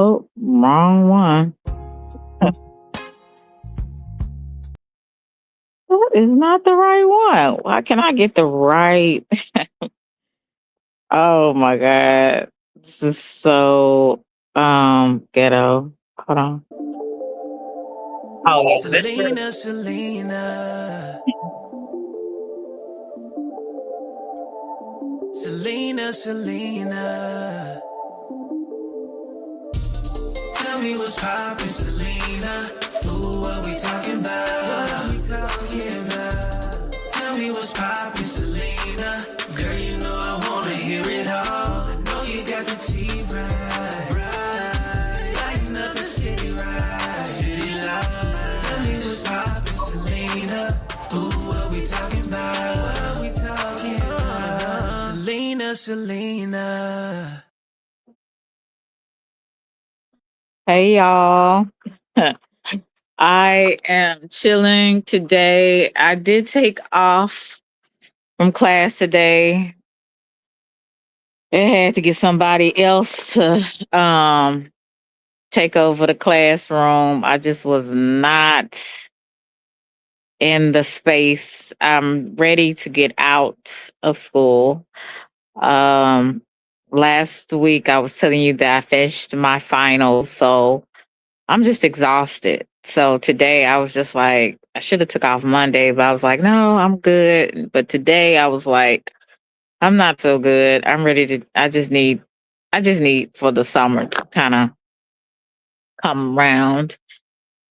Oh, wrong one. That is not the right one. Why can I get the right? Oh my god. This is so ghetto. Hold on. Oh yeah, Selena, Selena, Selena, Selena. Tell me what's poppin', Selena. Ooh, what we talking about? What we talking about? Tell me what's poppin', Selena. Girl, you know I wanna hear it all. I know you got the tea right, right. Lighting up the city right, city light. Tell me what's poppin', Selena. Ooh, what we talking about? What we talking about? Selena, Selena. hey y'all. I am chilling today. I did take off from class today. I had to get somebody else to take over the classroom. I just was not in the space. I'm ready to get out of school. Um, Last week I was telling you that I finished my finals, so I'm just exhausted. So today I was just like, I should have took off Monday, but I was like, no, I'm good. But today I was like, I'm not so good. I'm ready to. I just need for the summer to kind of come around.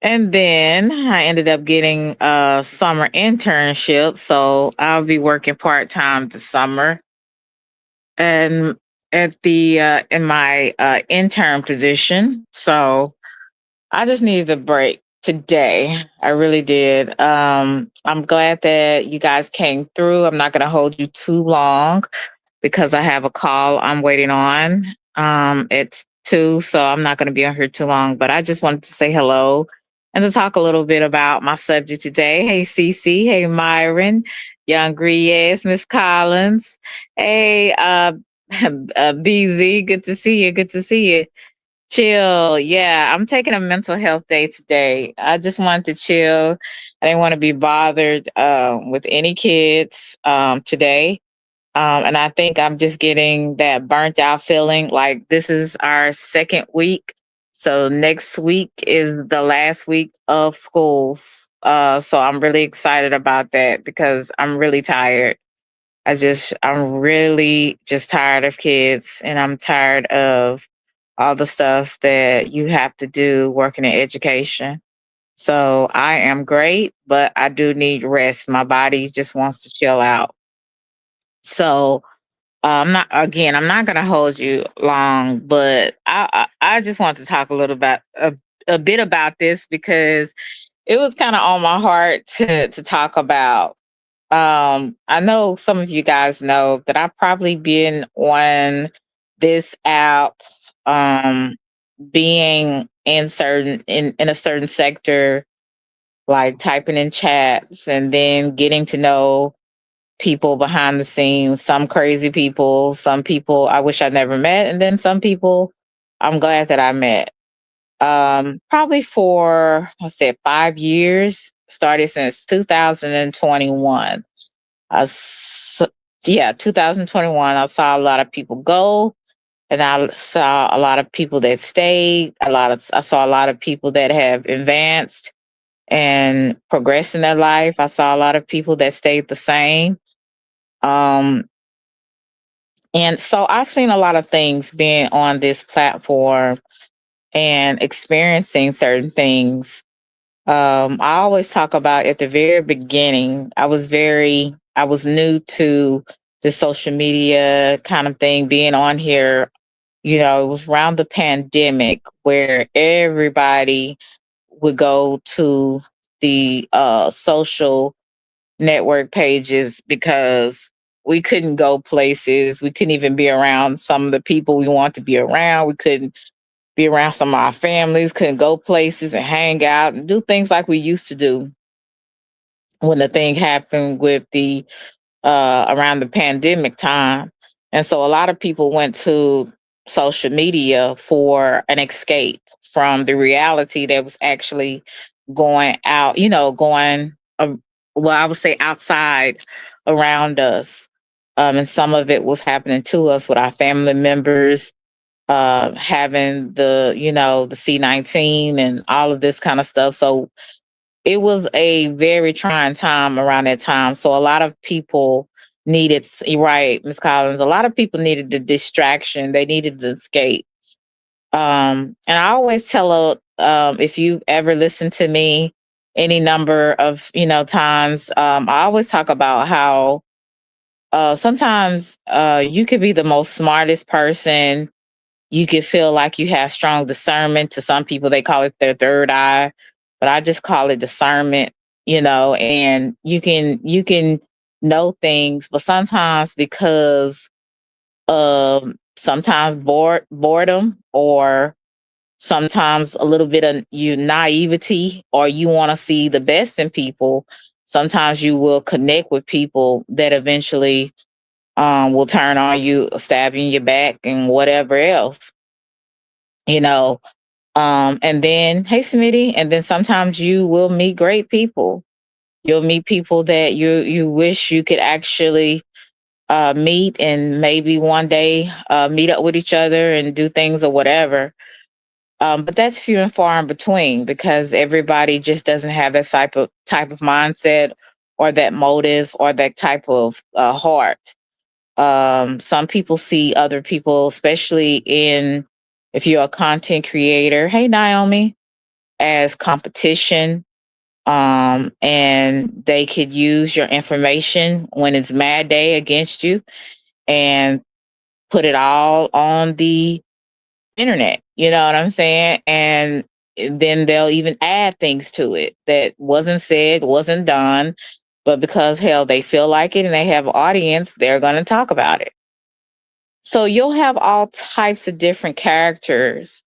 And then I ended up getting a summer internship. So I'll be working part time this summer. And at the in my intern position. So I just needed a break today. I really did. I'm glad that you guys came through. I'm not gonna hold you too long because I have a call I'm waiting on. It's 2, so I'm not gonna be on here too long. But I just wanted to say hello and to talk a little bit about my subject today. Hey Cece, hey Myron, Young Griez, Miss Collins. Hey BZ, good to see you. Good to see you. Chill. Yeah, I'm taking a mental health day today. I just wanted to chill. I didn't want to be bothered with any kids today. And I think I'm just getting that burnt out feeling. Like this is our second week. So next week is the last week of schools. So I'm really excited about that because I'm really tired. I'm really just tired of kids and I'm tired of all the stuff that you have to do working in education. So I am great, but I do need rest. My body just wants to chill out. So I'm not going to hold you long, but I just want to talk a little about a bit about this because it was kind of on my heart to talk about. I know some of you guys know that I've probably been on this app, um, being in a certain sector, like typing in chats and then getting to know people behind the scenes, some crazy people, some people I wish I never met, and then some people I'm glad that I met. Probably for I said 5 years, started since 2021. I s- yeah, 2021. I saw a lot of people go, and I saw a lot of people that stayed. I saw a lot of people that have advanced and progressed in their life. I saw a lot of people that stayed the same. Um, and so I've seen a lot of things being on this platform and experiencing certain things. I always talk about at the very beginning, I was new to the social media kind of thing, being on here. It was around the pandemic where everybody would go to the social network pages because we couldn't go places. We couldn't even be around some of the people we want to be around. We couldn't be around some of our families, couldn't go places and hang out and do things like we used to do when the thing happened with the around the pandemic time. And so a lot of people went to social media for an escape from the reality that was actually going out, going, well, I would say outside around us. And some of it was happening to us with our family members, having the C-19 and all of this kind of stuff. So it was a very trying time around that time. So a lot of people needed, you're right, Miss Collins, a lot of people needed the distraction. They needed the escape. And I always tell, if you ever listen to me any number of, times, I always talk about how sometimes you could be the most smartest person. You could feel like you have strong discernment. To some people, they call it their third eye, but I just call it discernment, and you can know things, but sometimes because of sometimes boredom, or sometimes a little bit of you naivety, or you want to see the best in people, sometimes you will connect with people that eventually will turn on you, stab you in your back, and whatever else, you know. And then, hey, Smitty, and then sometimes you will meet great people. You'll meet people that you wish you could actually meet, and maybe one day meet up with each other and do things or whatever. But that's few and far in between, because everybody just doesn't have that type of mindset, or that motive, or that type of heart. Some people see other people, especially if you're a content creator, hey Naomi, as competition. And they could use your information when it's mad day against you, and put it all on the internet. You know what I'm saying? And then they'll even add things to it that wasn't said, wasn't done, but because hell, they feel like it and they have an audience, they're going to talk about it. So you'll have all types of different characters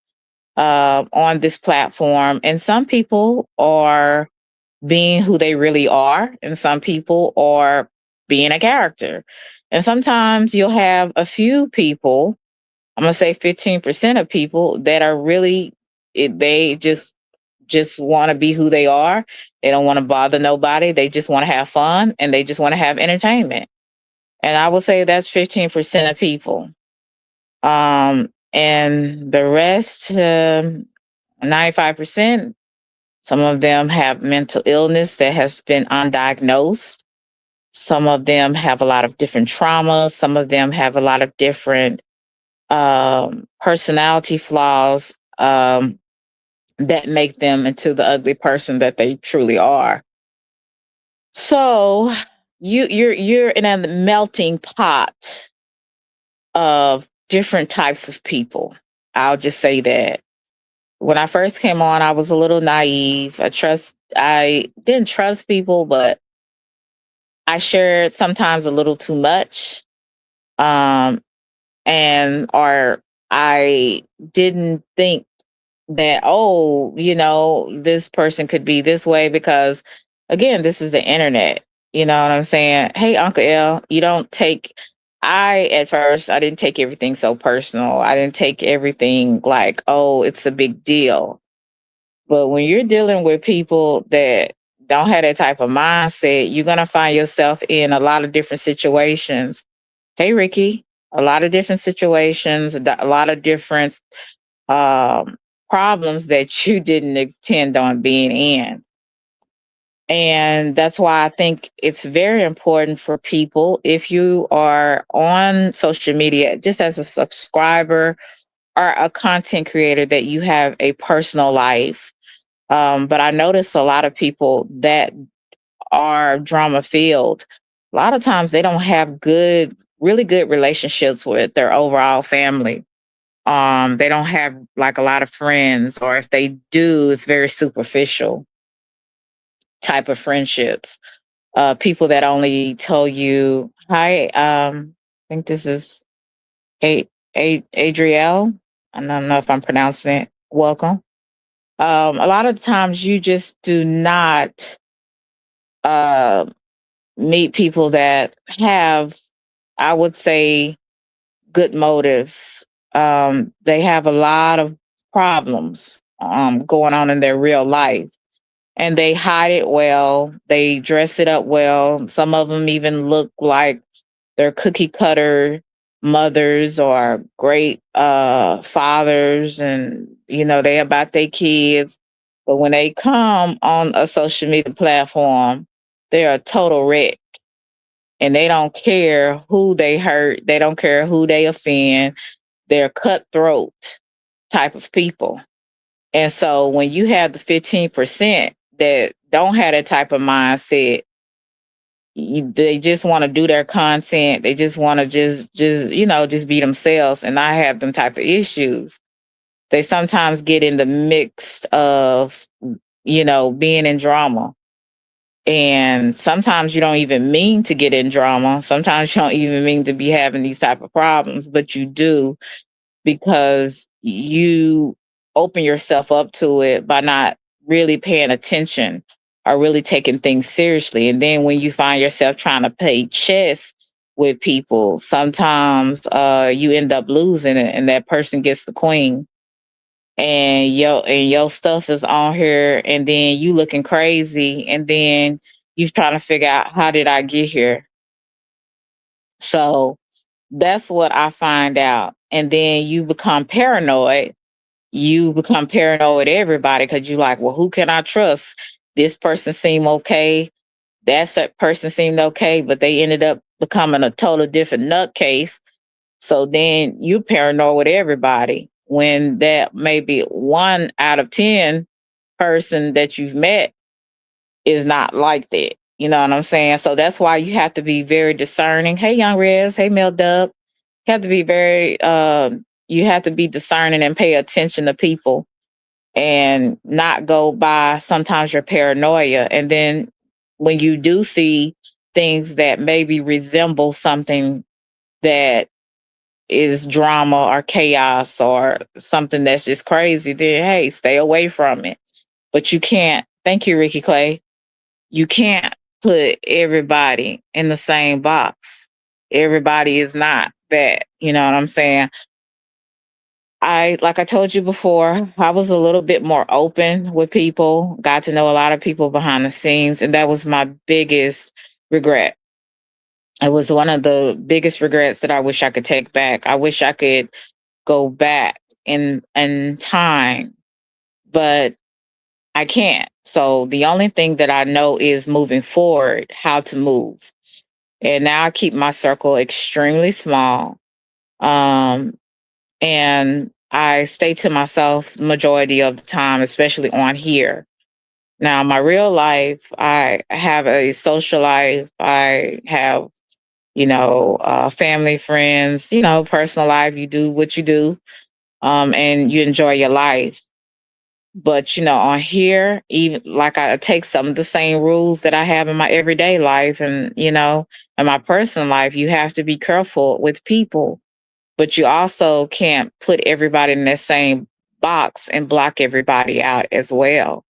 on this platform, and some people are being who they really are, and some people are being a character. And sometimes you'll have a few people, I'm gonna say 15% of people, that are really they just want to be who they are. They don't want to bother nobody. They just want to have fun, and they just want to have entertainment. And I would say that's 15% of people. And the rest, 95%, some of them have mental illness that has been undiagnosed. Some of them have a lot of different traumas. Some of them have a lot of different personality flaws, that make them into the ugly person that they truly are. So you're in a melting pot of different types of people. I'll just say that. When I first came on, I was a little naive. I didn't trust people, but I shared sometimes a little too much. Um, and or I didn't think that, oh, this person could be this way, because again, this is the internet. You know what I'm saying? Hey, Uncle L, you don't take at first I didn't take everything so personal. I didn't take everything like, oh, it's a big deal. But when you're dealing with people that don't have that type of mindset, you're gonna find yourself in a lot of different situations. Hey, Ricky, a lot of different situations, a lot of different um, problems that you didn't intend on being in. And that's why I think it's very important for people, if you are on social media, just as a subscriber or a content creator, that you have a personal life. But I notice a lot of people that are drama filled, a lot of times they don't have really good relationships with their overall family. They don't have like a lot of friends, or if they do, it's very superficial type of friendships. People that only tell you, hi, I think this is Adrielle. I don't know if I'm pronouncing it. Welcome. A lot of times you just do not uh, meet people that have, I would say, good motives. They have a lot of problems going on in their real life, and they hide it well. They dress it up well. Some of them even look like they're cookie cutter mothers or great fathers, and they about their kids. But when they come on a social media platform, they're a total wreck, and they don't care who they hurt. They don't care who they offend. They're cutthroat type of people. And so when you have the 15% that don't have that type of mindset, they just want to do their content. They just want to just be themselves and not have them type of issues. They sometimes get in the mix of, being in drama. And sometimes you don't even mean to get in drama. Sometimes you don't even mean to be having these type of problems, but you do, because you open yourself up to it by not really paying attention or really taking things seriously. And then when you find yourself trying to play chess with people, sometimes you end up losing it, and that person gets the queen. And your stuff is on here, and then you looking crazy, and then you trying to figure out, how did I get here? So that's what I find out. And then you become paranoid. You become paranoid with everybody, because you like, well, who can I trust? This person seemed okay. That person seemed okay, but they ended up becoming a total different nutcase. So then you paranoid with everybody, when that maybe 1 out of 10 person that you've met is not like that. You know what I'm saying? So that's why you have to be very discerning. Hey, Young Rez. Hey, Mel Dub. You have to be you have to be discerning and pay attention to people, and not go by sometimes your paranoia. And then when you do see things that maybe resemble something that is drama or chaos or something that's just crazy, then hey, stay away from it. But you can't, thank you, Ricky Clay, you can't put everybody in the same box. Everybody is not that. You know what I'm saying? Like I told you before, I was a little bit more open with people, got to know a lot of people behind the scenes, and that was my biggest regret. It was one of the biggest regrets that I wish I could take back. I wish I could go back in time, but I can't. So the only thing that I know is moving forward, how to move. And now I keep my circle extremely small. Um, and I stay to myself majority of the time, especially on here. Now, my real life, I have a social life. I have, family, friends, personal life. You do what you do, and you enjoy your life. But on here, even like, I take some of the same rules that I have in my everyday life, and in my personal life. You have to be careful with people, but you also can't put everybody in that same box and block everybody out as well.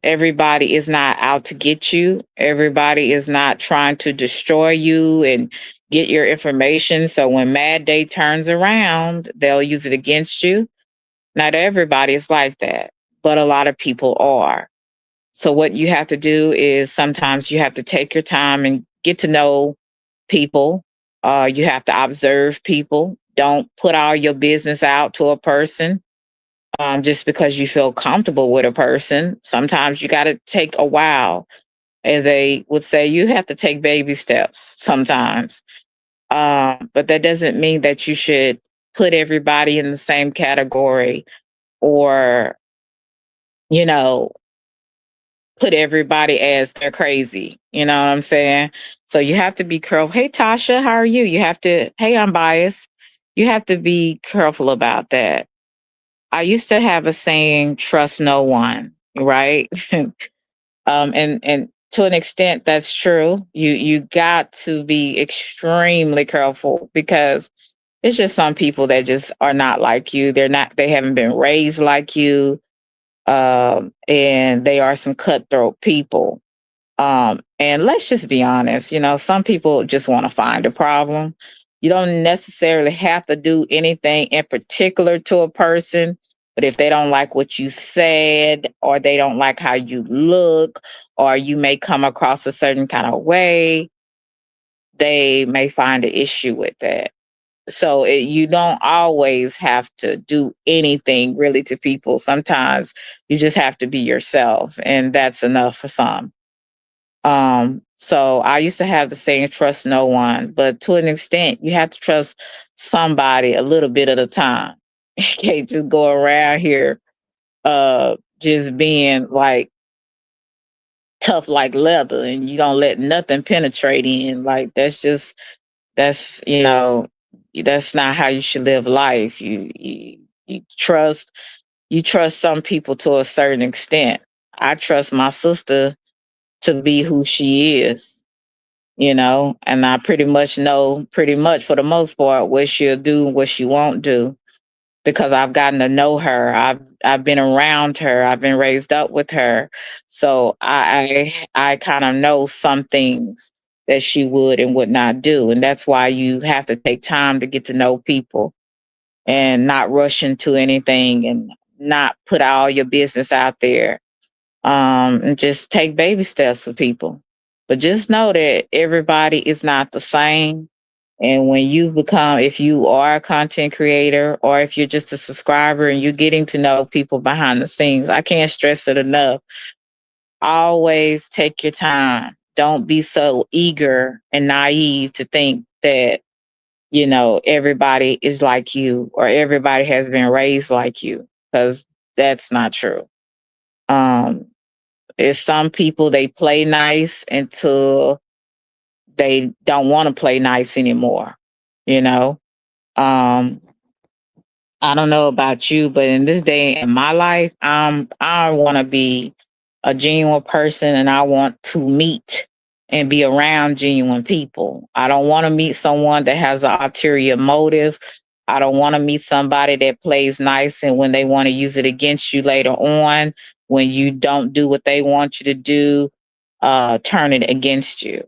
Everybody is not out to get you. Everybody is not trying to destroy you and get your information. So when Mad Day turns around, they'll use it against you. Not everybody is like that, but a lot of people are. So what you have to do is, sometimes you have to take your time and get to know people. You have to observe people. Don't put all your business out to a person, just because you feel comfortable with a person. Sometimes you got to take a while. As they would say, you have to take baby steps sometimes. But that doesn't mean that you should put everybody in the same category, or, you know, put everybody as they're crazy. You know what I'm saying? So you have to be careful. Hey, Tasha, how are you? You have to, hey, I'm biased. You have to be careful about that. I used to have a saying, trust no one, right? And to an extent, that's true. You got to be extremely careful, because it's just some people that just are not like you. They haven't been raised like you. And they are some cutthroat people. And let's just be honest, some people just want to find a problem. You don't necessarily have to do anything in particular to a person, but if they don't like what you said, or they don't like how you look, or you may come across a certain kind of way, they may find an issue with that. So you don't always have to do anything really to people. Sometimes you just have to be yourself, and that's enough for some. So I used to have the saying, trust no one, but to an extent, you have to trust somebody a little bit at a time. You can't just go around here just being like tough like leather, and you don't let nothing penetrate in. Like that's that's not how you should live life. You trust some people to a certain extent. I trust my sister to be who she is, and I pretty much know, pretty much for the most part, what she'll do, what she won't do, because I've gotten to know her. I've been around her. I've been raised up with her. So I kind of know some things that she would and would not do. And that's why you have to take time to get to know people and not rush into anything and not put all your business out there. And just take baby steps with people. But just know that everybody is not the same. And when you become, if you are a content creator, or if you're just a subscriber and you're getting to know people behind the scenes, I can't stress it enough. Always take your time. Don't be so eager and naive to think that, everybody is like you, or everybody has been raised like you, because that's not true. Um, it's some people, they play nice until they don't want to play nice anymore, you know? Um, I don't know about you, but in this day in my life, I want to be a genuine person, and I want to meet and be around genuine people. I don't want to meet someone that has an ulterior motive. I don't want to meet somebody that plays nice, and when they want to use it against you later on, when you don't do what they want you to do, turn it against you.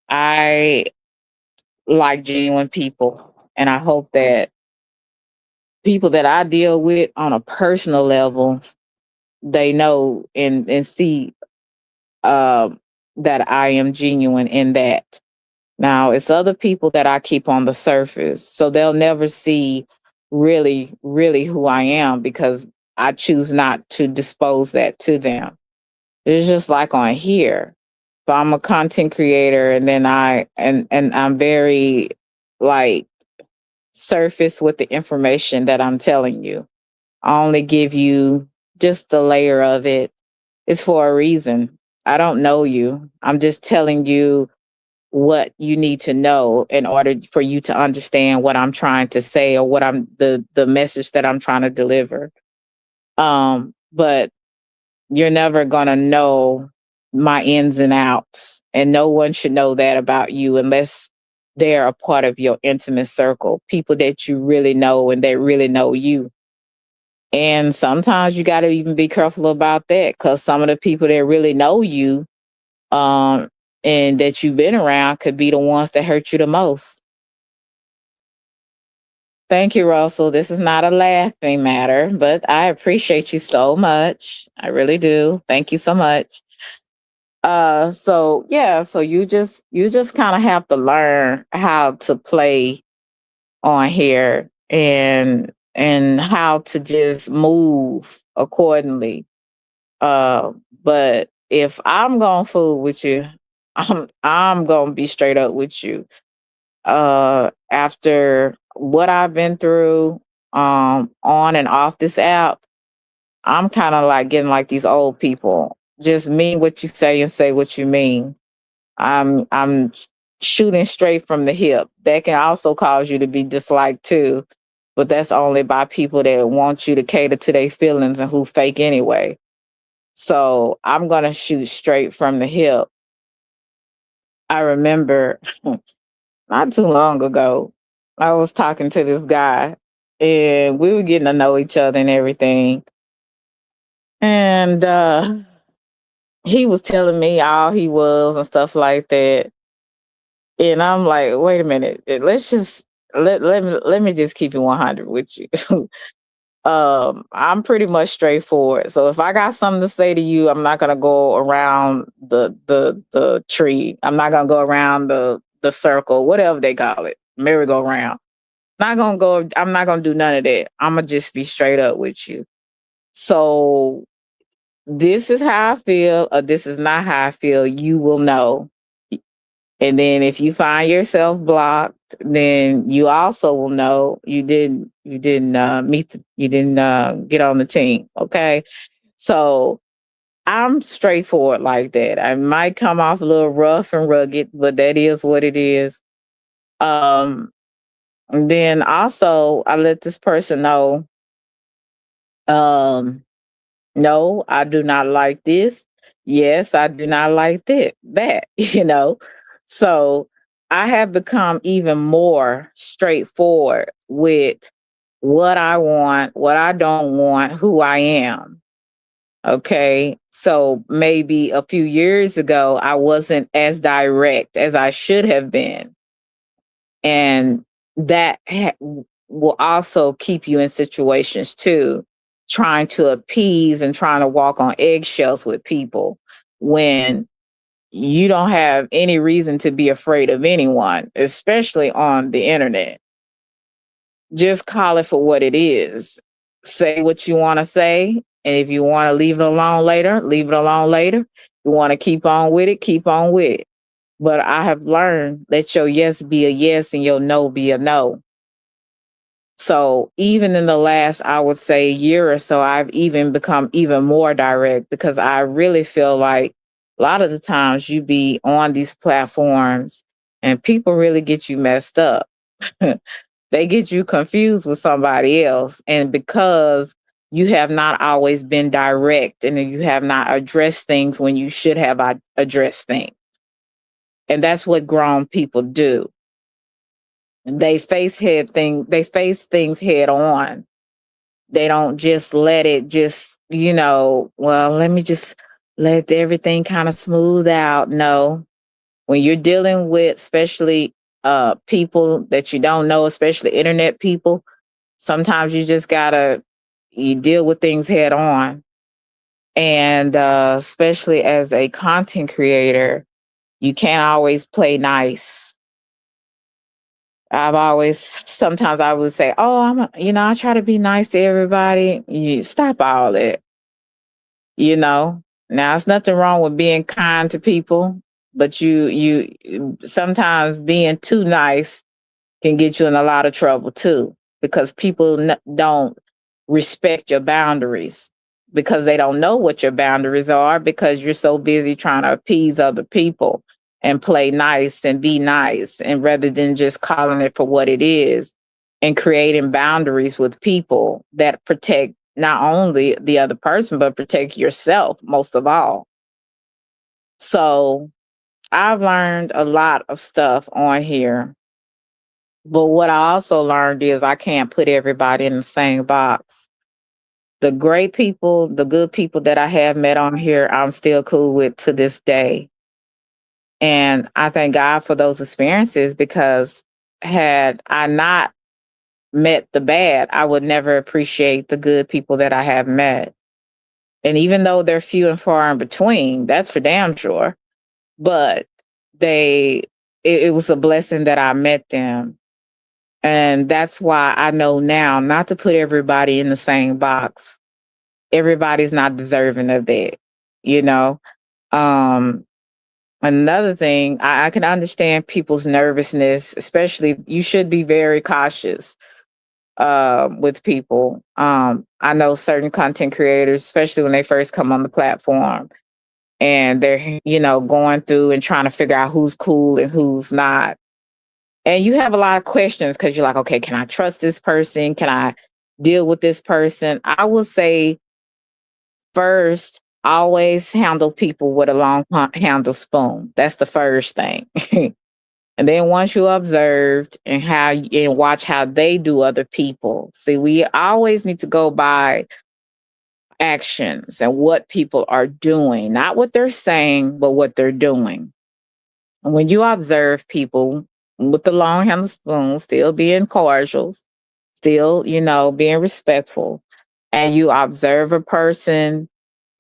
I like genuine people, and I hope that people that I deal with on a personal level, they know and see um, that I am genuine in that. Now, it's other people that I keep on the surface, so they'll never see really, really who I am, because I choose not to dispose that to them. It's just like on here. If I'm a content creator, and then and I'm very like surface with the information that I'm telling you. I only give you just a layer of it. It's for a reason. I don't know you. I'm just telling you what you need to know in order for you to understand what I'm trying to say, or what the message that I'm trying to deliver. But you're never gonna know my ins and outs, and no one should know that about you unless they're a part of your intimate circle, people that you really know and that really know you. And sometimes you got to even be careful about that, because some of the people that really know you, um, and that you've been around, could be the ones that hurt you the most. Thank you, Russell. This is not a laughing matter, but I appreciate you so much. I really do. Thank you so much. So yeah, so you just kind of have to learn how to play on here, and how to just move accordingly. But if I'm gonna fool with you, I'm gonna be straight up with you. After what I've been through, on and off this app, I'm kind of like getting like these old people. Just mean what you say and say what you mean. I'm shooting straight from the hip. That can also cause you to be disliked too, but that's only by people that want you to cater to their feelings and who fake anyway. So I'm gonna shoot straight from the hip. I remember not too long ago, I was talking to this guy, and we were getting to know each other and everything. And he was telling me all he was and stuff like that. And I'm like, wait a minute, let's just let me just keep it 100 with you. I'm pretty much straightforward. So if I got something to say to you, I'm not gonna go around the tree. I'm not gonna go around the circle, whatever they call it, merry-go-round. Not gonna go. I'm not gonna do none of that. I'm gonna just be straight up with you. So this is how I feel, or this is not how I feel. You will know. And then if you find yourself blocked, then you also will know you didn't get on the team. Okay. So I'm straightforward like that. I might come off a little rough and rugged, but that is what it is. Um, and then also I let this person know, um, no, I do not like this. Yes, I do not like that, So I have become even more straightforward with what I want, what I don't want, who I am. Okay. So maybe a few years ago, I wasn't as direct as I should have been. And that will also keep you in situations too, trying to appease and trying to walk on eggshells with people when you don't have any reason to be afraid of anyone, especially on the internet. Just call it for what it is. Say what you want to say. And if you want to leave it alone later, leave it alone later. You want to keep on with it, keep on with it. But I have learned, let your yes be a yes and your no be a no. So even in the last, I would say, year or so, I've even become even more direct because I really feel like a lot of the times you be on these platforms and people really get you messed up. They get you confused with somebody else. And because you have not always been direct and you have not addressed things when you should have addressed things. And that's what grown people do. They face things head on. They don't just let it just, well, let me just let everything kind of smooth out. No. When you're dealing with especially people that you don't know, especially internet people, sometimes you just gotta you deal with things head on. And especially as a content creator, you can't always play nice. Sometimes I would say, oh, I try to be nice to everybody. You stop all that, you know. Now, it's nothing wrong with being kind to people, but sometimes being too nice can get you in a lot of trouble too, because people don't respect your boundaries because they don't know what your boundaries are because you're so busy trying to appease other people and play nice and be nice, and rather than just calling it for what it is and creating boundaries with people that protect not only the other person but protect yourself most of all. So I've learned a lot of stuff on here, but what I also learned is I can't put everybody in the same box. The great people, the good people that I have met on here, I'm still cool with to this day. And I thank God for those experiences because had I not met the bad, I would never appreciate the good people that I have met. And even though they're few and far in between, that's for damn sure. But it was a blessing that I met them. And that's why I know now not to put everybody in the same box. Everybody's not deserving of that, you know? Um, Another thing, I can understand people's nervousness, especially you should be very cautious with people. I know certain content creators, especially when they first come on the platform and they're, going through and trying to figure out who's cool and who's not. And you have a lot of questions because you're like, okay, can I trust this person? Can I deal with this person? I will say first, always handle people with a long handle spoon. That's the first thing. And then once you observed and watch how they do other people, see, we always need to go by actions and what people are doing, not what they're saying, but what they're doing. when you observe people with the long handled spoon, still being cordial, still, being respectful, and you observe a person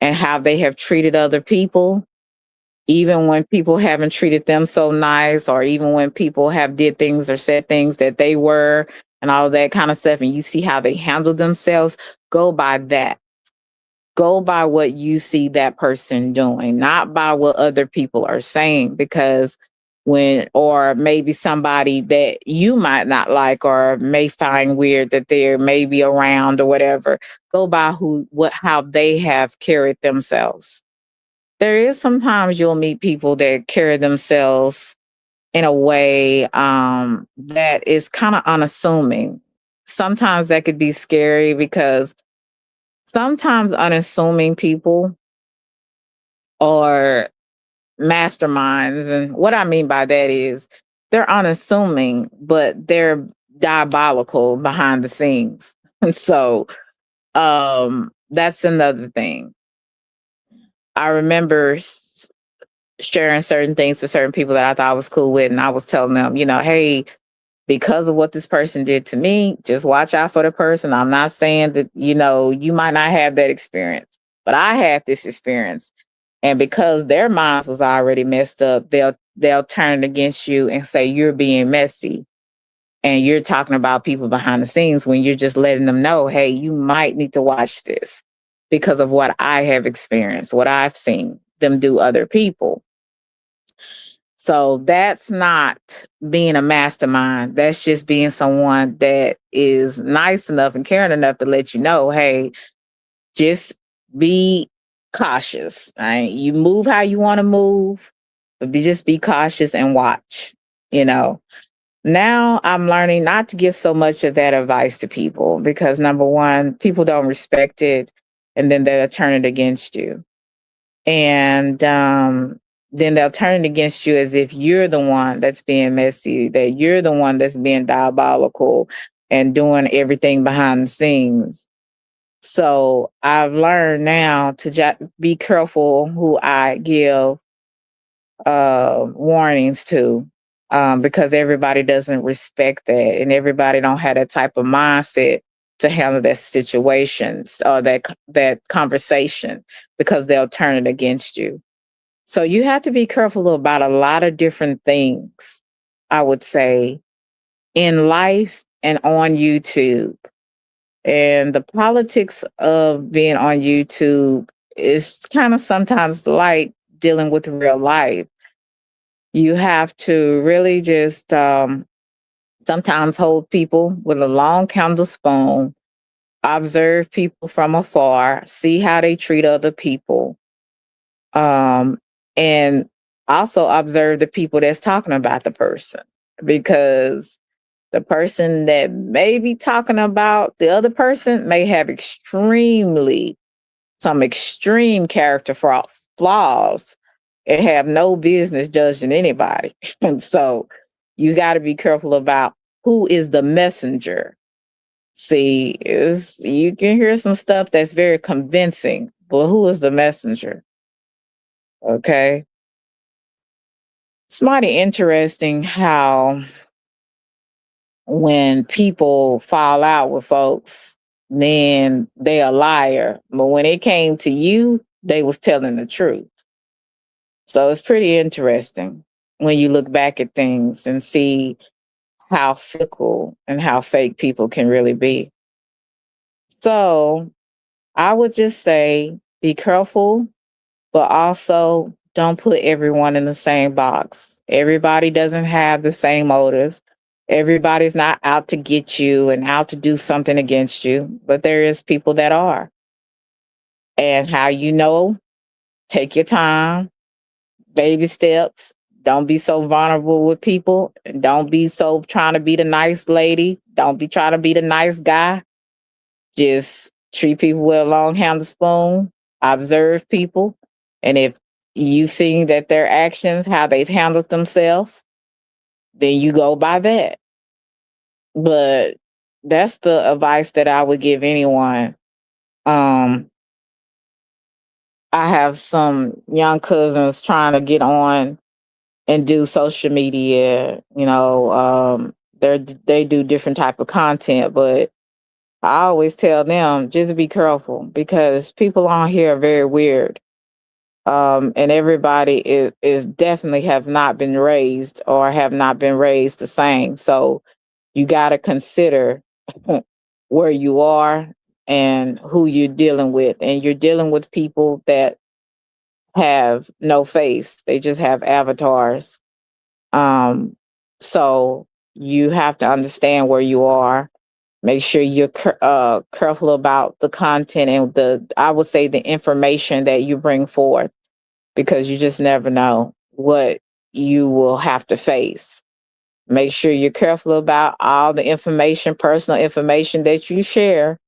and how they have treated other people, even when people haven't treated them so nice, or even when people have did things or said things that they were and all that kind of stuff, and you see how they handle themselves, go by that. Go by what you see that person doing, not by what other people are saying. Because or maybe somebody that you might not like or may find weird that they're maybe around or whatever, go by how they have carried themselves. There is sometimes you'll meet people that carry themselves in a way that is kind of unassuming. Sometimes that could be scary because sometimes unassuming people are masterminds. And what I mean by that is they're unassuming, but they're diabolical behind the scenes. And so that's another thing. I remember sharing certain things with certain people that I thought I was cool with, and I was telling them, hey, because of what this person did to me, just watch out for the person. I'm not saying that, you might not have that experience, but I had this experience. And because their minds was already messed up, they'll turn it against you and say you're being messy. And you're talking about people behind the scenes when you're just letting them know, hey, you might need to watch this because of what I have experienced, what I've seen them do other people. So that's not being a mastermind. That's just being someone that is nice enough and caring enough to let you know, hey, just be cautious. Right? You move how you want to move, but just be cautious and watch. You know. Now I'm learning not to give so much of that advice to people because number one, people don't respect it, and then they'll turn it against you. And then they'll turn it against you as if you're the one that's being messy, that you're the one that's being diabolical and doing everything behind the scenes. So I've learned now to be careful who I give warnings to, because everybody doesn't respect that, and everybody don't have that type of mindset to handle that situations or that conversation, because they'll turn it against you. So you have to be careful about a lot of different things, I would say, in life and on YouTube. And the politics of being on YouTube is kind of sometimes like dealing with real life. You have to really just sometimes hold people with a long candle spoon, observe people from afar, see how they treat other people, um, and also observe the people that's talking about the person, because the person that may be talking about the other person may have some extreme character flaws and have no business judging anybody. And so you got to be careful about who is the messenger. See, you can hear some stuff that's very convincing, but who is the messenger? Okay. It's mighty interesting how when people fall out with folks, then they a liar. But when it came to you, they was telling the truth. So it's pretty interesting when you look back at things and see how fickle and how fake people can really be. So I would just say be careful, but also don't put everyone in the same box. Everybody doesn't have the same motives. Everybody's not out to get you and out to do something against you, but there is people that are. And how take your time, baby steps. Don't be so vulnerable with people. And don't be so trying to be the nice lady. Don't be trying to be the nice guy. Just treat people with a long handle spoon. Observe people. And if you see that their actions, how they've handled themselves, then you go by that. But that's the advice that I would give anyone. Um, I have some young cousins trying to get on and do social media. They do different type of content, but I always tell them just be careful because people on here are very weird. And everybody is definitely have not been raised or have not been raised the same. So you got to consider where you are and who you're dealing with. And you're dealing with people that have no face, they just have avatars. Um, so you have to understand where you are. Make sure you're careful about the content and I would say, the information that you bring forth, because you just never know what you will have to face. Make sure you're careful about all the information, personal information that you share,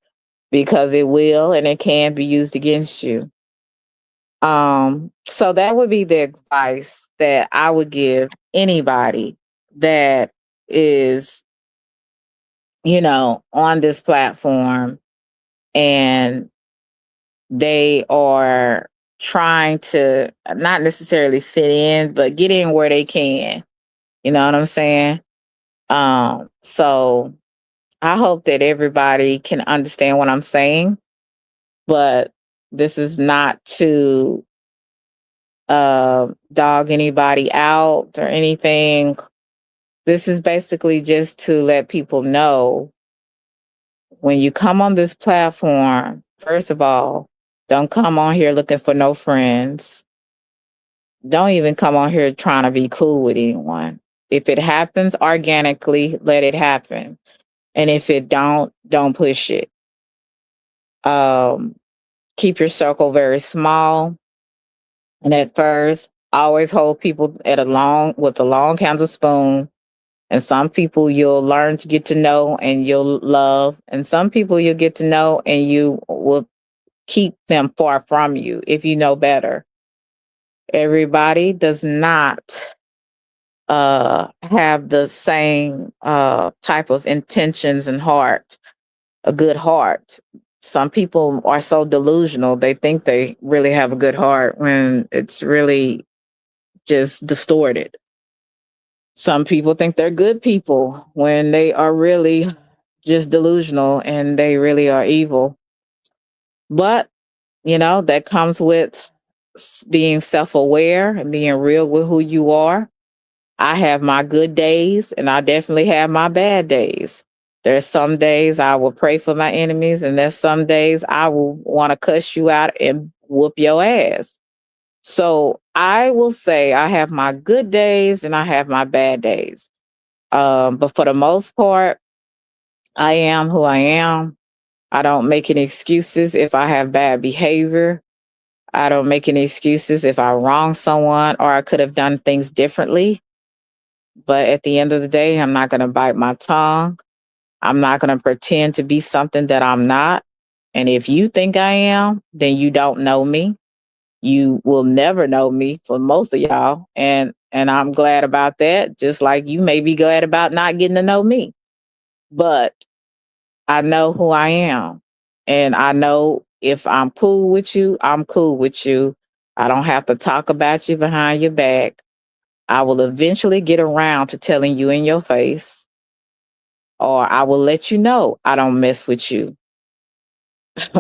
because it will and it can be used against you. So that would be the advice that I would give anybody that is, on this platform and they are trying to not necessarily fit in, but get in where they can. You know what I'm saying? So I hope that everybody can understand what I'm saying, but this is not to dog anybody out or anything. This is basically just to let people know, when you come on this platform, first of all, don't come on here looking for no friends. Don't even come on here trying to be cool with anyone. If it happens organically, let it happen. And if it don't push it. Keep your circle very small. And at first, always hold people with a long handle spoon. And some people you'll learn to get to know and you'll love. And some people you'll get to know and you will keep them far from you if you know better. Everybody does not have the same type of intentions and a good heart. Some people are so delusional, they think they really have a good heart when it's really just distorted. Some people think they're good people when they are really just delusional and they really are evil. But, that comes with being self aware and being real with who you are. I have my good days and I definitely have my bad days. There's some days I will pray for my enemies, and there's some days I will want to cuss you out and whoop your ass. So I will say I have my good days and I have my bad days. But for the most part, I am who I am. I don't make any excuses if I have bad behavior. I don't make any excuses if I wrong someone or I could have done things differently. But at the end of the day, I'm not going to bite my tongue. I'm not going to pretend to be something that I'm not. And if you think I am, then you don't know me. You will never know me, for most of y'all. And I'm glad about that, just like you may be glad about not getting to know me. But I know who I am. And I know if I'm cool with you, I'm cool with you. I don't have to talk about you behind your back. I will eventually get around to telling you in your face, or I will let you know I don't mess with you.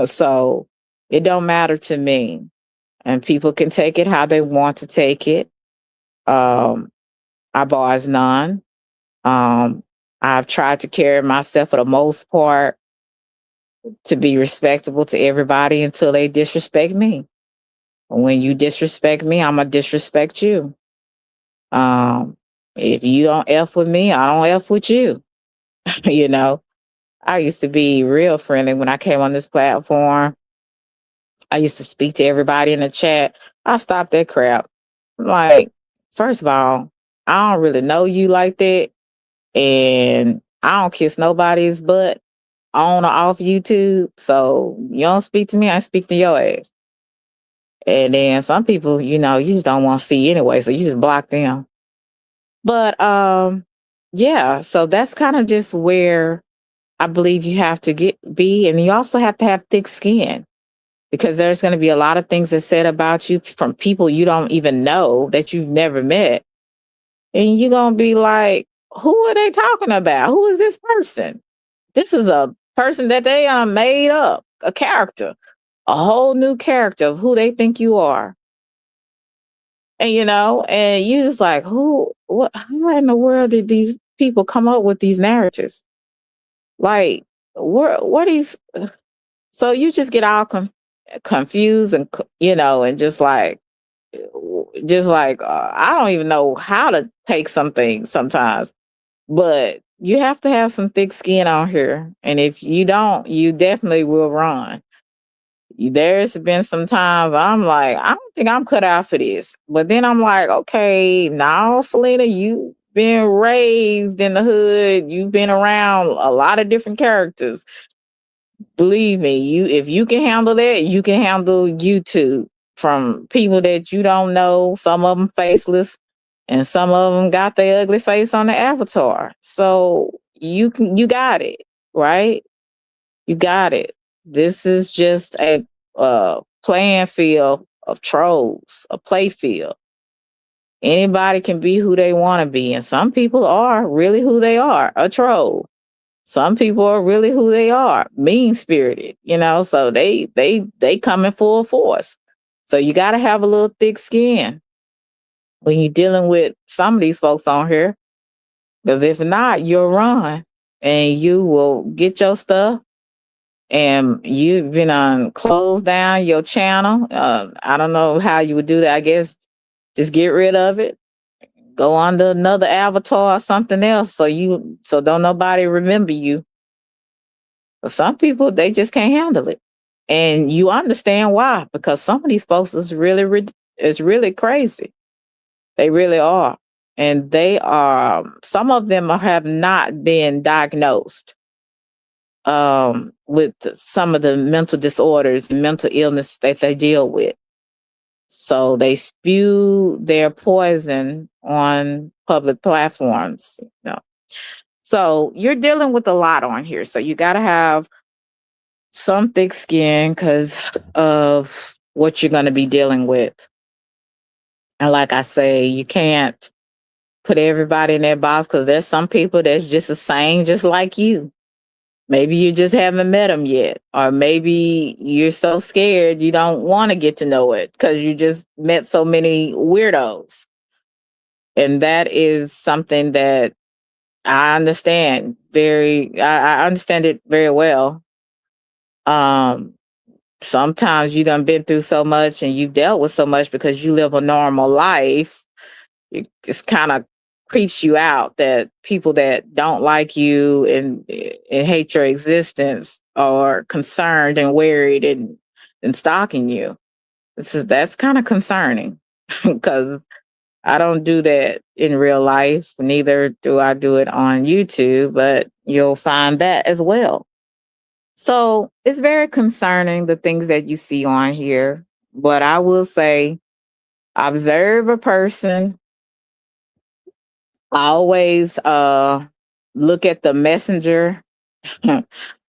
So it don't matter to me. And people can take it how they want to take it. I bars none. I've tried to carry myself for the most part to be respectable to everybody until they disrespect me. When you disrespect me, I'm gonna disrespect you. Um, if you don't F with me, I don't F with you. you know, I used to be real friendly when I came on this platform. I used to speak to everybody in the chat. I stopped that crap. Like, first of all, I don't really know you like that. And I don't kiss nobody's butt on or off YouTube. So you don't speak to me, I speak to your ass. And then some people, you just don't want to see anyway. So you just block them. But yeah, so that's kind of just where I believe you have to be. And you also have to have thick skin, because there's going to be a lot of things that said about you from people you don't even know, that you've never met. And you're gonna be like, who are they talking about? Who is this person? This is a person that they made up, a character, a whole new character of who they think you are. And and you just like, who what how in the world did these people come up with these narratives? Like, what is so you just get all confused and and just like I don't even know how to take something sometimes, but you have to have some thick skin on here, and if you don't, you definitely will run. There's been some times I'm like, I don't think I'm cut out for this. But then I'm like, okay, now, Selena, you've been raised in the hood. You've been around a lot of different characters. Believe me, if you can handle that, you can handle YouTube from people that you don't know. Some of them faceless, and some of them got their ugly face on the avatar. So you got it, right? You got it. This is just a playing field of trolls, a play field. Anybody can be who they want to be, and some people are really who they are, a troll. Some people are really who they are, mean spirited. So they come in full force. So you got to have a little thick skin when you're dealing with some of these folks on here, because if not, you'll run and you will get your stuff, and you've been on close down your channel. I don't know how you would do that. I guess just get rid of it. Go under another avatar or something else, so don't nobody remember you. But some people, they just can't handle it, and you understand why, because some of these folks is really crazy. They really are, and they are. Some of them have not been diagnosed with some of the mental disorders and mental illness that they deal with. So they spew their poison on public platforms. So you're dealing with a lot on here. So you got to have some thick skin because of what you're going to be dealing with. And like I say, you can't put everybody in that box, because there's some people that's just the same, just like you. Maybe you just haven't met them yet, or maybe you're so scared you don't want to get to know it because you just met so many weirdos. And that is something that I understand I understand it very well. Um, Sometimes you done been through so much and you dealt with so much because you live a normal life. It just kind of creeps you out that people that don't like you and hate your existence are concerned and worried and stalking you. That's kind of concerning because I don't do that in real life. Neither do I do it on YouTube, but you'll find that as well. So it's very concerning, the things that you see on here. But I will say, observe a person. Always look at the messenger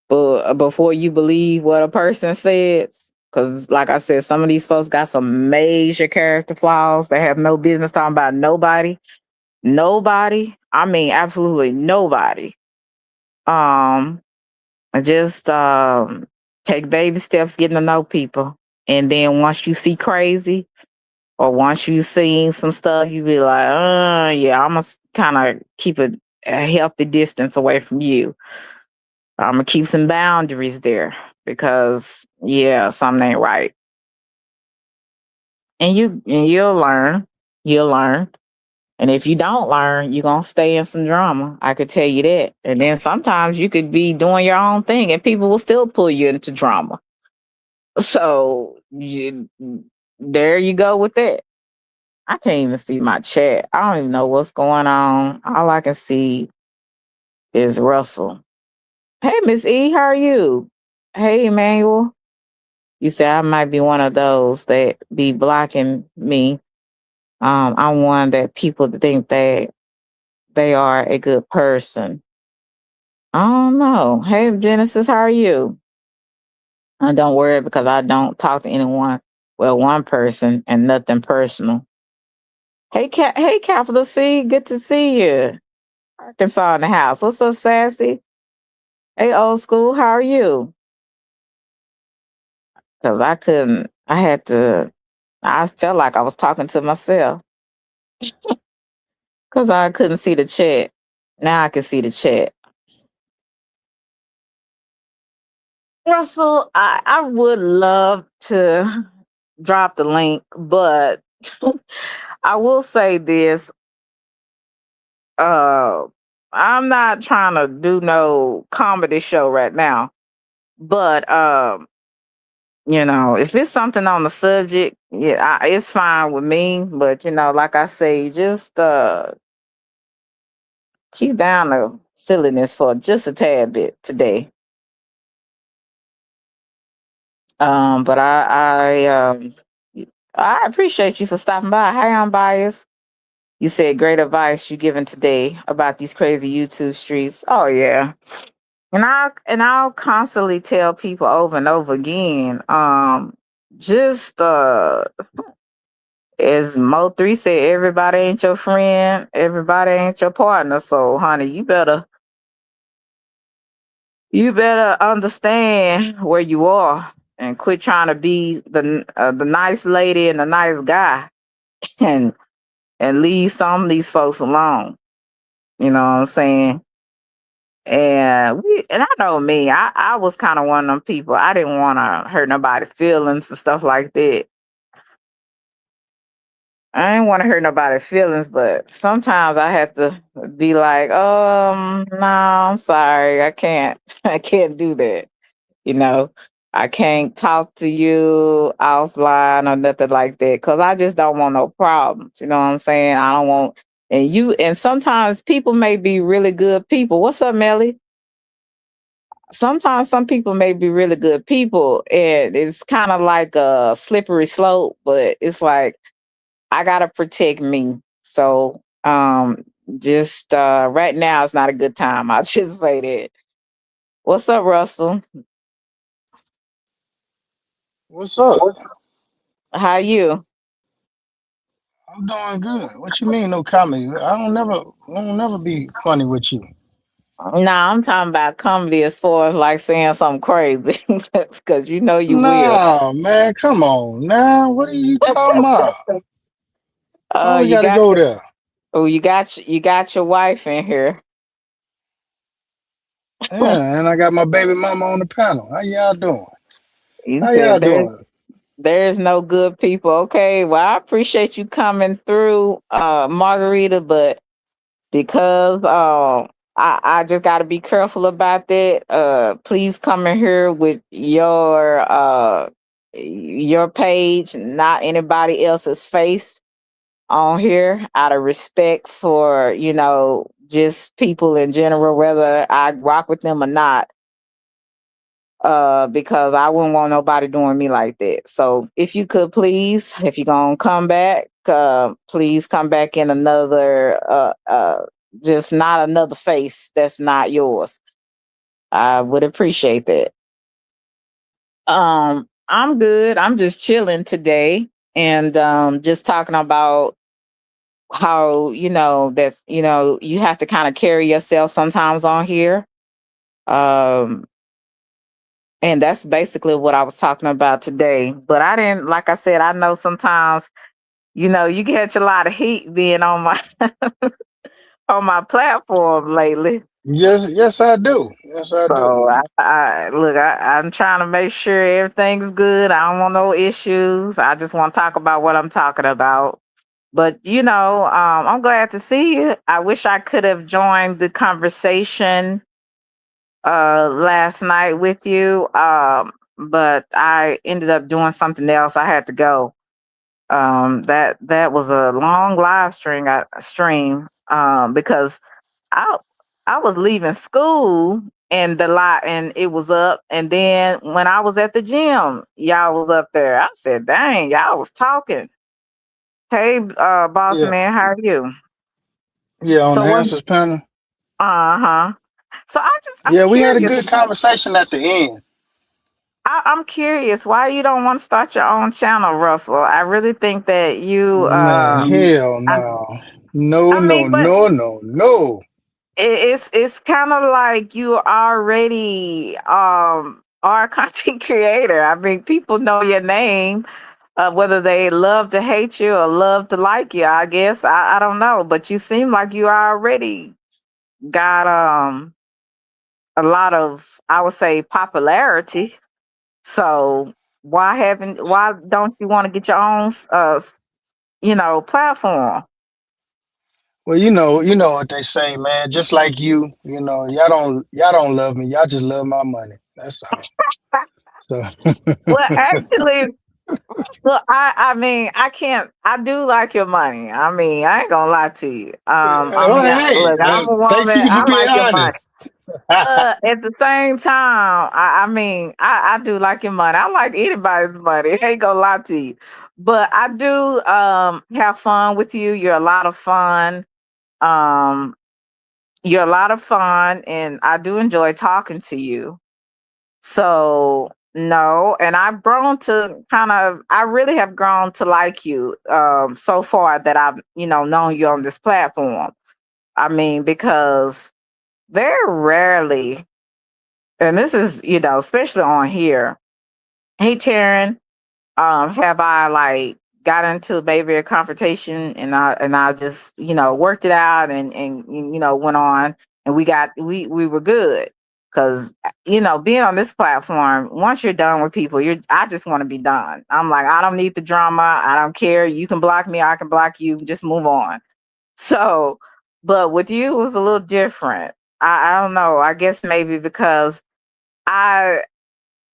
before you believe what a person says. Because, like I said, some of these folks got some major character flaws. They have no business talking about nobody. Nobody. I mean, absolutely nobody. Um, just take baby steps getting to know people. And then once you see crazy, or once you seen some stuff, you be like, yeah, I'm gonna kind of keep a healthy distance away from you. I'm gonna keep some boundaries there because yeah, something ain't right. And you'll learn. You'll learn. And if you don't learn, you're gonna stay in some drama. I could tell you that. And then sometimes you could be doing your own thing and people will still pull you into drama. So there you go with that. I can't even see my chat. I don't even know what's going on. All I can see is Russell. Hey, Miss E, how are you? Hey, Emmanuel. You say I might be one of those that be blocking me. I'm one that people think that they are a good person. I don't know. Hey, Genesis, how are you? Don't worry because I don't talk to anyone. Well, one person and nothing personal. Hey, Capital C, good to see you. Arkansas in the house. What's up, Sassy? Hey, old school, how are you? Because I couldn't, I had to, I felt like I was talking to myself because I couldn't see the chat. Now I can see the chat. Russell, I would love to drop the link, but I will say this. Uh, I'm not trying to do no comedy show right now, but if it's something on the subject, yeah, it's fine with me. But like I say, just keep down the silliness for just a tad bit today. But I appreciate you for stopping by. Hi, I'm biased. You said great advice you given today about these crazy YouTube streets. Oh yeah. And I'll constantly tell people over and over again, just as Mo3 said, everybody ain't your friend, everybody ain't your partner. So honey, you better understand where you are and quit trying to be the nice lady and the nice guy and leave some of these folks alone. You know what I'm saying? And I know me, I was kind of one of them people. I didn't want to hurt nobody's feelings and stuff like that. I didn't want to hurt nobody's feelings, but sometimes I have to be like, no, I'm sorry, I can't, I can't do that. You know, I can't talk to you offline or nothing like that because I just don't want no problems. You know what I'm saying? I don't want, and sometimes people may be really good people. What's up, Melly? Sometimes some people may be really good people and it's kind of like a slippery slope, but it's like I gotta protect me. So just right now it's not a good time. I'll just say that. What's up, Russell? What's up? How you? I'm doing good. What you mean no comedy? I don't never be funny with you. Nah, I'm talking about comedy as far as like saying something crazy. Cause you will. Nah, man, come on now. What are you talking about? Why we You gotta got go there? you got your wife in here. Yeah, and I got my baby mama on the panel. How y'all doing? You How said y'all there's doing? there's no good people. Okay, well I appreciate you coming through, Margarita, but because I just got to be careful about that. Please come in here with your page, not anybody else's face on here, out of respect for just people in general, whether I rock with them or not. Because I wouldn't want nobody doing me like that. So if you could please, if you're gonna come back, please come back in another just not another face that's not yours. I would appreciate that. I'm good. I'm just chilling today and just talking about how you have to kind of carry yourself sometimes on here. Um And that's basically what I was talking about today. But I didn't, like I said, I know sometimes, you catch a lot of heat being on my on my platform lately. Yes, yes, I do. Yes, I do. So I'm trying to make sure everything's good. I don't want no issues. I just want to talk about what I'm talking about. But I'm glad to see you. I wish I could have joined the conversation last night with you. But I ended up doing something else. I had to go. That was a long live stream because I I was leaving school and the lot and it was up, and then when I was at the gym, y'all was up there. I said, "Dang, y'all was talking." Hey, boss Yeah, man, how are you? yeah, on So the what? answers panel. Uh huh. So I'm Yeah, we had a curious. good conversation at the end. I'm curious why you don't want to start your own channel, Russell. I really think that you Man, hell I, no. No, I no, mean, but no, no, no. it's kind of like you already are a content creator. I mean, people know your name, whether they love to hate you or love to like you. I guess I don't know, but you seem like you already got a lot of, I would say, popularity. So why don't you want to get your own platform? Well, you know what they say, man. Just like you know, y'all don't love me. Y'all just love my money. That's all. So, Well, actually, so I mean, I do like your money. I mean, I ain't gonna lie to you. well, hey, Look, I'm a thank woman. you for I being like your money. honest. At the same time, I mean, I do like your money. I like anybody's money. I ain't gonna lie to you. But I do have fun with you. You're a lot of fun. Um, you're a lot of fun, and I do enjoy talking to you. So no, and I've grown to I really have grown to like you so far that I've, known you on this platform. I mean, because very rarely, and this is, especially on here, hey Taryn, have I like got into maybe a confrontation and I just worked it out and went on and we were good because being on this platform, once you're done with people, I just want to be done. I'm like, I don't need the drama. I don't care. You can block me, I can block you, just move on. So, but with you it was a little different. I don't know, I guess maybe because I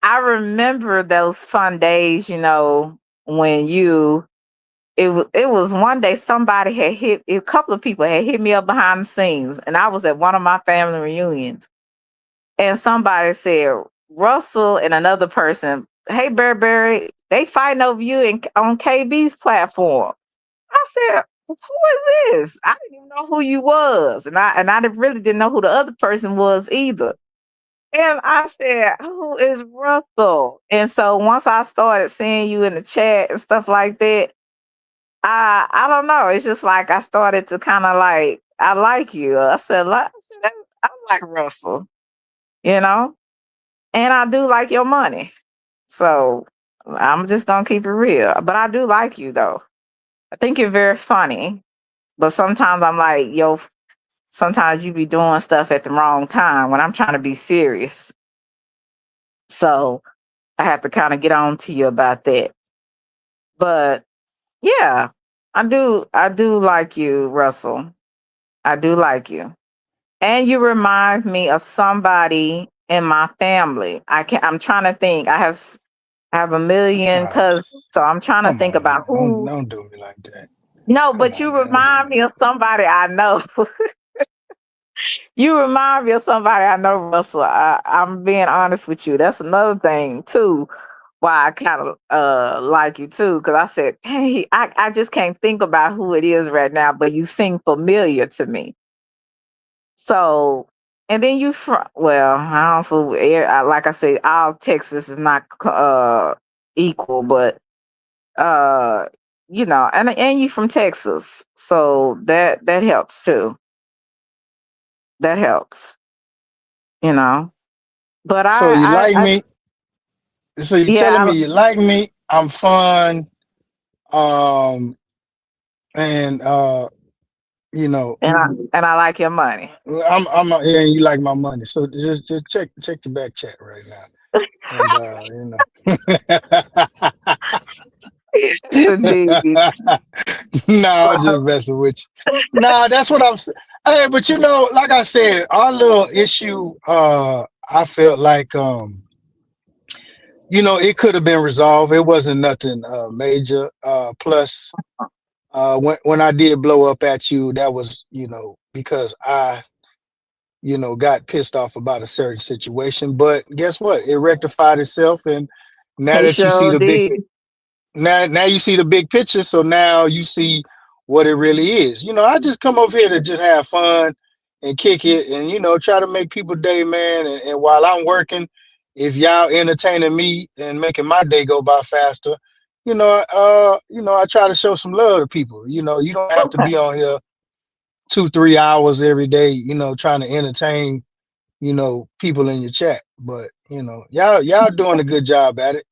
I remember those fun days, when it was one day somebody had hit a couple of people had hit me up behind the scenes and I was at one of my family reunions and somebody said, Russell and another person, hey Burberry, they fighting over you on KB's platform. I said, who is this? I didn't even know who you was. And I really didn't know who the other person was either. And I said, who is Russell? And so once I started seeing you in the chat and stuff like that, I don't know. It's just like I started to kind of like I like you. I like Russell, you know, and I do like your money. So I'm just gonna keep it real. But I do like you though. I think you're very funny. But sometimes I'm like, yo, sometimes you be doing stuff at the wrong time when I'm trying to be serious. So I have to kind of get on to you about that. But yeah, I do like you, Russell. I do like you. And you remind me of somebody in my family. I'm trying to think. I have a million Oh, cousins, so I'm trying to come think on, about man. who. Don't do me like that. No, Come but on, you man. Don't do remind me. me of somebody I know. You remind me of somebody I know, Russell. I'm being honest with you. That's another thing too. Why I kind of like you too, because I said, "Hey, I just can't think about who it is right now, but you seem familiar to me." So, and then you from well, I don't feel like I said, all Texas is not equal, but uh, and you from Texas, so that helps too. That helps, you know. But So you like I me? So you telling yeah, me you like me? I'm fun. Um, and you know, and I like your money. yeah, and you like my money. So just check the back chat right now. And Yes, indeed. nah, I'm So just messing with you. Nah, that's what I'm saying. Hey, but you know, like I said, our little issue, I felt like you know, it could have been resolved. It wasn't nothing major. Plus, when I did blow up at you, that was, you know, because I, you know, got pissed off about a certain situation. But guess what? It rectified itself, and now he that you see sure the big, did. now you see the big picture. So now you see what it really is. You know, I just come over here to just have fun and kick it, and you know, try to make people day, man. And while I'm working, if y'all entertaining me and making my day go by faster, I try to show some love to people. You don't have to Okay. be on here 2, 3 hours every day, trying to entertain, people in your chat. But y'all doing a good job at it.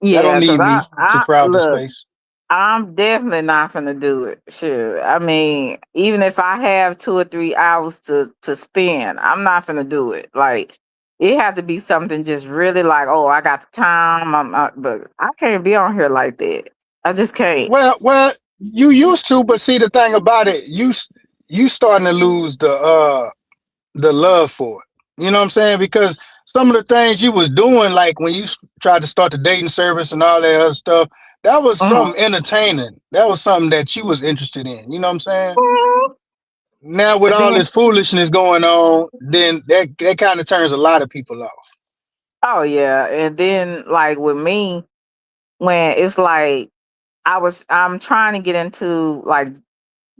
Y'all don't Yeah, cause need me to I crowd the look. space. I'm definitely not gonna do it. Sure. I mean, even if I have 2 or 3 hours to spend, I'm not gonna do it. Like it have to be something just really like, oh, I got the time. But I can't be on here like that. I just can't. Well, you used to, but see the thing about it, you starting to lose the love for it. You know what I'm saying? Because some of the things you was doing, like when you tried to start the dating service and all that other stuff, that was Mhm. something entertaining. That was something that you was interested in. You know what I'm saying? Now with But all then, this foolishness going on, then that kind of turns a lot of people off. oh yeah, and then like with me, when it's like I'm trying to get into like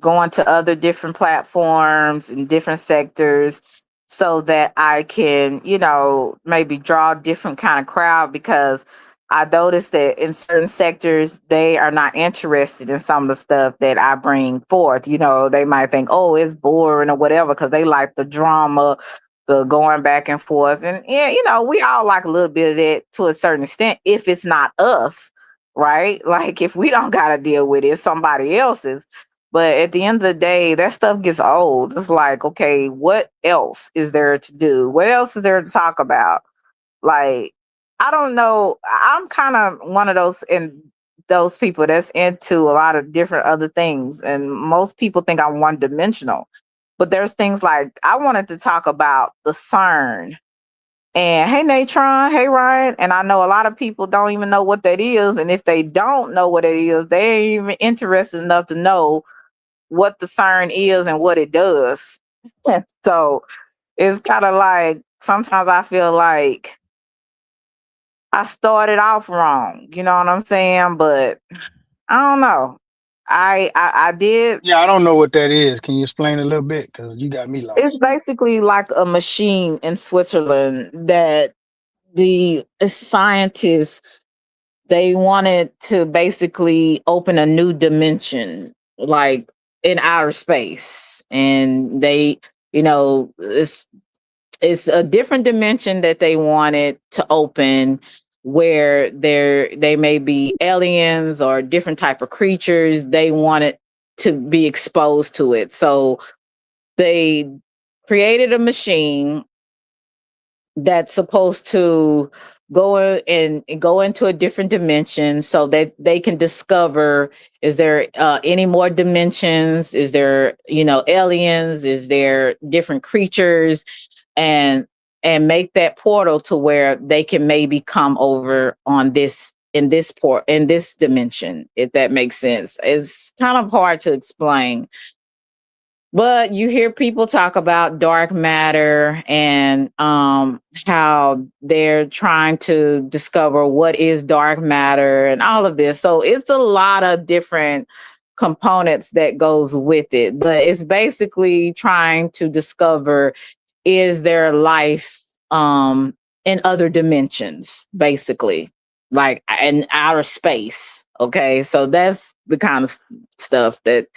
going to other different platforms and different sectors so that I can, maybe draw a different kind of crowd because I noticed that in certain sectors they are not interested in some of the stuff that I bring forth. They might think, oh, it's boring or whatever because they like the drama, the going back and forth. And yeah, we all like a little bit of that to a certain extent if it's not us, right? Like if we don't gotta deal with it, it's somebody else's. But at the end of the day, that stuff gets old. It's like, okay, what else is there to do? What else is there to talk about? Like, I don't know. I'm kind of one of those people that's into a lot of different other things. And most people think I'm one dimensional. But there's things like I wanted to talk about the CERN. And hey Natron, hey Ryan. And I know a lot of people don't even know what that is. And if they don't know what it is, they ain't even interested enough to know what the CERN is and what it does. So it's kind of like sometimes I feel like I started off wrong. You know what I'm saying? But I don't know. I did. Yeah, I don't know what that is. Can you explain a little bit? Because you got me It's lost. basically like a machine in Switzerland that the scientists they wanted to basically open a new dimension, like in outer space, and it's a different dimension that they wanted to open where they may be aliens or different type of creatures they wanted to be exposed to it, so they created a machine that's supposed to go into a different dimension so that they can discover, is there any more dimensions, is there aliens, is there different creatures, and make that portal to where they can maybe come over on this in this dimension, if that makes sense. It's kind of hard to explain, but you hear people talk about dark matter and how they're trying to discover what is dark matter and all of this. So it's a lot of different components that goes with it, but it's basically trying to discover, is there life in other dimensions, basically, like in outer space. Okay, so that's the kind of stuff that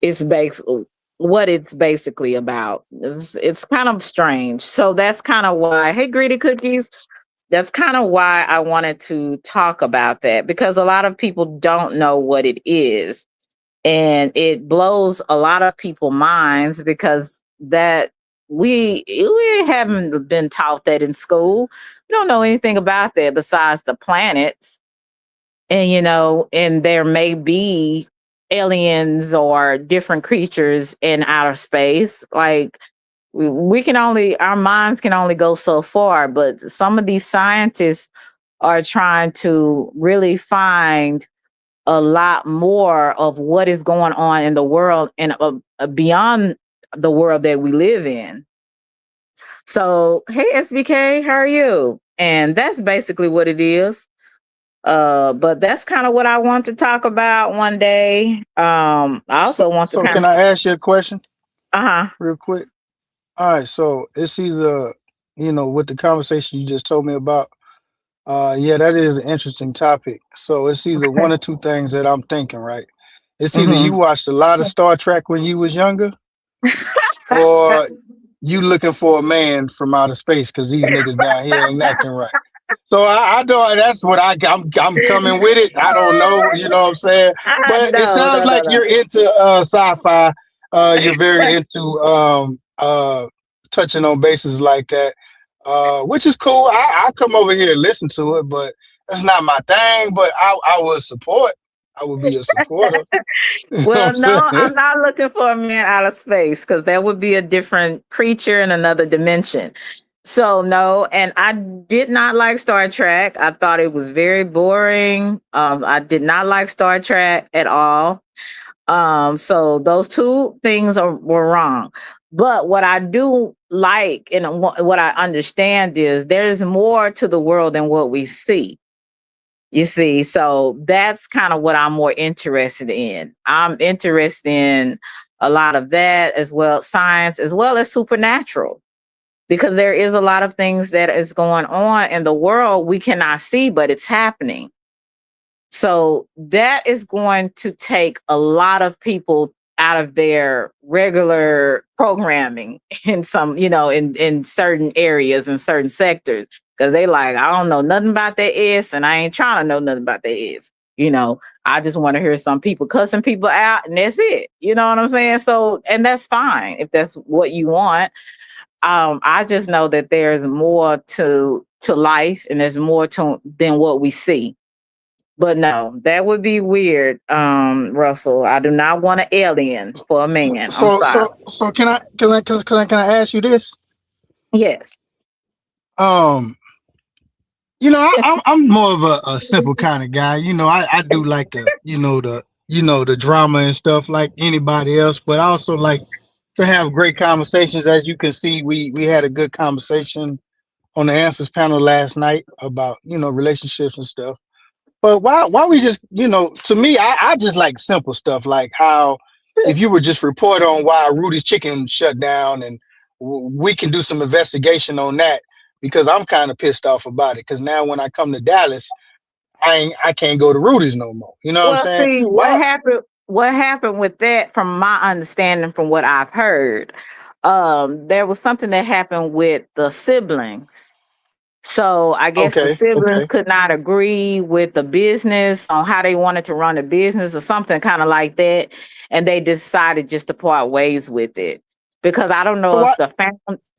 it's basically what it's basically about. It's kind of strange. So that's kind of why, hey, Greedy Cookies, that's kind of why I wanted to talk about that because a lot of people don't know what it is. And it blows a lot of people minds because that we haven't been taught that in school. We don't know anything about that besides the planets, and and there may be aliens or different creatures in outer space. Like we can only, our minds can only go so far, but some of these scientists are trying to really find a lot more of what is going on in the world and beyond the world that we live in. So hey SBK, how are you? And that's basically what it is. But that's kind of what I want to talk about one day. I So, also want to so kind can of, I ask you a question uh huh. real quick? All right, so it's either with the conversation you just told me about, yeah, that is an interesting topic. So it's either one or two things that I'm thinking, right? It's either you Hmm. watched a lot of Star Trek when you was younger, or you looking for a man from outer space because these niggas down here ain't acting right. So I don't. That's what I'm coming with it. I don't know. You know what I'm saying? But it No, sounds no, no, like no. you're into sci-fi. You're very into touching on bases like that, which is cool. I come over here and listen to it, but that's not my thing. But I would support. I would be a supporter. You know what Well, I'm no, saying? I'm not looking for a man out of space because that would be a different creature in another dimension. So no, and I did not like Star Trek. I thought it was very boring. I did not like Star Trek at all. So those two things were wrong. But what I do like and what I understand is there's more to the world than what we see. You see, so that's kind of what I'm more interested in. I'm interested in a lot of that as well, science as well as supernatural, because there is a lot of things that is going on in the world we cannot see, but it's happening. So that is going to take a lot of people out of their regular programming in some, in certain areas and certain sectors. Cause they like, I don't know nothing about that is, and I ain't trying to know nothing about that is. I just want to hear some people cussing people out, and that's it. You know what I'm saying? So, and that's fine if that's what you want. I just know that there's more to life, and there's more to than what we see. But no, that would be weird, Russell. I do not want an alien for a So man. I'm so sorry. so so can I ask you this? Yes. Um, I'm more of a simple kind of guy. I do like the drama and stuff like anybody else, but I also like to have great conversations. As you can see, we had a good conversation on the answers panel last night about relationships and stuff. But why we just to me I just like simple stuff like how if you would just report on why Rudy's Chicken shut down and we can do some investigation on that because I'm kind of pissed off about it because now when I come to Dallas I can't go to Rudy's no more. You know what I'm Well, saying? see, what Why? happened? What happened with that? From my understanding, from what I've heard, there was something that happened with the siblings. So I guess the Okay, siblings okay. could not agree with the business on how they wanted to run the business or something kind of like that. And they decided just to part ways with it. Because I don't So know if what? the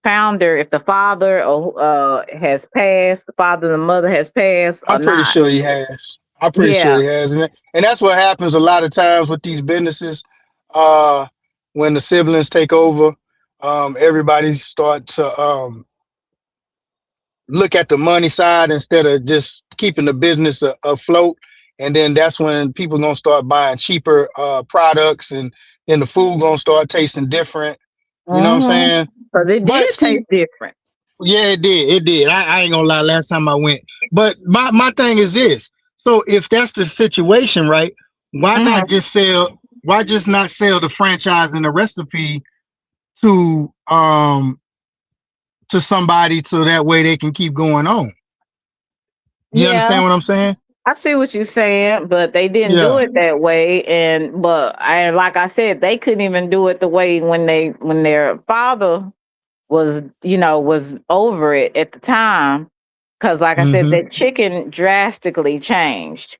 founder, if the father has passed, the father and the mother has passed or I'm pretty not. sure he has. I'm pretty sure Yeah. he has, and that's what happens a lot of times with these businesses. Uh, when the siblings take over, everybody start to look at the money side instead of just keeping the business afloat. And then that's when people gonna start buying cheaper products, and then the food gonna start tasting different. You know what I'm Mm-hmm. saying? Because it But did see, taste different. yeah, it did. It did. I ain't gonna lie. Last time I went, but my thing is this. So if that's the situation, right? Why not Mm-hmm. just sell? Why just not sell the franchise and the recipe to to somebody so that way they can keep going on? You Yeah. understand what I'm saying? I see what you're saying, but they didn't do Yeah. it that way. And like I said, they couldn't even do it the way when their father was over it at the time. Cause like I said, Mm-hmm. that chicken drastically changed.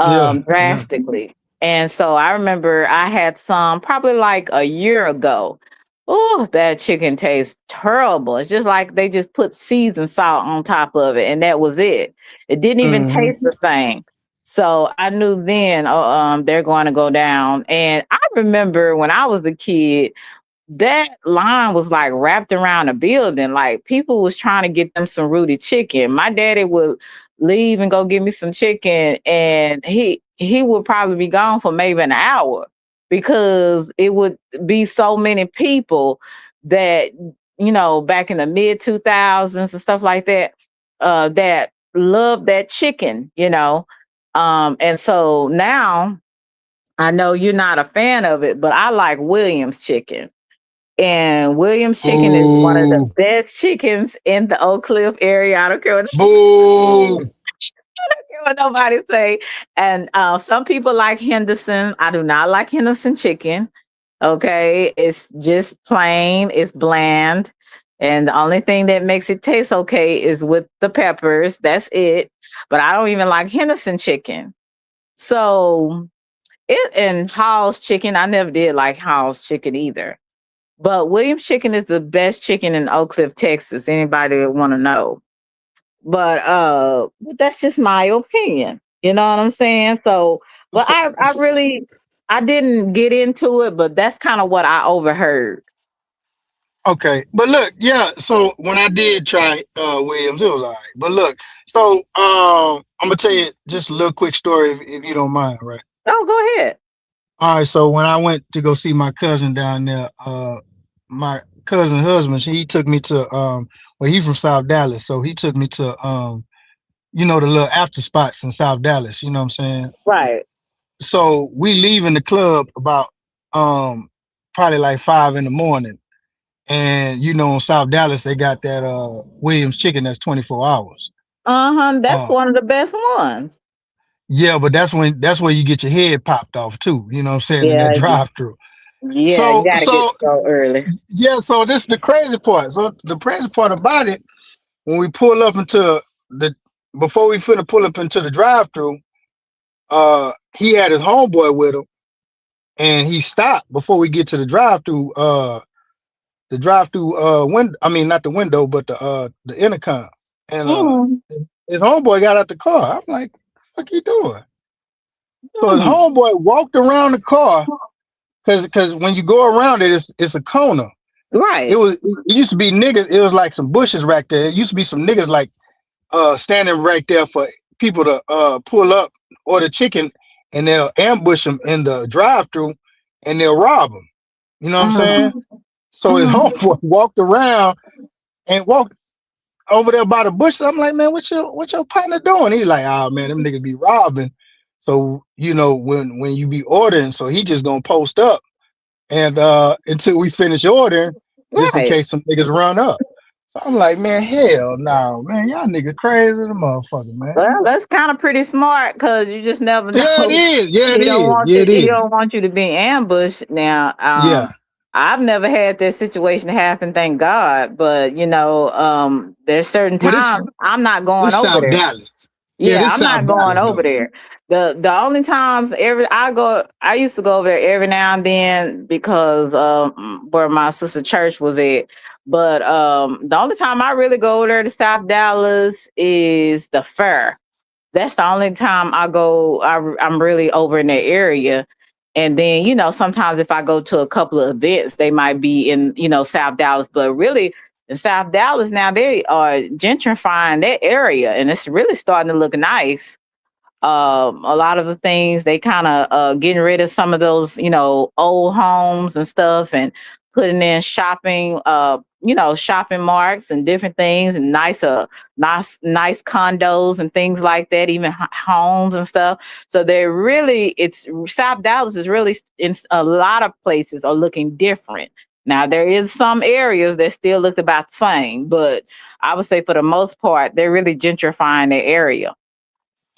Yeah. Yeah. Drastically. And so I remember I had some probably like a year ago. Oh, that chicken tastes terrible. It's just like they just put seasoned salt on top of it, and that was it. It didn't even Mm-hmm. taste the same. So I knew then, oh, they're going to go down. And I remember when I was a kid, that line was like wrapped around a building. Like people was trying to get them some Rudy chicken. My daddy would leave and go get me some chicken, and he would probably be gone for maybe an hour because it would be so many people that back in the mid 2000s and stuff like that that loved that chicken. And so now I know you're not a fan of it, but I like Williams chicken. And Williams Chicken is one of the Boo. best chickens in the Oak Cliff area. I don't care what, Boo. what nobody say. And some people like Henderson. I do not like Henderson chicken. Okay, it's just plain. It's bland. And the only thing that makes it taste okay is with the peppers. That's it. But I don't even like Henderson chicken. So it and Hall's chicken. I never did like Hall's chicken either. But Williams Chicken is the best chicken in Oak Cliff, Texas. Anybody that want to know. But that's just my opinion. You know what I'm saying? So, but So, I really I didn't get into it, but that's kind of what I overheard. okay, but look, yeah. So when I did try Williams, it was all right. But look, so I'm gonna tell you just a little quick story if you don't mind, right? Oh, go ahead. All right. So when I went to go see my cousin down there, my cousin husband, he took me to well, he's from South Dallas, so he took me to the little after spots in South Dallas. You know what I'm saying? Right. So we leaving the club about probably like 5 in the morning. And in South Dallas they got that Williams chicken that's 24 hours. That's Uh one of the best ones. yeah, but that's where you get your head popped off too, you know what I'm saying, in that Yeah, drive through. yeah, you So gotta get so so early. yeah, so this is the crazy part. So the crazy part about it, when we pull up into the before we finna pull up into the drive through, he had his homeboy with him and he stopped before we get to the drive through window. I mean, not the window, but the intercom. And Mm, his homeboy got out the car. I'm like, what the fuck you doing? So his mm, homeboy walked around the car because when you go around it, it's a corner. right. It used to be niggas, it was like some bushes right there. It used to be some niggas like standing right there for people to pull up order chicken and they'll ambush them in the drive through and they'll rob them. You know what I'm saying? Mm, So his mm. homeboy walked around and walked over there by the bushes. I'm like, man, what your partner doing? He's like, oh man, them niggas be robbing. So when you be ordering, so he just gonna post up and until we finish ordering, just in Right. case some niggas run up. So I'm like, man, hell no, man, y'all niggas crazy the motherfucker, man. Well, that's kind of pretty smart because you just never Yeah, it know. is. Yeah, it He don't is. want Yeah, you. it He is. don't want you to be ambushed. Now, Yeah, I've never had that situation happen, thank God. But there's certain but times I'm not going this over South there. Dallas. Yeah, Yeah, this I'm not South going Dallas over though. there. The only times I used to go over there every now and then because where my sister church was at. But the only time I really go over there to South Dallas is the fair. That's the only time I go. I'm really over in that area. And then, sometimes if I go to a couple of events, they might be in, South Dallas. But really, in South Dallas now, they are gentrifying that area, and it's really starting to look nice. A lot of the things they kind of getting rid of some of those old homes and stuff and putting in shopping shopping marks and different things and nice condos and things like that, even homes and stuff. So they're really it's South Dallas is really in a lot of places are looking different. Now there is some areas that still look about the same, but I would say for the most part they're really gentrifying the area.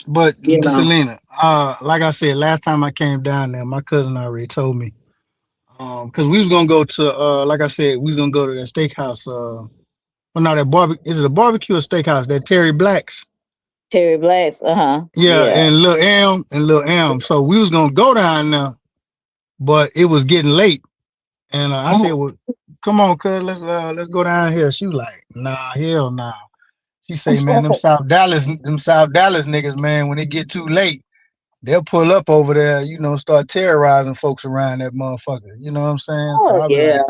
But you know Selena, like I said, last time I came down there, my cousin already told me. Because we was gonna go to like I said, we was gonna go to that steakhouse. Well, not that barbecue. Is it a barbecue or steakhouse? That Terry Black's. Terry Blacks, Yeah, yeah. and Lil M. So we was gonna go down there, but it was getting late, and I said, "Well, come on, cuz let's go down here." She was like, "Nah, hell nah." She say, "Man, them South Dallas niggas, man, when it get too late, they'll pull up over there, start terrorizing folks around that motherfucker." You know what I'm saying? So Oh I be yeah. like,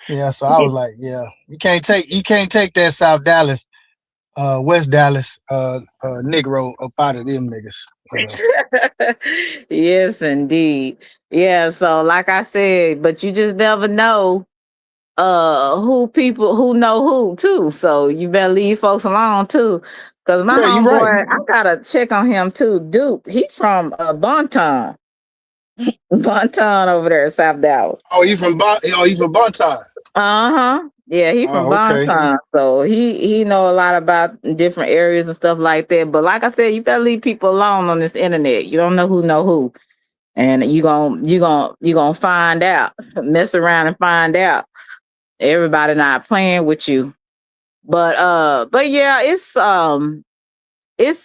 yeah. So I was like, yeah, you can't take that South Dallas, West Dallas, Negro up out of them niggas. Yes, indeed. Yeah, so like I said, but you just never know who people who know who too. So you better leave folks alone too. Cause my Yeah, you right. homeboy, I gotta check on him too. Duke, he from Bonton. Bonton over there in South Dallas. Oh, you from Bonton? Uh-huh. Yeah, he from Oh, okay. Bonton, so he know a lot about different areas and stuff like that. But like I said, you better leave people alone on this internet. You don't know who, and you gonna find out. Mess around and find out. Everybody not playing with you. But yeah, it's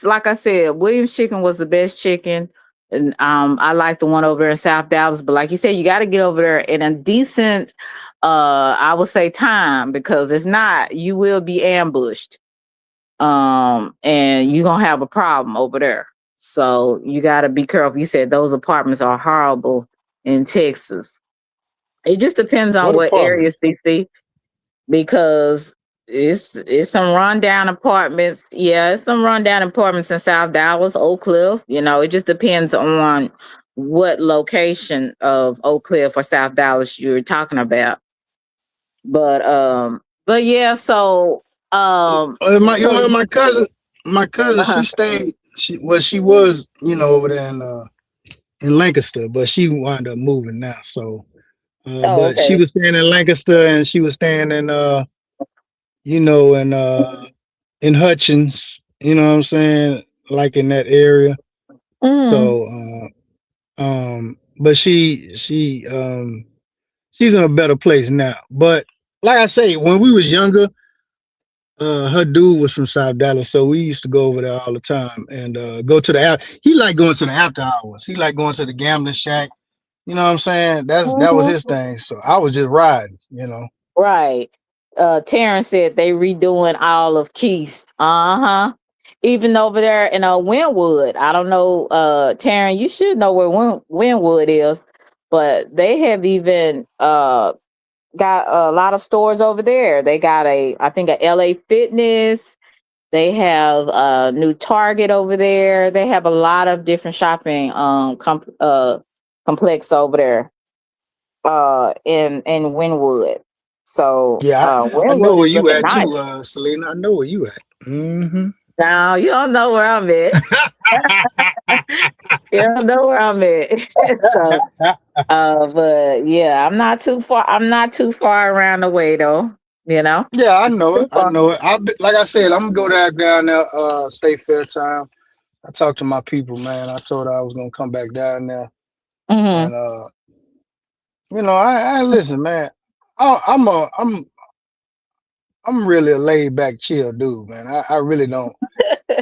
like I said, Williams Chicken was the best chicken. And I like the one over there in South Dallas. But like you said, you gotta get over there in a decent I would say time, because if not, you will be ambushed. And you're gonna have a problem over there. So you gotta be careful. You said those apartments are horrible in Texas. It just depends on What what apartment? areas, CC, because it's some rundown apartments. Yeah, it's some rundown apartments in South Dallas, Oak Cliff. It just depends on what location of Oak Cliff or South Dallas you're talking about. But yeah, My, you so know, my cousin, uh-huh. she stayed. She was, over there in Lancaster, but she wound up moving now. So, Oh, but she okay. was staying in Lancaster, and she was staying in, you know, in Hutchins. You know what I'm saying? Like in that area. Mm. So, but she's in a better place now. But like I say, when we was younger, her dude was from South Dallas, so we used to go over there all the time and go to the he liked going to the after hours. He liked going to the gambling shack. You know what I'm saying? That was Mhm. his thing. So I was just riding. Right. Terrence said they redoing all of Keast. Uh-huh. Even over there in Wynwood. I don't know, Terrence, you should know where Wynwood is, but they have even got a lot of stores over there. They got I think a LA Fitness. They have a new Target over there. They have a lot of different shopping complex over there in Wynwood. So Yeah, I know Wynwood where is you looking at too, nice. Selena. I know where you at. Hmm. Now you don't know where I'm at. You don't know where I'm at. So but yeah, I'm not too far around the way though, you know? Yeah, I know it. Too I far. know it. Like I said, I'm gonna go down there, State Fair time. I talked to my people, man. I told her I was gonna come back down there, Hmm. and I listen, man. I'm really a laid back, chill dude, man. I really don't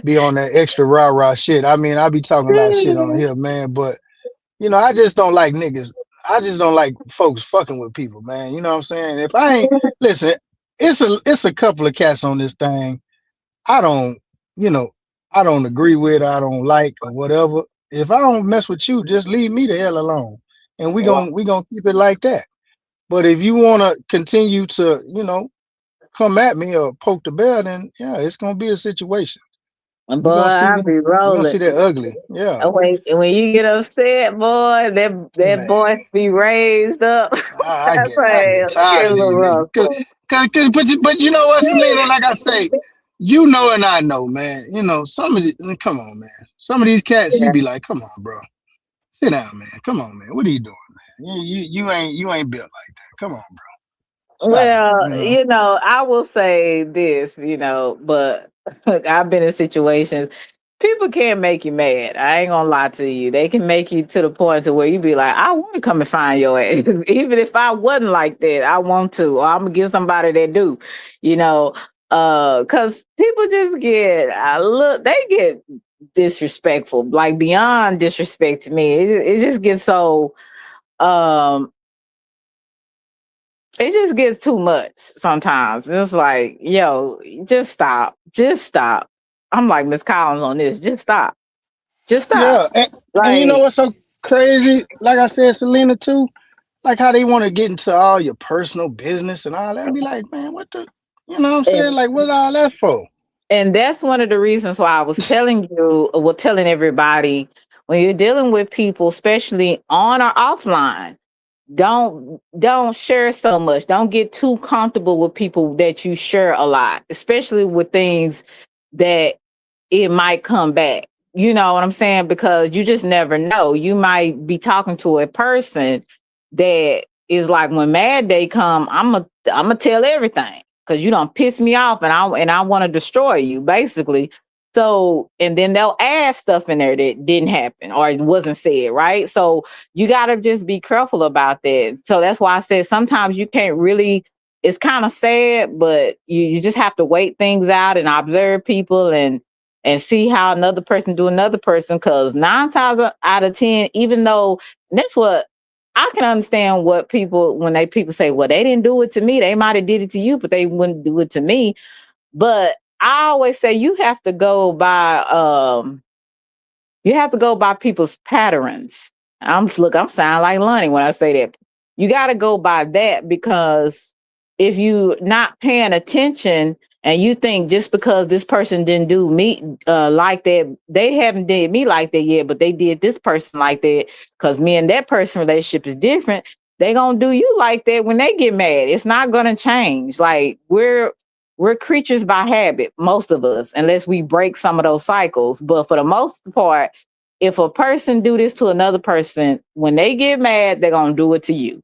be on that extra rah rah shit. I mean, I be talking a lot of shit on here, man, but I just don't like niggas. I just don't like folks fucking with people, man. You know what I'm saying? If I ain't listen, it's a couple of cats on this thing. I don't, you know, I don't agree with, I don't like or whatever. If I don't mess with you, just leave me the hell alone. And we gonna keep it like that. But if you wanna continue to, come at me or poke the bear, then yeah, it's gonna be a situation. Boy, You're gonna see I'll be you're gonna see rolling. that ugly. Yeah. When you get upset, boy, that Man, voice be raised up. I That's get I like, get look tired at of these Lil niggas. Russell. But you know what, Selena, like I say, and I know, man. Some of come on, man. Some of these cats, you Yeah. be like, come on, bro. Sit down, man. Come on, man. What are you doing, man? You ain't built like that. Come on, bro. Stop it. Well, I will say this, but I've been in situations. People can't make you mad. I ain't gonna lie to you. They can make you to the point to where you be like, I want to come and find your ass. Even if I wasn't like that, I want to, or I'm gonna get somebody that do, you know. Cause people just they get disrespectful, like beyond disrespect to me. It just gets so um it just gets too much sometimes. It's like, yo, just stop. Just stop. I'm like Miss Collins on this. Just stop. Just stop. Yeah, and you know Like, what's so crazy? Like I said, Selena too. Like how they want to get into all your personal business and all that. Be like, man, what the? You know what I'm saying? and Like, what all that for? and that's one of the reasons why I was telling everybody, when you're dealing with people, especially on or offline, don't share so much. Don't get too comfortable with people that you share a lot, especially with things that it might come back. You know what I'm saying? Because you just never know. You might be talking to a person that it's like when Mad Day come, I'm gonna tell everything because you don't piss me off, and I want to destroy you, basically. So, and then they'll add stuff in there that didn't happen or it wasn't said, right? So you got to just be careful about that. So that's why I said sometimes you can't really. It's kind of sad, but you just have to wait things out and observe people and see how another person do another person. Because 9 times out of 10, even though that's what I can understand what people when people say, well, they didn't do it to me. They might have did it to you, but they wouldn't do it to me. But I always say you have to go by people's patterns. I'm sounding like Lonnie when I say that. You got to go by that because if you not paying attention and you think just because this person didn't do me like that, they haven't did me like that yet, but they did this person like that because me and that person relationship is different. They gonna do you like that when they get mad. It's not gonna change. Like we're creatures by habit, most of us, unless we break some of those cycles. But for the most part, if a person do this to another person, when they get mad, they're gonna do it to you.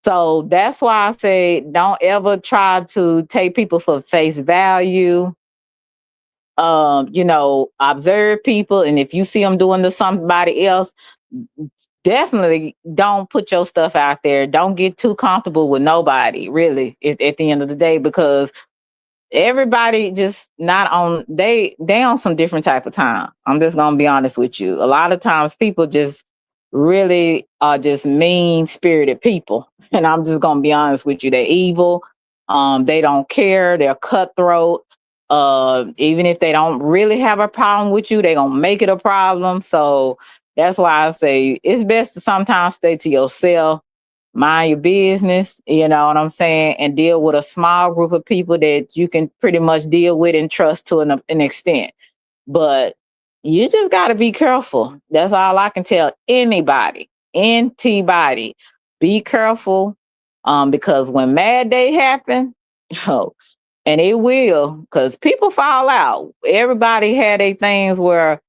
So that's why I say don't ever try to take people for face value. Observe people, and if you see them doing to somebody else, definitely don't put your stuff out there. Don't get too comfortable with nobody, really, at the end of the day, because everybody just not on they on some different type of time. I'm just gonna be honest with you. A lot of times people just really are just mean spirited people. And I'm just gonna be honest with you. They're evil. They don't care, they're cutthroat. Even if they don't really have a problem with you, they're gonna make it a problem. So that's why I say it's best to sometimes stay to yourself, mind your business, you know what I'm saying, and deal with a small group of people that you can pretty much deal with and trust to an extent. But you just got to be careful. That's all I can tell anybody, anybody. Be careful, because when Mad Day happen, oh, and it will, because people fall out. Everybody had a things where,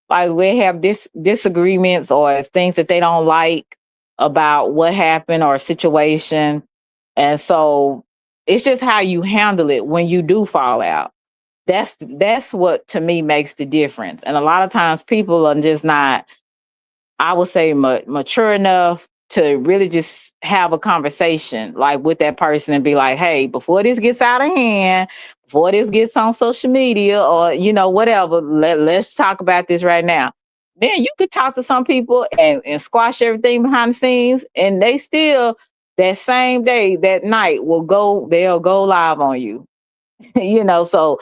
like, we have disagreements or things that they don't like about what happened or a situation. And so it's just how you handle it when you do fall out. That's what to me makes the difference. And a lot of times people are just not, I would say, mature enough to really just have a conversation like with that person and be like, hey, before this gets out of hand, before this gets on social media or whatever, let's talk about this right now. Then you could talk to some people and squash everything behind the scenes, and they still that same day, that night they'll go live on you. So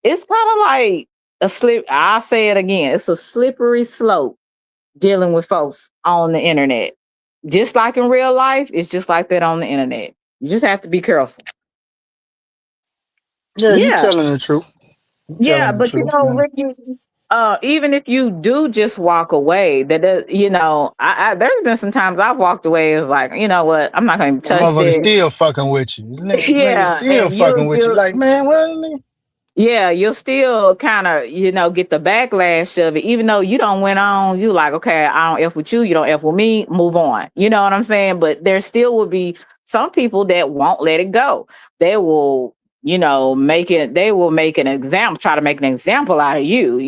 it's kind of like I'll say it again, it's a slippery slope dealing with folks on the internet. Just like in real life, it's just like that on the internet. You just have to be careful. Yeah, you Yeah. telling the truth. You Yeah, telling the but truth, man. Ricky, even if you do just walk away, there's been some times I've walked away. It's like, you know what, I'm not going to That touch motherfucker this. still fucking with you. Nigga Yeah, still and fucking with you. Like, man, what? Nigga? yeah, you'll still kind of, get the backlash of it, even though you don't went on, you like, okay, I don't F with you don't F with me, move on. You know what I'm saying? But there still will be some people that won't let it go. They will, they will make an example, try to make an example out of you,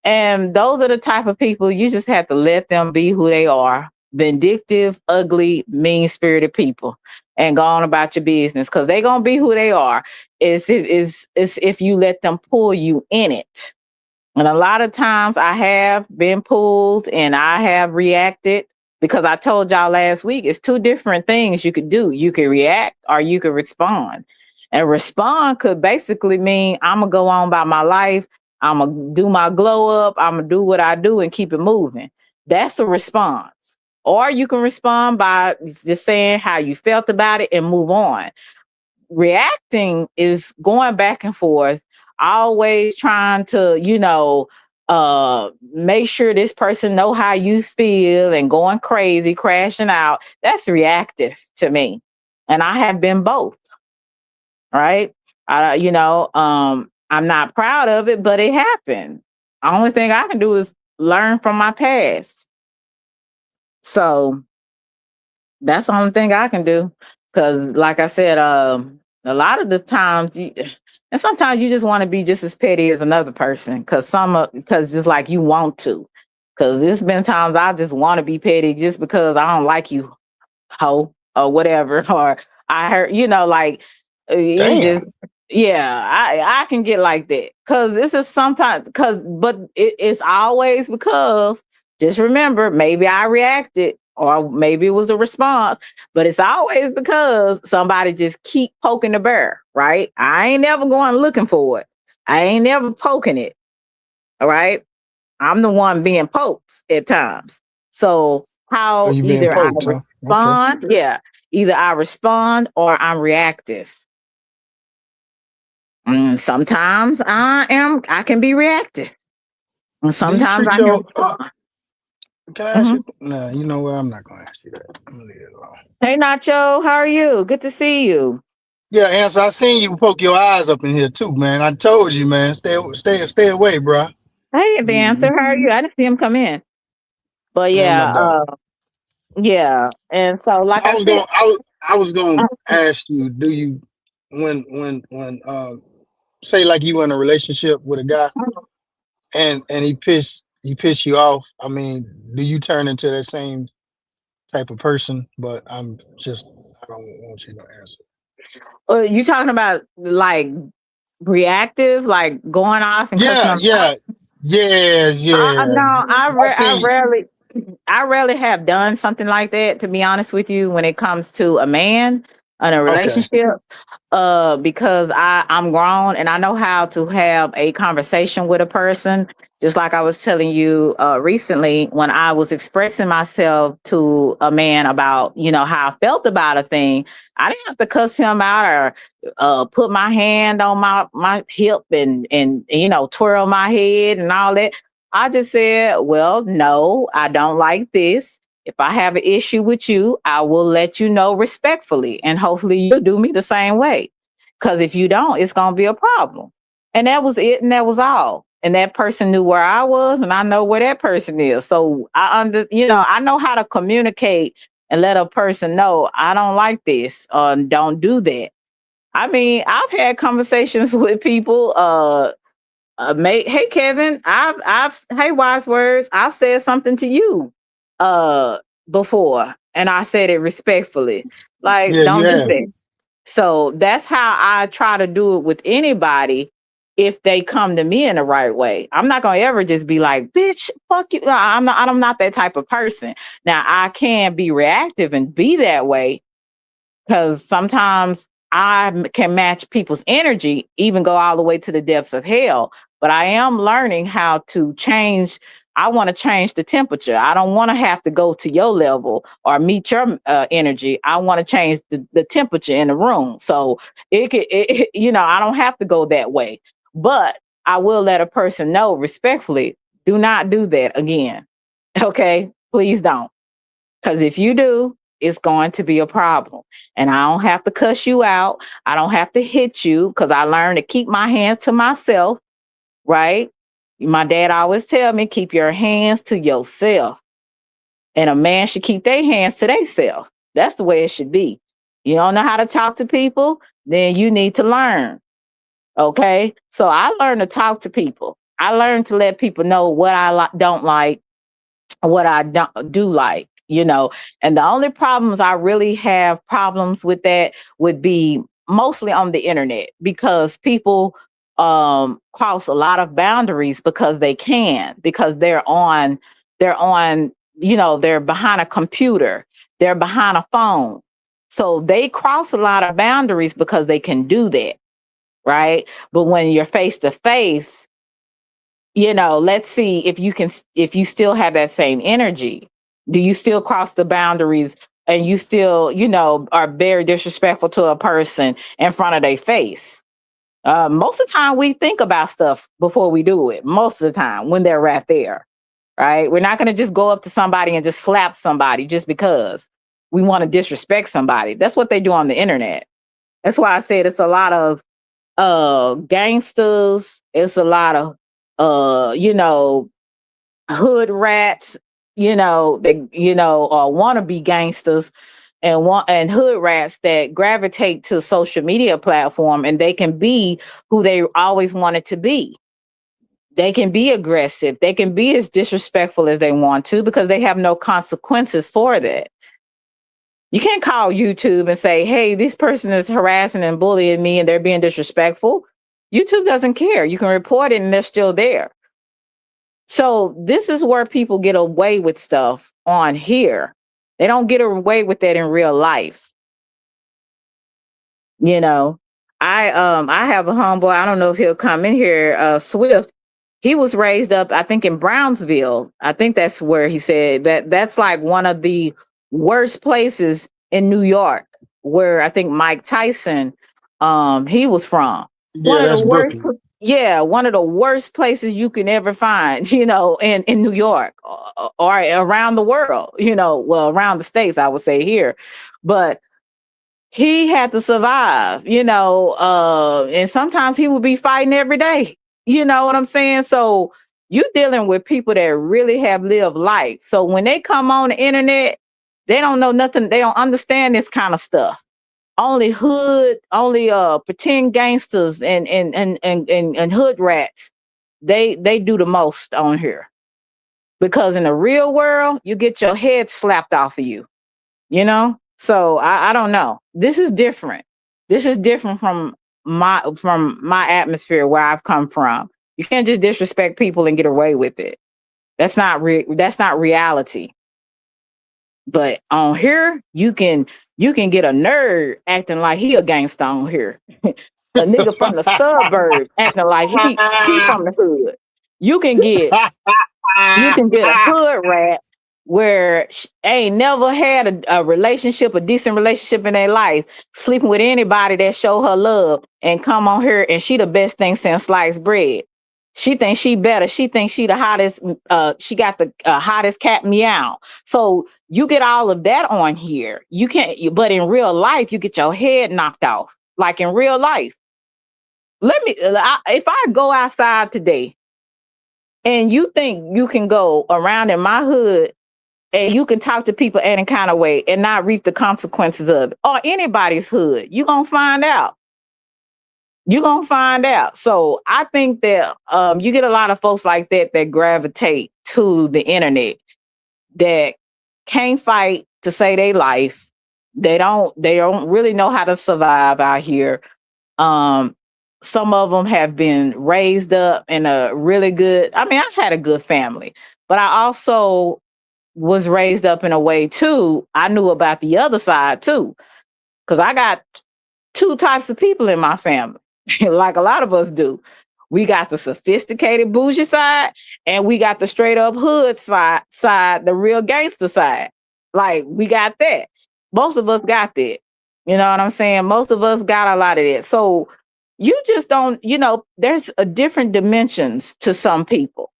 and those are the type of people you just have to let them be who they are. Vindictive, ugly, mean-spirited people, and go on about your business because they're gonna be who they are. Is if you let them pull you in it. And a lot of times I have been pulled and I have reacted because I told y'all last week it's two different things you could do. You can react or you can respond. And respond could basically mean I'm gonna go on about my life. I'm gonna do my glow up. I'm gonna do what I do and keep it moving. That's a response. Or you can respond by just saying how you felt about it and move on. Reacting is going back and forth, always trying to, make sure this person know how you feel and going crazy, crashing out. That's reactive to me. And I have been both, right? I'm not proud of it, but it happened. The only thing I can do is learn from my past. So That's the only thing I can do. Cause like I said, a lot of the times and sometimes you just want to be just as petty as another person. Cause it's like you want to. Cause there's been times I just want to be petty just because I don't like you, hoe, or whatever. Or I heard, like it Damn. just, yeah, I can get like that. Cause this is sometimes, but it's always because, just remember, maybe I reacted or maybe it was a response, but it's always because somebody just keep poking the bear, right? I ain't never going looking for it. I ain't never poking it. All right. I'm the one being poked at times. So Are how you being either I poked, huh? Okay. respond, yeah, either I respond or I'm reactive. Sometimes I can be reactive. And Do you sometimes treat I can your respond. can I ask Mhm. you? Nah, you know what? I'm not gonna ask you that. I'm gonna leave it alone. Hey Nacho, how are you? Good to see you. Yeah, answer. I seen you poke your eyes up in here too, man. I told you, man. Stay away, bro. Hey You, Advancer, how are you? I didn't see him come in. But and my yeah, dog. yeah. And so like I I was said, going. I was going uh, to ask you. Do you when say like you in a relationship with a guy and he piss you off? I mean, do you turn into that same type of person? But I don't want you to answer. you talking about like reactive, like going off and cussing Yeah, them out? yeah, yeah, No, yeah. I I see. rarely, I rarely have done something like that. To be honest with you, when it comes to a man in a Okay. relationship, because I'm grown and I know how to have a conversation with a person. Just like I was telling you recently when I was expressing myself to a man about how I felt about a thing, I didn't have to cuss him out or put my hand on my hip and twirl my head and all that. I just said, well, no, I don't like this. If I have an issue with you, I will let you know respectfully, and hopefully you'll do me the same way. Because if you don't, it's going to be a problem. And that was it, and that was all. And that person knew where I was, and I know where that person is. So I know how to communicate and let a person know I don't like this, don't do that. I mean, I've had conversations with people. Hey Kevin, hey wise words. I've said something to you, uh, before, and I said it respectfully. Like, Yeah, you don't do have. that. So that's how I try to do it with anybody if they come to me in the right way. I'm not gonna ever just be like, bitch, fuck you. No, I'm not that type of person. Now I can be reactive and be that way because sometimes can match people's energy, even go all the way to the depths of hell. But I am learning how to change. I want to change the temperature. I don't want to have to go to your level or meet your energy. I want to change the temperature in the room. So I don't have to go that way. But I will let a person know respectfully, do not do that again. Okay? Please don't. Because if you do, it's going to be a problem. And I don't have to cuss you out. I don't have to hit you because I learned to keep my hands to myself, right? My dad always tell me, keep your hands to yourself. And a man should keep their hands to themselves. That's the way it should be. You don't know how to talk to people, then you need to learn. Okay. So I learned to talk to people. I learned to let people know what I don't like, what I don't do like, and the only problems I really have problems with that would be mostly on the internet because people cross a lot of boundaries because they can, because they're on, they're behind a computer, they're behind a phone. So they cross a lot of boundaries because they can do that, right? But when you're face to face, let's see if you still have that same energy. Do you still cross the boundaries and you still, are very disrespectful to a person in front of their face? Most of the time we think about stuff before we do it. Most of the time when they're right there, right? We're not going to just go up to somebody and just slap somebody just because we want to disrespect somebody. That's what they do on the internet. That's why I said it's a lot of gangsters. It's a lot of hood rats, they wanna be gangsters and hood rats that gravitate to social media platform, and they can be who they always wanted to be. They can be aggressive. They can be as disrespectful as they want to because they have no consequences for that. You can't call YouTube and say, hey, this person is harassing and bullying me and they're being disrespectful. YouTube doesn't care. You can report it and they're still there. So this is where people get away with stuff on here. They don't get away with that in real life. You know, I have a homeboy, I don't know if he'll come in here, Swift. He was raised up, I think, in Brownsville. I think that's where he said that's like one of the worst places in New York, where I think Mike Tyson he was from. Yeah, that's Brooklyn. One of the worst places you can ever find, you know, in New York or around the world, you know, well, around the States, I would say here. But he had to survive, you know, and sometimes he would be fighting every day. You know what I'm saying? So you're dealing with people that really have lived life. So when they come on the internet, they don't know nothing. They don't understand this kind of stuff. Only pretend gangsters and hood rats. They do the most on here. Because in the real world, you get your head slapped off of you. You know? So I don't know. This is different. This is different from my atmosphere where I've come from. You can't just disrespect people and get away with it. That's not reality. But on here, you can get a nerd acting like he a gangster on here. A nigga from the suburb acting like he from the hood. You can get a hood rat where ain't never had a relationship, a decent relationship in their life, sleeping with anybody that show her love and come on here and she the best thing since sliced bread. She thinks she better. She thinks she the hottest. She got the hottest cat meow. So you get all of that on here. You can't, but in real life, you get your head knocked off. Like in real life. If I go outside today and you think you can go around in my hood and you can talk to people any kind of way and not reap the consequences of it, or anybody's hood, you're going to find out. You're going to find out. So I think that you get a lot of folks like that gravitate to the internet that can't fight to save their life. They don't really know how to survive out here. Some of them have been raised up in a really good, I mean, I've had a good family, but I also was raised up in a way too. I knew about the other side too, because I got two types of people in my family, like a lot of us do. We got the sophisticated bougie side, and we got the straight up hood side, the real gangster side. Like we got that. Most of us got that. You know what I'm saying? Most of us got a lot of that. So you just don't, you know, there's a different dimensions to some people.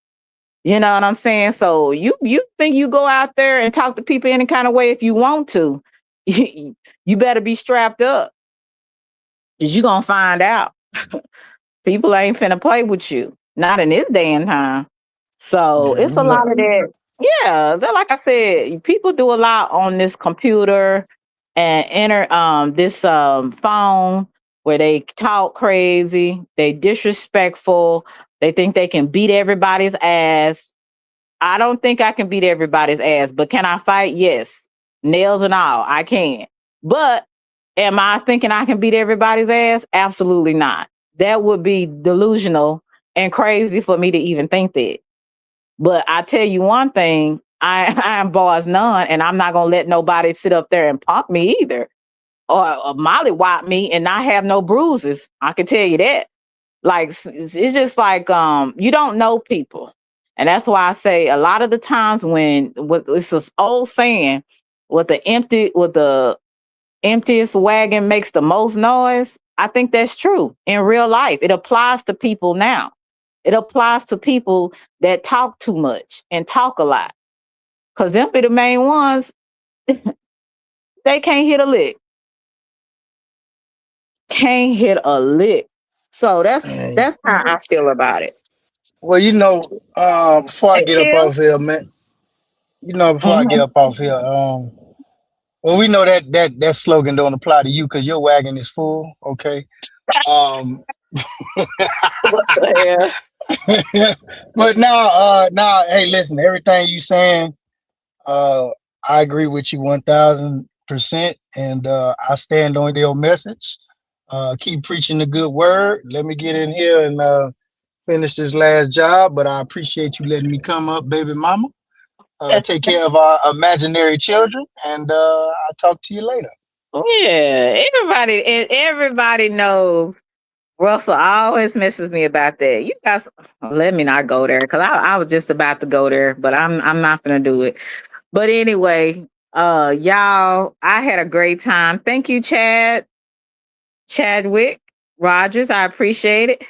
You know what I'm saying? So you think you go out there and talk to people any kind of way if you want to, you better be strapped up, because you're going to find out. People ain't finna play with you. Not in this day and time. So it's a lot of that. Yeah, like I said, people do a lot on this computer and enter this phone where they talk crazy, they disrespectful, they think they can beat everybody's ass. I don't think I can beat everybody's ass, but can I fight? Yes. Nails and all, I can. But am I thinking I can beat everybody's ass? Absolutely not. That would be delusional and crazy for me to even think that. But I tell you one thing, I am bars none, and I'm not going to let nobody sit up there and punk me either, or mollywop me and not have no bruises. I can tell you that. Like, it's just like, you don't know people. And that's why I say a lot of the times it's this old saying, with the emptiest wagon makes the most noise. I think that's true in real life. It applies to people now. It applies to people that talk too much and talk a lot. Because them be the main ones, they can't hit a lick. Can't hit a lick. So that's how I feel about it. Well, you know, before I get up off here, man, you know, before I get up off here, Well, we know that slogan don't apply to you because your wagon is full. Okay. Um, What the hell? but now, hey, listen, everything you saying, uh, I agree with you 1000%, and I stand on your message. Keep preaching the good word. Let me get in here and finish this last job, but I appreciate you letting me come up, baby mama. Take care of our imaginary children, and I'll talk to you later. Yeah, everybody knows. Russell always misses me about that. You guys, let me not go there because I was just about to go there, but I'm not gonna do it. But anyway, y'all, I had a great time. Thank you, Chadwick Rogers. I appreciate it.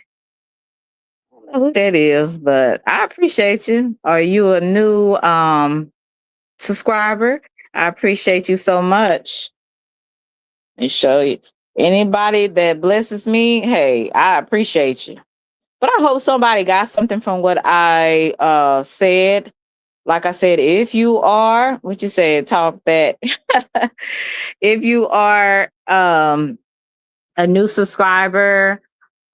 I don't know who that is, but I appreciate you. Are you a new subscriber? I appreciate you so much. And show you anybody that blesses me, hey, I appreciate you. But I hope somebody got something from what I said. Like I said, if you are what you said, talk that. If you are a new subscriber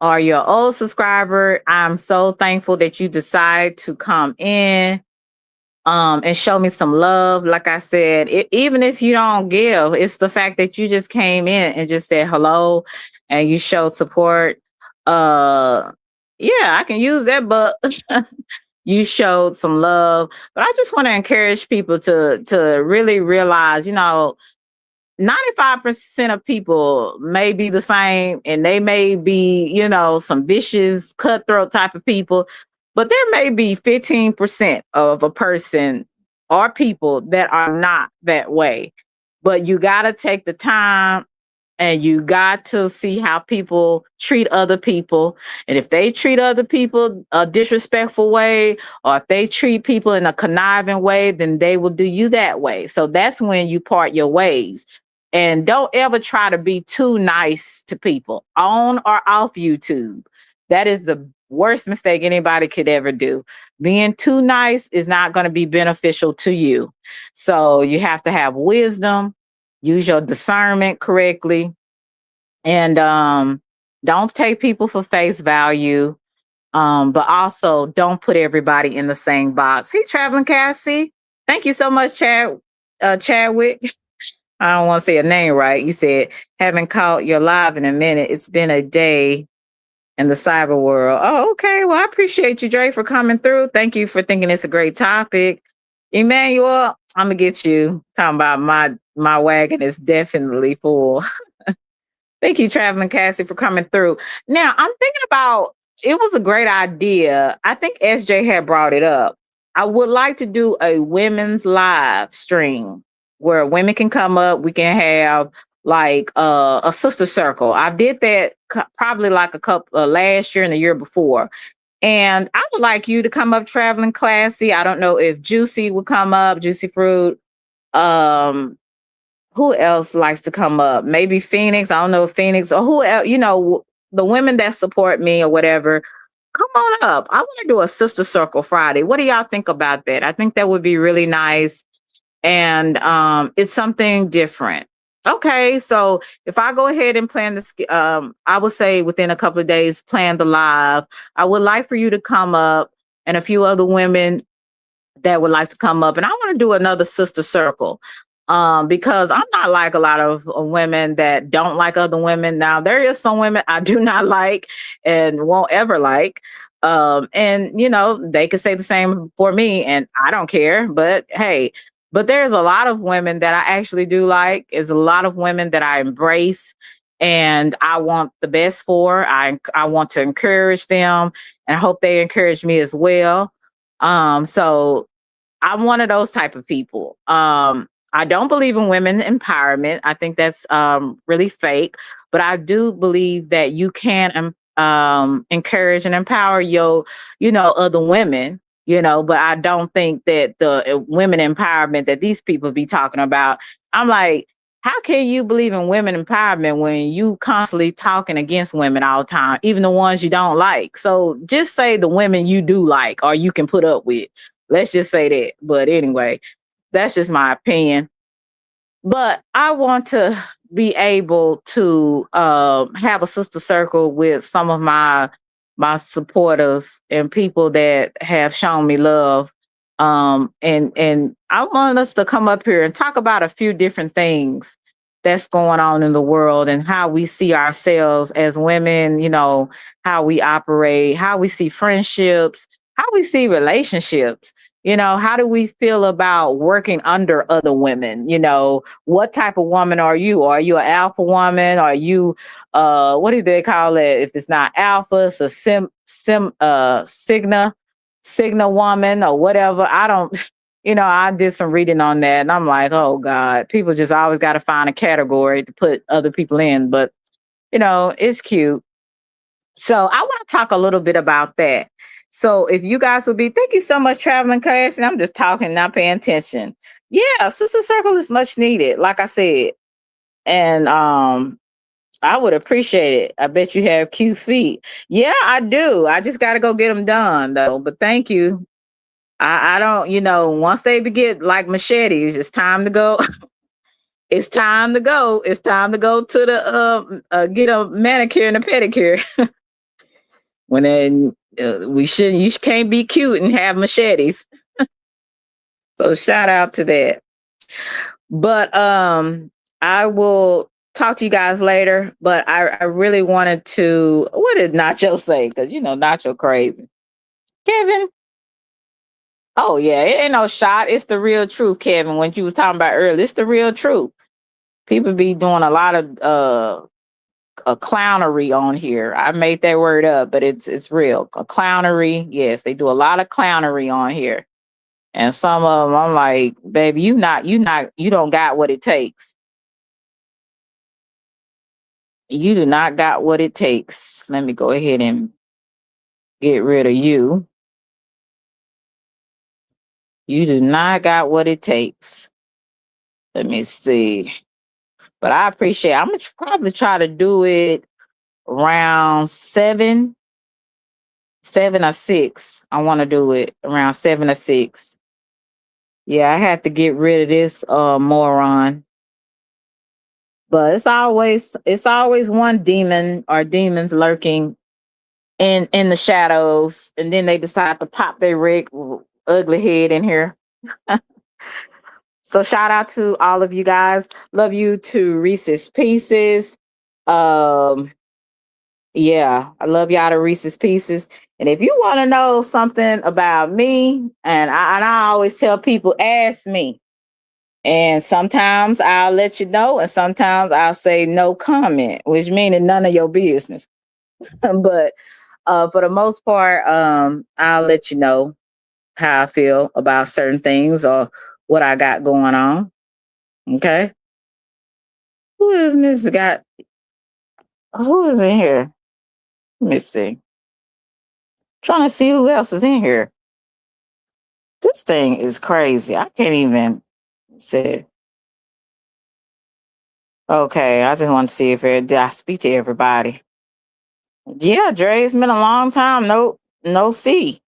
or your old subscriber, I'm so thankful that you decide to come in and show me some love. Like I said, even if you don't give, it's the fact that you just came in and just said hello and you showed support. Uh, yeah, I can use that, but you showed some love. But I just want to encourage people to really realize, 95% of people may be the same and they may be, some vicious, cutthroat type of people, but there may be 15% of a person or people that are not that way. But you got to take the time and you got to see how people treat other people. And if they treat other people a disrespectful way, or if they treat people in a conniving way, then they will do you that way. So that's when you part your ways. And don't ever try to be too nice to people on or off YouTube. That is the worst mistake anybody could ever do. Being too nice is not going to be beneficial to you. So you have to have wisdom, use your discernment correctly, and don't take people for face value. But also don't put everybody in the same box. Hey, Traveling Cassie. Thank you so much, Chadwick. I don't want to say a name right. You said, haven't caught your live in a minute. It's been a day in the cyber world. Oh, okay. Well, I appreciate you, Dre, for coming through. Thank you for thinking it's a great topic. Emmanuel, I'm gonna get you talking about my wagon is definitely full. Thank you, Traveling Cassie, for coming through. Now, I'm thinking about it was a great idea. I think SJ had brought it up. I would like to do a women's live stream where women can come up. We can have like a sister circle. I did that probably like a couple last year and the year before. And I would like you to come up, Traveling Classy. I don't know if Juicy would come up, Juicy Fruit. Who else likes to come up? Maybe Phoenix. I don't know if Phoenix or who else, the women that support me or whatever. Come on up. I want to do a sister circle Friday. What do y'all think about that? I think that would be really nice. And it's something different. Okay, so if I go ahead and plan this, I would say within a couple of days, plan the live. I would like for you to come up and a few other women that would like to come up. And I want to do another sister circle because I'm not like a lot of women that don't like other women. Now, there is some women I do not like and won't ever like. And, they could say the same for me and I don't care. But hey, but there's a lot of women that I actually do like. There's a lot of women that I embrace and I want the best for. I want to encourage them and I hope they encourage me as well. So I'm one of those type of people. I don't believe in women empowerment. I think that's really fake. But I do believe that you can encourage and empower your, other women. But I don't think that the women empowerment that these people be talking about. I'm like, how can you believe in women empowerment when you constantly talking against women all the time, even the ones you don't like? So just say the women you do like or you can put up with. Let's just say that. But anyway, that's just my opinion. But I want to be able to have a sister circle with some of my supporters and people that have shown me love. And I want us to come up here and talk about a few different things that's going on in the world and how we see ourselves as women, how we operate, how we see friendships, how we see relationships. How do we feel about working under other women? What type of woman are you? Are you an alpha woman? Are you what do they call it? If it's not alpha, it's a signa woman or whatever. I don't I did some reading on that and I'm like, oh God, people just always gotta find a category to put other people in. But it's cute. So I want to talk a little bit about that. So if you guys would be, thank you so much, traveling class, and I'm just talking, not paying attention. Yeah, sister circle is much needed, like I said, and I would appreciate it. I bet you have cute feet. Yeah, I do. I just got to go get them done though. But thank you. I don't, once they get like machetes, it's time to go. It's time to go. It's time to go to the get a manicure and a pedicure. When then we shouldn't, you can't be cute and have machetes. So shout out to that. But I will talk to you guys later. But I really wanted to. What did Nacho say? Because Nacho crazy. Kevin. Oh yeah, it ain't no shot. It's the real truth, Kevin. When you was talking about earlier, it's the real truth. People be doing a lot of a clownery on here. I made that word up, but it's real. A clownery. Yes, they do a lot of clownery on here. And some of them I'm like, baby, you don't got what it takes. You do not got what it takes. Let me go ahead and get rid of you. You do not got what it takes. Let me see. But I appreciate I'm gonna probably try to do it around 7 or 6. I want to do it around 7 or 6. Yeah, I have to get rid of this moron. But it's always one demon or demons lurking in the shadows, and then they decide to pop their ugly head in here. So shout out to all of you guys. Love you to Reese's Pieces. Um, yeah, I love y'all to Reese's Pieces. And if you want to know something about me, and I always tell people, ask me. And sometimes I'll let you know, and sometimes I'll say no comment, which means none of your business. But for the most part, I'll let you know how I feel about certain things or what I got going on. Okay. Who is Miss Got? Who is in here? Let me see. Trying to see who else is in here. This thing is crazy. I can't even say. Okay, I just want to see if did I speak to everybody. Yeah, Dre, it's been a long time. No see.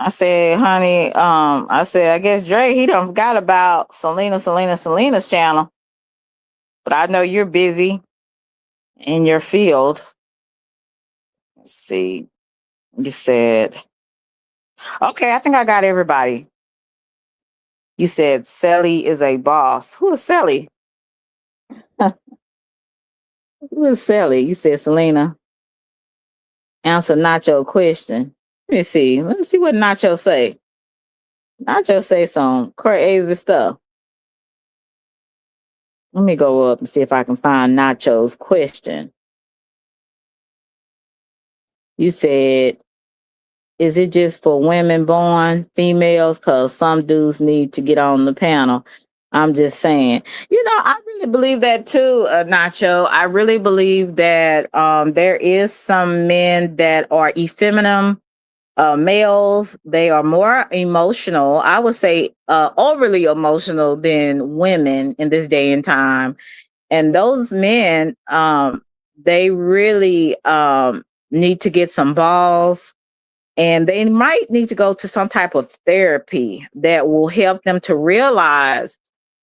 I said, honey, I said, I guess Dre, he done forgot about Selena's channel. But I know you're busy in your field. Let's see. You said, okay, I think I got everybody. You said Sally is a boss. Who is Sally? Who is Sally? You said Selena. Answer Nacho question. Let me see. Let me see what Nacho say. Nacho say some crazy stuff. Let me go up and see if I can find Nacho's question. You said, is it just for women born females? Because some dudes need to get on the panel. I'm just saying. I really believe that too, Nacho. I really believe that there is some men that are effeminate males. They are more emotional. I would say overly emotional than women in this day and time. And those men, they really need to get some balls, and they might need to go to some type of therapy that will help them to realize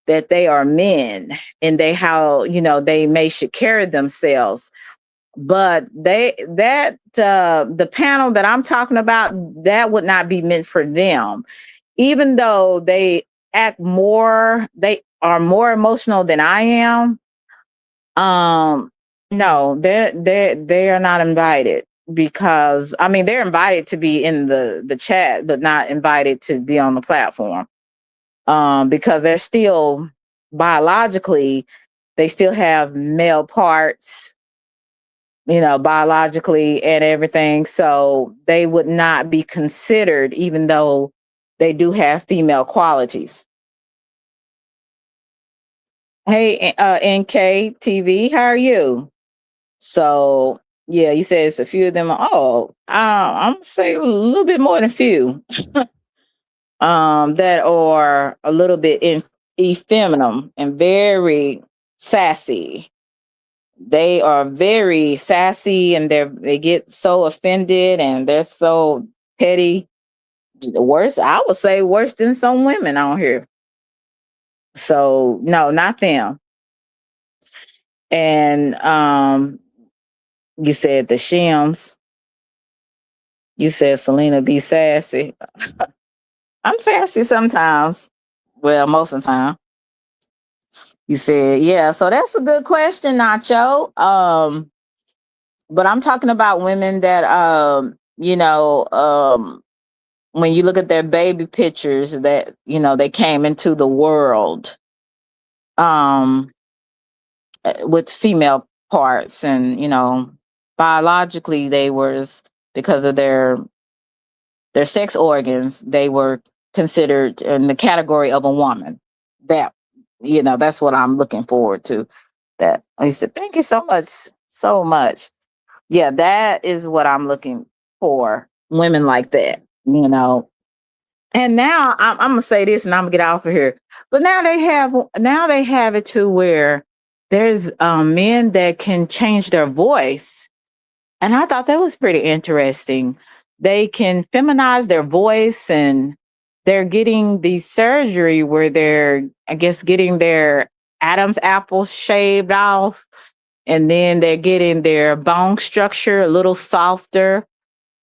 that they are men and they how they may should carry themselves. But the panel that I'm talking about, that would not be meant for them, even though they are more emotional than I am. No, they are not invited, because I mean they're invited to be in the chat, but not invited to be on the platform. Because they're still biologically, they still have male parts, biologically and everything. So they would not be considered, even though they do have female qualities. Hey, NK TV, how are you? So yeah, you said it's a few of them. Oh, I'm gonna say a little bit more than a few. That are a little bit effeminate and very sassy. They are very sassy, and they get so offended, and they're so petty. Worse, I would say worse than some women on here. So no, not them. And you said the shims. You said Selena be sassy. I'm sassy sometimes. Well, most of the time. You said, yeah. So that's a good question, Nacho. But I'm talking about women that when you look at their baby pictures, that they came into the world um with female parts, and biologically they were, because of their sex organs, they were considered in the category of a woman. That that's what I'm looking forward to. That I said, thank you so much. Yeah, that is what I'm looking for. Women like that. And now I'm gonna say this, and I'm gonna get off of here. But now they have it to where there's men that can change their voice, and I thought that was pretty interesting. They can feminize their voice, and they're getting the surgery where they're, I guess, getting their Adam's apple shaved off, and then they're getting their bone structure a little softer.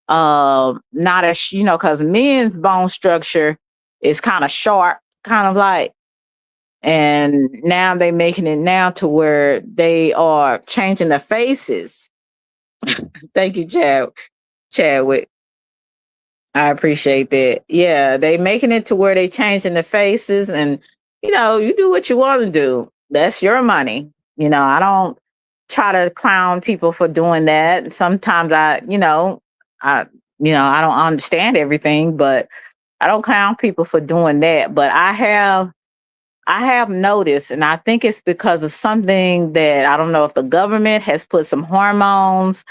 Not as because men's bone structure is kind of sharp, kind of like, and now they're making it now to where they are changing their faces. Thank you, Chadwick. I appreciate that. Yeah, they making it to where they changing the faces, and you do what you want to do. That's your money. I don't try to clown people for doing that. Sometimes I don't understand everything, but I don't clown people for doing that. But I have noticed, and I think it's because of something that I don't know if the government has put some hormones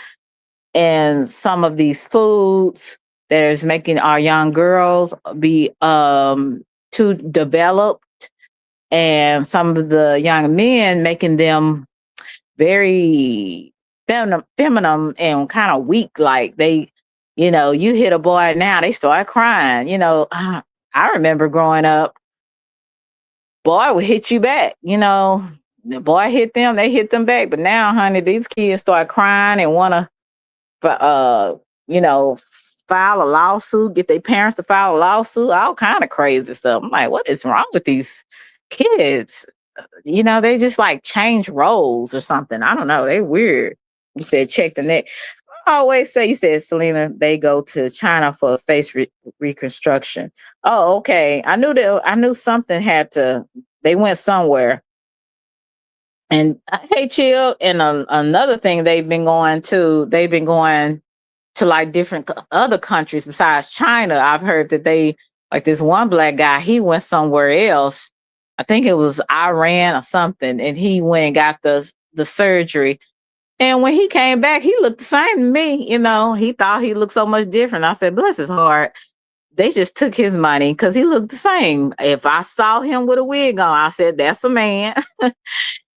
in some of these foods that is making our young girls be too developed, and some of the young men making them very feminine and kind of weak. Like they, you hit a boy now, they start crying. I remember growing up, boy would hit you back. The boy hit them, they hit them back. But now, honey, these kids start crying and want to, file a lawsuit, get their parents to file a lawsuit, all kind of crazy stuff. I'm like, what is wrong with these kids? They just like change roles or something. I don't know. They weird. You said check the neck. I always say, you said, Selena, they go to China for face reconstruction. Oh, okay. I knew something they went somewhere. And hey, chill. And another thing they've been going to like different other countries besides China. I've heard that like this one black guy, he went somewhere else. I think it was Iran or something, and he went and got the surgery. And when he came back, he looked the same to me. He thought he looked so much different. I said, bless his heart. They just took his money because he looked the same. If I saw him with a wig on, I said, that's a man.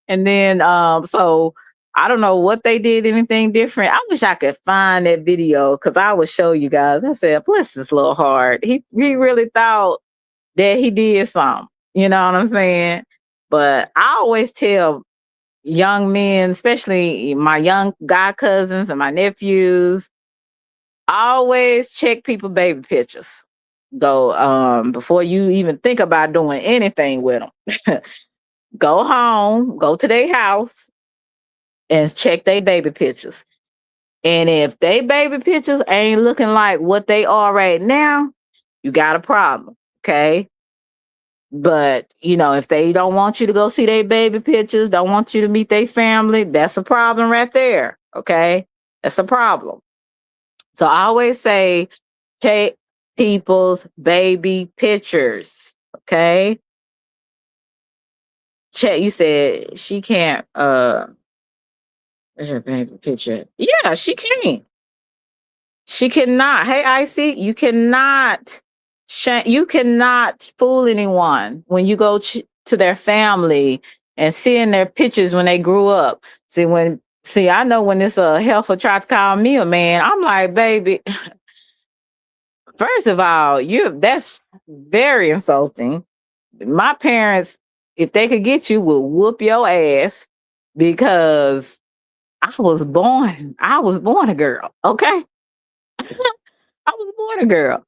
And then, so I don't know what they did, anything different. I wish I could find that video because I would show you guys. I said, bless his little heart. He really thought that he did something. You know what I'm saying? But I always tell young men, especially my young guy cousins and my nephews, always check people baby pictures. Go before you even think about doing anything with them. Go home, go to their house and check their baby pictures. And if they baby pictures ain't looking like what they are right now, you got a problem. Okay. But if they don't want you to go see their baby pictures, don't want you to meet their family, that's a problem right there. Okay. That's a problem. So I always say take people's baby pictures. Okay. Check, you said she can't where's your baby picture? Yeah, she can't. She cannot. Hey, Icy, you cannot fool anyone when you go to their family and seeing their pictures when they grew up. I know when this helper tried to call me a man, I'm like, baby, first of all, that's very insulting. My parents, if they could get you, would whoop your ass because I was born a girl. Okay. I was born a girl.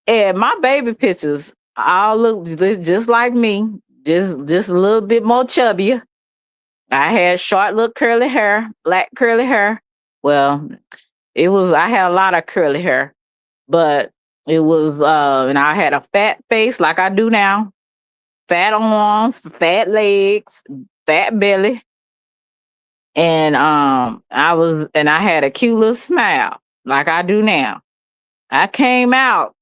And my baby pictures all look just like me, just a little bit more chubbier. I had short little curly hair, black curly hair. Well, I had a lot of curly hair, but it was and I had a fat face like I do now, fat arms, fat legs, fat belly. And I had a cute little smile like I do now. I came out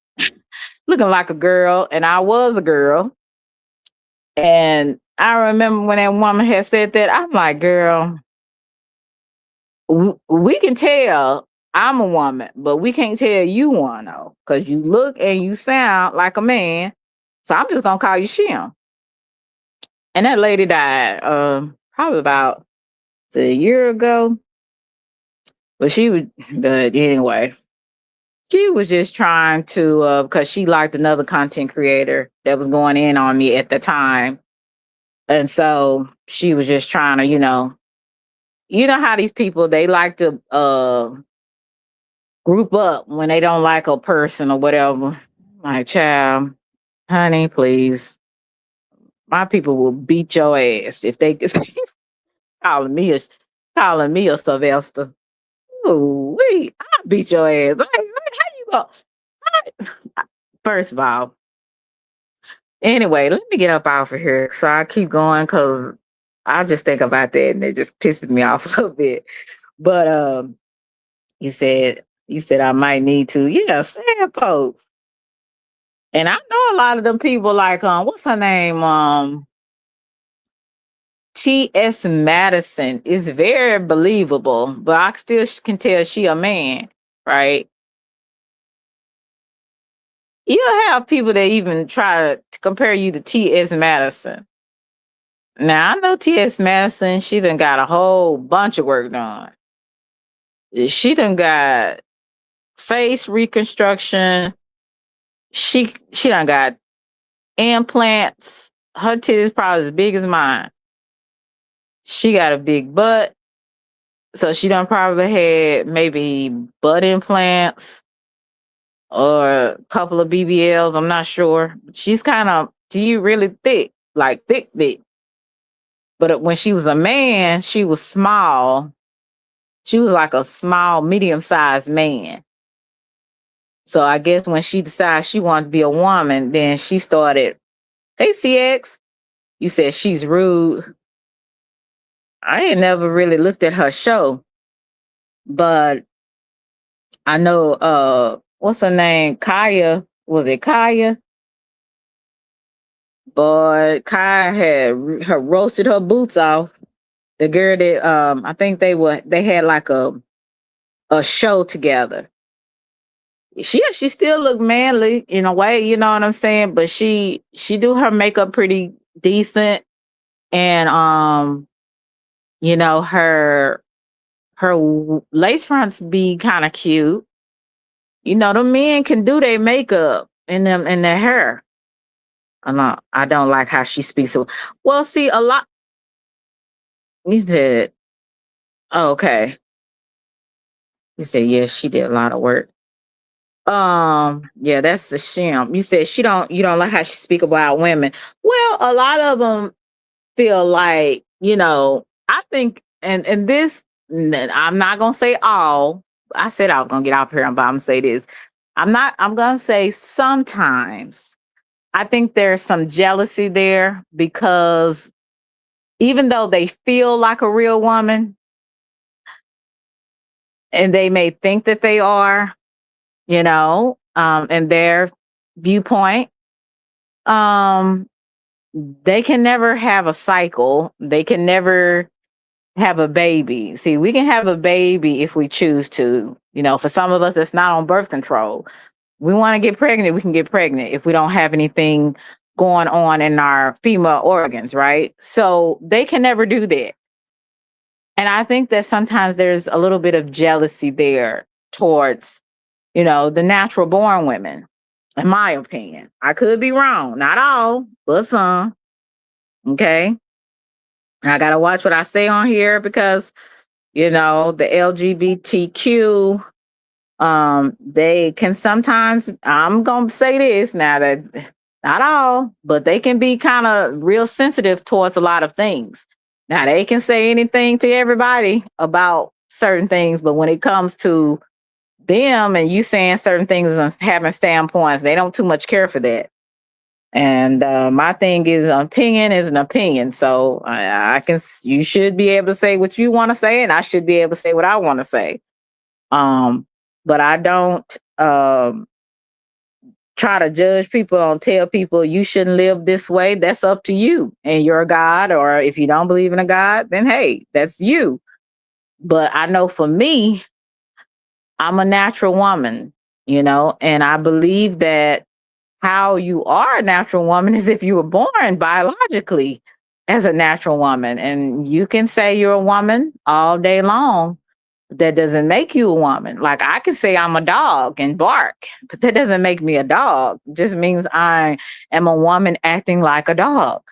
looking like a girl, and I was a girl. And I remember when that woman had said that, I'm like, girl, we can tell I'm a woman, but we can't tell you one though, because you look and you sound like a man. So I'm just gonna call you Shim. And that lady died probably about a year ago. But anyway, she was just trying to, because she liked another content creator that was going in on me at the time. And so she was just trying to, how these people, they like to group up when they don't like a person or whatever. Like, child, honey, please. My people will beat your ass if they calling me a Sylvester. Ooh, I'll beat your ass. Like, how you go? First of all, anyway, let me get up out of here. So I keep going because I just think about that and it just pisses me off a little bit. But you said I might need to, yeah, sad folks. And I know a lot of them people like what's her name? T.S. Madison is very believable, but I still can tell she a man, right? You'll have people that even try to compare you to T.S. Madison. Now, I know T.S. Madison, she done got a whole bunch of work done. She done got face reconstruction. She done got implants. Her titties probably as big as mine. She got a big butt. So she done probably had maybe butt implants or a couple of BBLs. I'm not sure. She's really thick, like thick. But when she was a man, she was small. She was like a small, medium-sized man. So I guess when she decided she wanted to be a woman, then she started, hey, CX, you said she's rude. I ain't never really looked at her show, but I know, what's her name? Kaya. Was it Kaya? Boy, Kaya had roasted her boots off. The girl that I think they had like a show together. She still look manly in a way, you know what I'm saying? But she do her makeup pretty decent, and her lace fronts be kind of cute. The men can do their makeup and their hair. I don't like how she speaks. So, well, see, a lot. You said, oh, okay. You said, yes, she did a lot of work. Yeah, that's a shame. You said you don't like how she speak about women. Well, a lot of them feel like, I think, and this, I'm not gonna say all. I said I was gonna get off here, but I'm gonna say this. I'm gonna say sometimes I think there's some jealousy there because even though they feel like a real woman and they may think that they are, in their viewpoint, um, they can never have a cycle. They can never have a baby. See, we can have a baby if we choose to. For some of us that's not on birth control. We want to get pregnant, we can get pregnant if we don't have anything going on in our female organs, right? So they can never do that. And I think that sometimes there's a little bit of jealousy there towards, the natural born women, in my opinion. I could be wrong, not all, but some. Okay. I got to watch what I say on here because, the LGBTQ, they can sometimes, I'm going to say this now that not all, but they can be kind of real sensitive towards a lot of things. Now they can say anything to everybody about certain things, but when it comes to them and you saying certain things and having standpoints, they don't too much care for that. And my thing is, an opinion is an opinion. So you should be able to say what you want to say, and I should be able to say what I want to say. But I don't try to judge people and tell people you shouldn't live this way. That's up to you and your God. Or if you don't believe in a God, then hey, that's you. But I know for me, I'm a natural woman, and I believe that how you are a natural woman is if you were born biologically as a natural woman. And you can say you're a woman all day long. That doesn't make you a woman. Like I can say I'm a dog and bark, but that doesn't make me a dog. It just means I am a woman acting like a dog.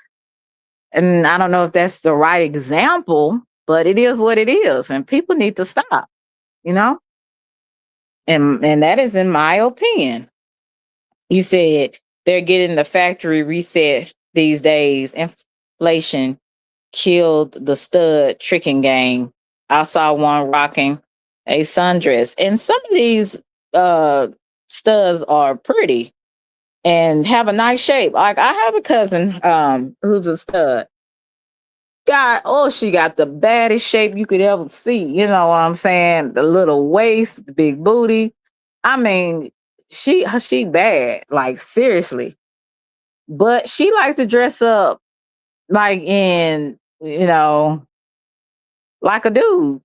And I don't know if that's the right example, but it is what it is. And people need to stop, you know? And that is in my opinion. You said they're getting the factory reset these days. Inflation killed the stud tricking game. I saw one rocking a sundress. And some of these studs are pretty and have a nice shape. Like I have a cousin who's a stud. She got the baddest shape you could ever see. You know what I'm saying? The little waist, the big booty. I mean, she bad, like seriously. But she likes to dress up like in, like a dude.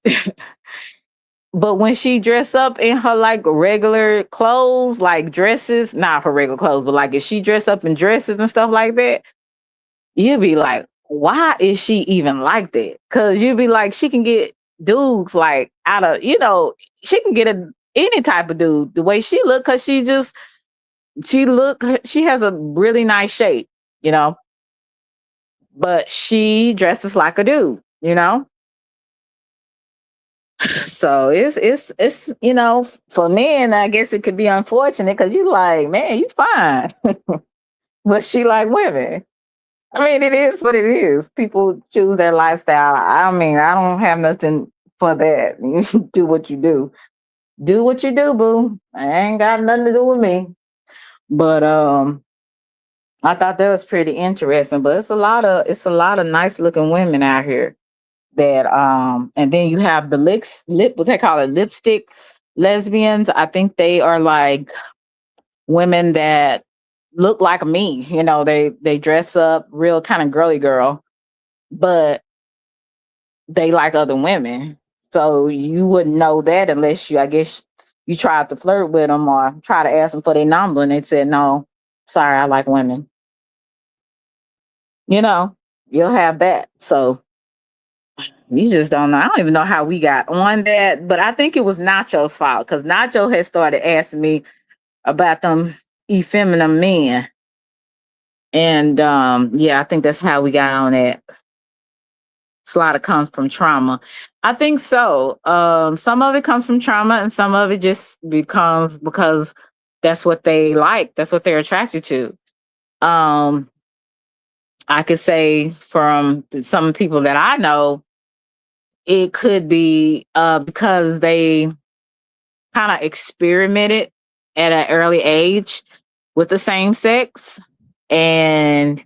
But when she dress up in her like regular clothes, like dresses, not her regular clothes, but like if she dress up in dresses and stuff like that, you'd be like, why is she even like that? Cause you'd be like, she can get dudes like out of, she can get any type of dude the way she look, cause she has a really nice shape, but she dresses like a dude. So it's for men, I guess it could be unfortunate because you like, man, you fine. But she like women. I mean, it is what it is. People choose their lifestyle. I mean, I don't have nothing for that. You do what you do. Do what you do, boo. I ain't got nothing to do with me. But I thought that was pretty interesting. But it's a lot of nice looking women out here that and then you have the what they call it, lipstick lesbians. I think they are like women that look like me. They dress up real kind of girly girl, but they like other women. So you wouldn't know that unless I guess you tried to flirt with them or try to ask them for their number and they said no, sorry, I like women. you know you'll have that. So we just don't know. I don't even know how we got on that, but I think it was Nacho's fault because Nacho had started asking me about them effeminate men. And yeah, I think that's how we got on that. Slaughter comes from trauma. I think so. Some of it comes from trauma, and some of it just becomes because that's what they like. That's what they're attracted to. Um, I could say from some people that I know, it could be because they kind of experimented at an early age with the same sex, and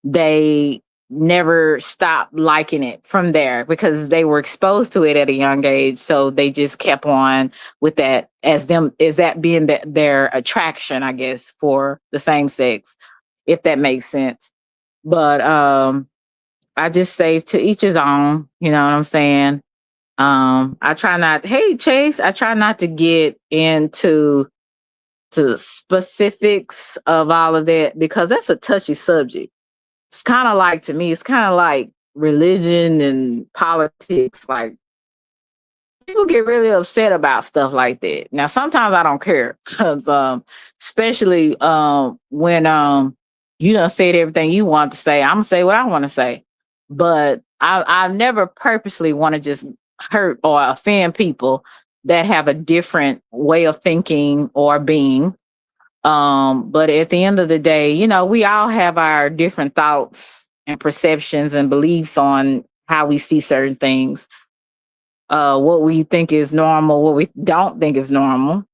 they never stopped liking it from there because they were exposed to it at a young age. So they just kept on with that as that being their attraction, I guess, for the same sex, if that makes sense. But I just say to each his own, you know what I'm saying? I try not, hey Chase, I try not to get into specifics of all of that because that's a touchy subject. It's kind of like, to me, it's kind of like religion and politics. Like, people get really upset about stuff like that. Now, sometimes I don't care because, especially when you done said everything you want to say, I'm gonna say what I want to say. But I never purposely want to just hurt or offend people that have a different way of thinking or being. But at the end of the day, you know, we all have our different thoughts and perceptions and beliefs on how we see certain things, what we think is normal, what we don't think is normal.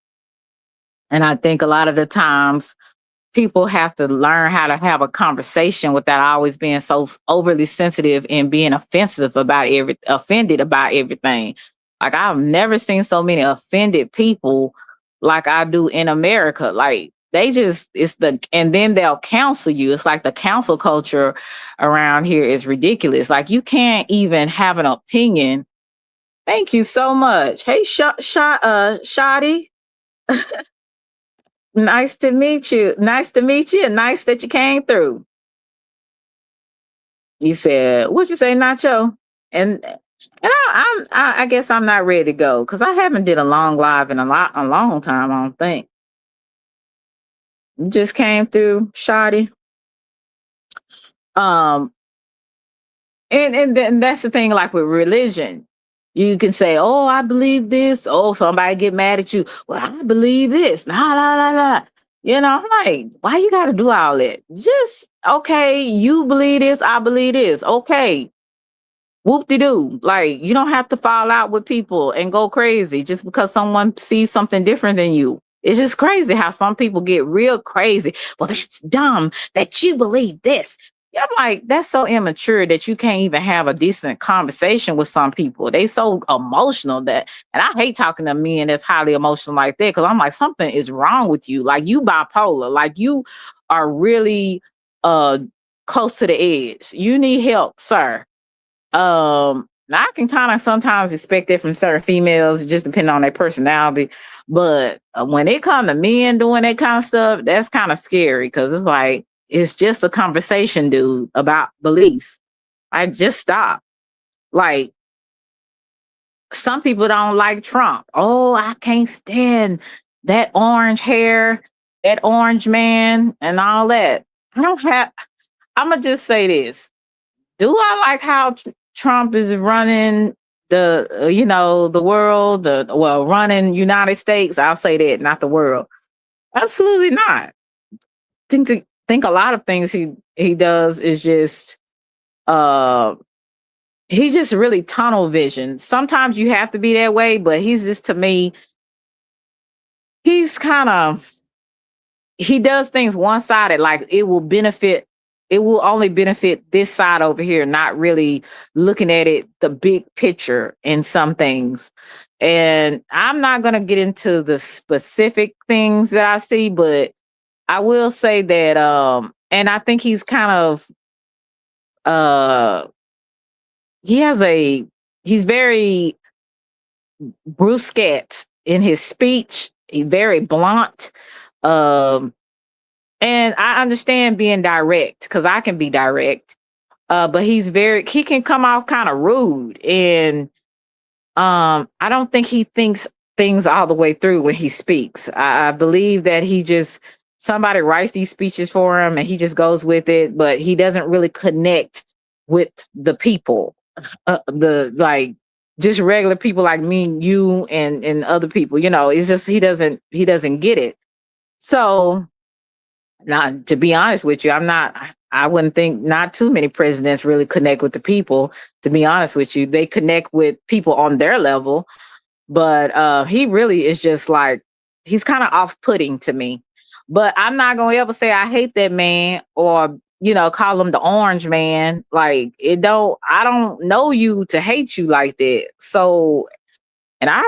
And I think a lot of the times people have to learn how to have a conversation without always being so overly sensitive and being offended about everything. Like, I've never seen so many offended people like I do in America. Like, they just, and then they'll counsel you. It's like the counsel culture around here is ridiculous. Like, you can't even have an opinion. Thank you so much. Hey, Shotty. Nice to meet you. Nice to meet you. And nice that you came through. You said, what'd you say, Nacho? And I guess I'm not ready to go because I haven't did a long live in a long time. I don't think. You just came through, Shoddy. Um, and then that's the thing, like with religion. You can say, "Oh, I believe this." Oh, somebody get mad at you. Well, I believe this. Nah, nah, nah, nah. You know, I'm like, why you got to do all that? Just okay. You believe this. I believe this. Okay. Whoop de doo. Like, you don't have to fall out with people and go crazy just because someone sees something different than you. It's just crazy how some people get real crazy. Well, that's dumb that you believe this. Yeah, I'm like, that's so immature that you can't even have a decent conversation with some people. They so emotional that, and I hate talking to men that's highly emotional like that because I'm like, something is wrong with you. Like, you bipolar. Like, you are really uh close to the edge. You need help, sir. I can kind of sometimes expect it from certain females, just depending on their personality. But when it comes to men doing that kind of stuff, that's kind of scary because it's like, it's just a conversation, dude, about beliefs. I just stop. Like, some people don't like Trump. Oh, I can't stand that orange hair, that orange man, and all that. I don't have, I'm going to just say this. Do I like how Trump is running the world, running United States? I'll say that, not the world. Absolutely not. Think a lot of things he does is just he's just really tunnel vision. Sometimes you have to be that way, but he's just, to me, he's kind of, he does things one-sided, like it will only benefit this side over here, not really looking at it, the big picture in some things. And I'm not going to get into the specific things that I see, but I will say that, and I think he's kind of, he's very brusque in his speech. He's very blunt. And I understand being direct because I can be direct. But he can come off kind of rude. And I don't think he thinks things all the way through when he speaks. I believe that he just somebody writes these speeches for him and he just goes with it, but he doesn't really connect with the people, the like just regular people like me, you, and other people. It's just he doesn't get it. So, not to be honest with you, I wouldn't think not too many presidents really connect with the people. To be honest with you, they connect with people on their level, but he really is just like he's kind of off-putting to me. But I'm not gonna ever say I hate that man or call him the orange man. Like I don't know you to hate you like that. So, and I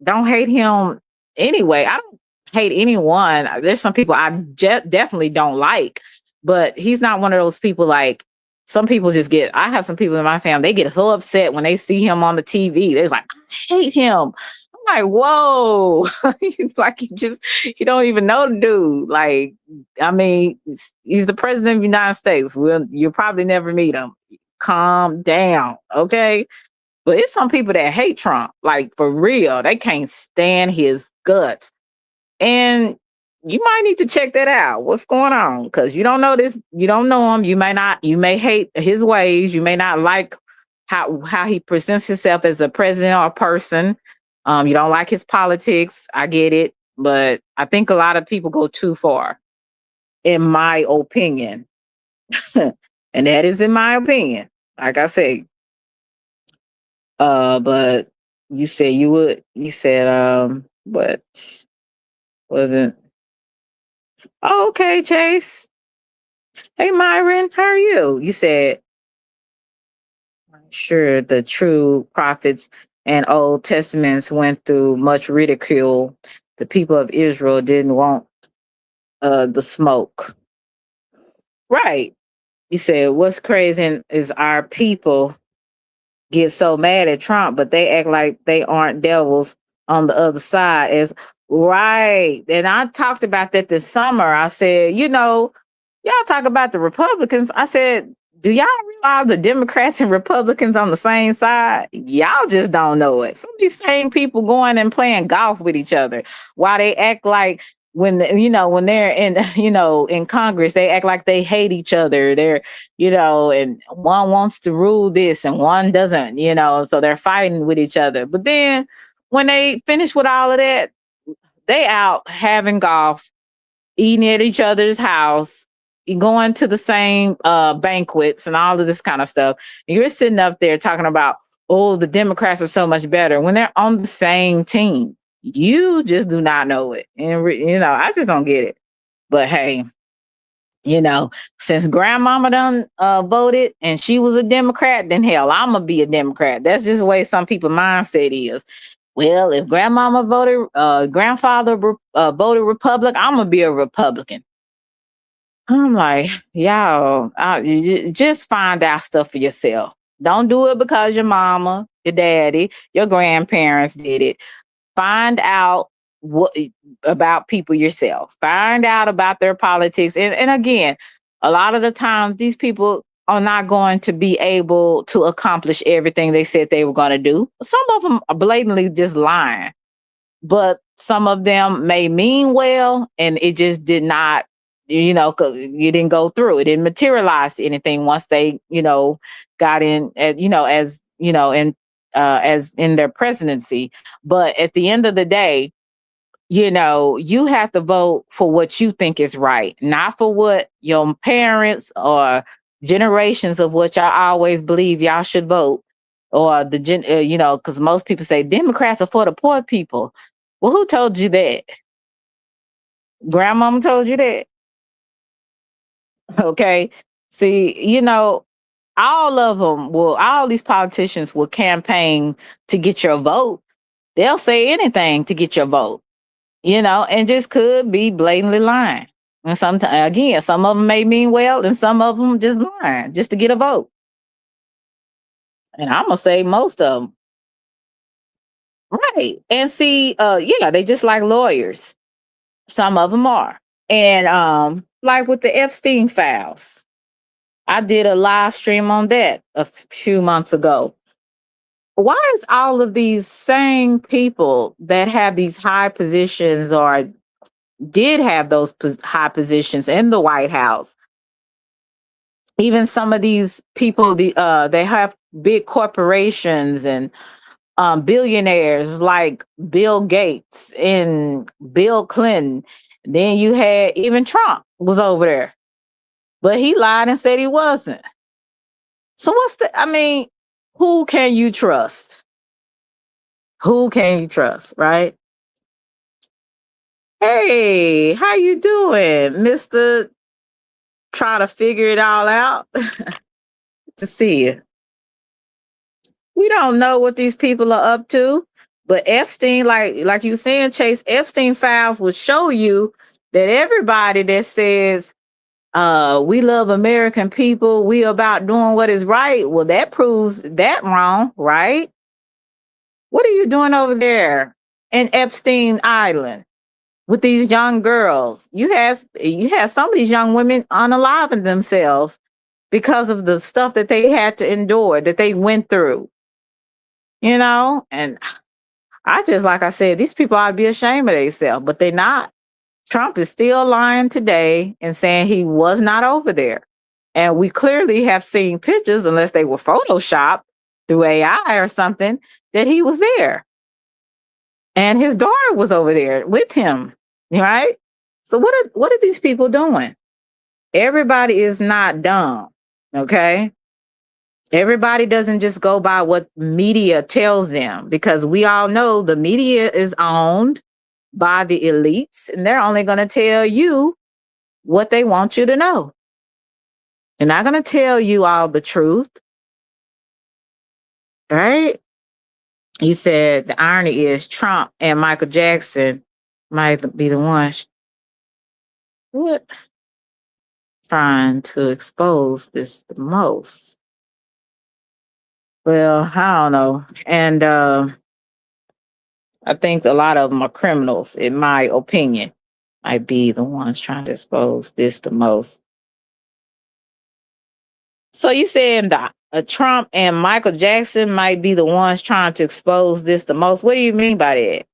don't hate him anyway. I don't hate anyone. There's some people I definitely don't like, but he's not one of those people like some people just get. I have some people in my family, they get so upset when they see him on the TV. They're like, I hate him. I'm like, whoa. Like you don't even know the dude. Like, I mean, he's the president of the United States. Well, you'll probably never meet him. Calm down. Okay. But it's some people that hate Trump, like for real. They can't stand his guts. And you might need to check that out. What's going on? Because you don't know this, you don't know him. You may hate his ways. You may not like how he presents himself as a president or a person. You don't like his politics. I get it. But I think a lot of people go too far, in my opinion. And that is in my opinion. Like I say, but you said you would. You said but wasn't. Oh, okay, Chase. Hey, Myron, how are you? You said, I'm sure the true prophets and Old Testaments went through much ridicule. The people of Israel didn't want the smoke. Right. You said, what's crazy is our people get so mad at Trump, but they act like they aren't devils on the other side. As right. And I talked about that this summer. I said, y'all talk about the Republicans. I said, do y'all realize the Democrats and Republicans on the same side? Y'all just don't know it. Some of these same people going and playing golf with each other while they act like when they're in in Congress, they act like they hate each other. They're and one wants to rule this and one doesn't, so they're fighting with each other. But then when they finish with all of that, they out having golf, eating at each other's house, going to the same banquets and all of this kind of stuff. And you're sitting up there talking about, oh, the Democrats are so much better when they're on the same team. You just do not know it. And, I just don't get it. But hey, since grandmama done voted and she was a Democrat, then hell, I'm going to be a Democrat. That's just the way some people's mindset is. Well, if grandmama voted, grandfather voted Republican, I'm going to be a Republican. I'm like, y'all, just find out stuff for yourself. Don't do it because your mama, your daddy, your grandparents did it. Find out what about people yourself. Find out about their politics. And again, a lot of the times these people are not going to be able to accomplish everything they said they were going to do. Some of them are blatantly just lying, but some of them may mean well, and it just did not, cause you didn't go through. It didn't materialize to anything once they, got in, as in their presidency. But at the end of the day, you have to vote for what you think is right, not for what your parents or generations of what y'all always believe y'all should vote, or because most people say Democrats are for the poor people. Well, who told you that? Grandmama told you that. Okay. See, all these politicians will campaign to get your vote. They'll say anything to get your vote, and just could be blatantly lying. And sometimes, again, some of them may mean well, and some of them just lying just to get a vote. And I'm gonna say most of them, right? And see, they just like lawyers. Some of them are, and like with the Epstein files, I did a live stream on that a few months ago. Why is all of these same people that have these high positions or did have those high positions in the White House. Even some of these people, they have big corporations and billionaires like Bill Gates and Bill Clinton. Then you had even Trump was over there, but he lied and said he wasn't. So I mean, who can you trust? Who can you trust, right? Hey, how you doing, Mr. Try to figure it all out? To see you. We don't know what these people are up to, but Epstein, like you saying, Chase, Epstein files will show you that everybody that says we love American people, we about doing what is right, well, that proves that wrong, right? What are you doing over there in Epstein Island with these young girls? You had some of these young women unaliving themselves because of the stuff that they had to endure, that they went through. And I just, like I said, these people ought to be ashamed of themselves, but they're not. Trump is still lying today and saying he was not over there. And we clearly have seen pictures, unless they were photoshopped through AI or something, that he was there. And his daughter was over there with him, right? So what are these people doing? Everybody is not dumb, okay? Everybody doesn't just go by what media tells them, because we all know the media is owned by the elites, and they're only going to tell you what they want you to know. They're not going to tell you all the truth, right? He said the irony is Trump and Michael Jackson might be the ones trying to expose this the most. Well, I don't know. And I think a lot of them are criminals, in my opinion. Might be the ones trying to expose this the most. So you saying that Trump and Michael Jackson might be the ones trying to expose this the most? What do you mean by that?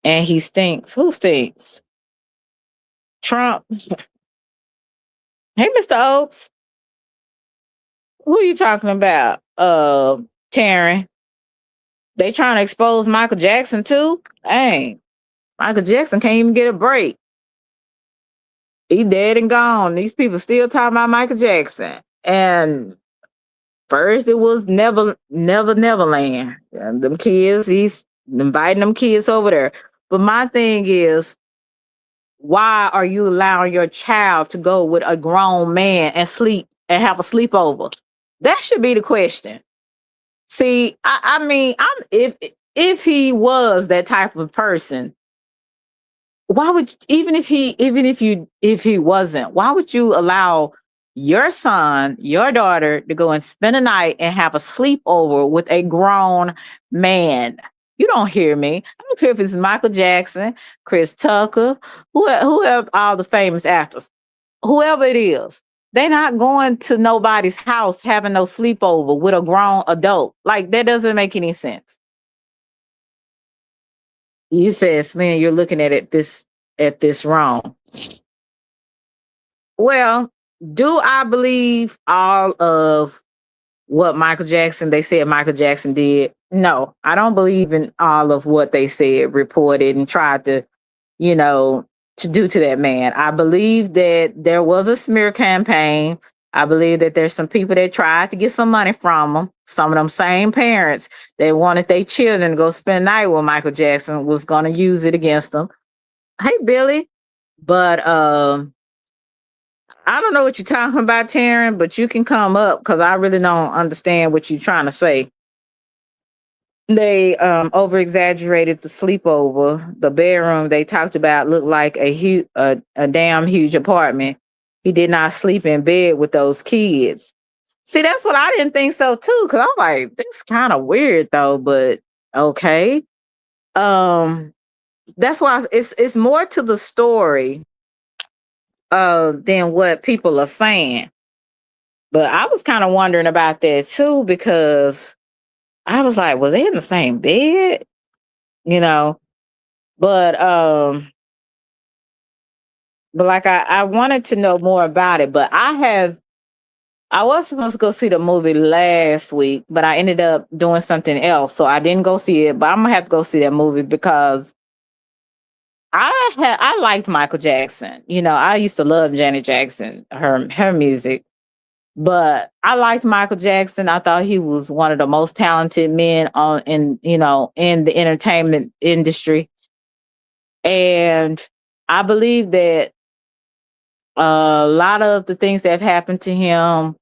And he stinks. Who stinks? Trump. Hey, Mr. Oaks. Who are you talking about? Taryn. They trying to expose Michael Jackson too? Dang. Michael Jackson can't even get a break. He dead and gone. These people still talking about Michael Jackson. And first it was Neverland. And them kids, he's inviting them kids over there. But my thing is, why are you allowing your child to go with a grown man and sleep and have a sleepover? That should be the question. See, I mean, if he was that type of person, why would, even if he wasn't, why would you allow your son, your daughter to go and spend a night and have a sleepover with a grown man? You don't hear me. I don't care if it's Michael Jackson, Chris Tucker, whoever, all the famous actors, whoever it is. They're not going to nobody's house having no sleepover with a grown adult. Like, that doesn't make any sense. You said, Slim, you're looking at this wrong. Well, do I believe all of what they said Michael Jackson did? No, I don't believe in all of what they said, reported, and tried to, to do to that man. I believe that there was a smear campaign. I believe that there's some people that tried to get some money from him. Some of them same parents that wanted their children to go spend the night with Michael Jackson was going to use it against them. Hey, Billy. But I don't know what you're talking about, Taryn, but you can come up because I really don't understand what you're trying to say. They over exaggerated the sleepover. The bedroom they talked about looked like a damn huge apartment. He did not sleep in bed with those kids. See, that's what I didn't think so too, because I'm like, this is kind of weird though, but okay. That's why it's more to the story than what people are saying. But I was kind of wondering about that too, because I was like, was they in the same bed? But but like I wanted to know more about it, but I was supposed to go see the movie last week, but I ended up doing something else. So I didn't go see it, but I'm gonna have to go see that movie because I liked Michael Jackson. You know, I used to love Janet Jackson, her music. But I liked Michael Jackson. I thought he was one of the most talented men on in the entertainment industry. And I believe that a lot of the things that have happened to him,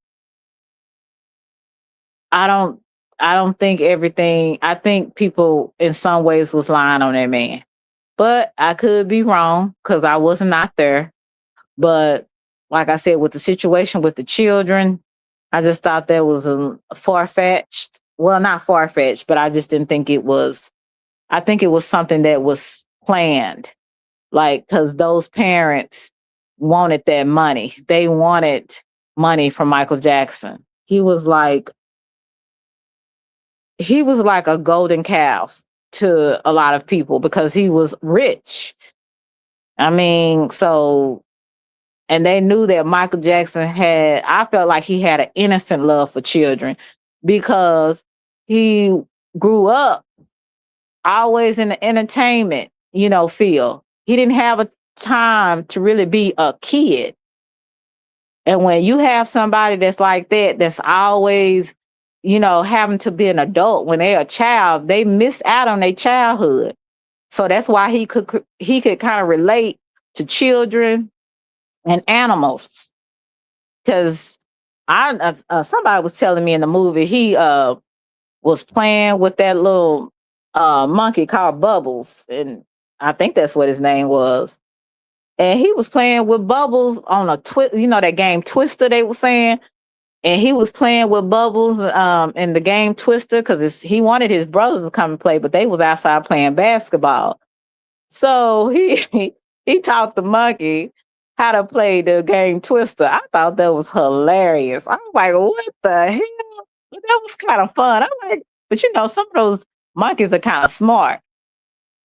I don't I don't think everything I think people in some ways was lying on that man. But I could be wrong because I was not there. But like I said, with the situation with the children, I just thought that was a far fetched. Well, not far fetched, but I just didn't think it was. I think it was something that was planned, like because those parents wanted that money. They wanted money from Michael Jackson. He was like a golden calf to a lot of people because he was rich. I mean, so and they knew that Michael Jackson had I felt like he had an innocent love for children because he grew up always in the entertainment, field. He didn't have a time to really be a kid. And when you have somebody that's like that, that's always, having to be an adult when they're a child, they miss out on their childhood. So that's why he could kind of relate to children and animals. Because somebody was telling me in the movie he was playing with that little monkey called Bubbles, and I think that's what his name was. And he was playing with Bubbles on a twist, that game Twister they were saying, and he was playing with Bubbles in the game Twister because he wanted his brothers to come and play, but they was outside playing basketball. So he taught the monkey how to play the game Twister. I thought that was hilarious. I was like, what the hell? But that was kind of fun. I'm like, but some of those monkeys are kind of smart.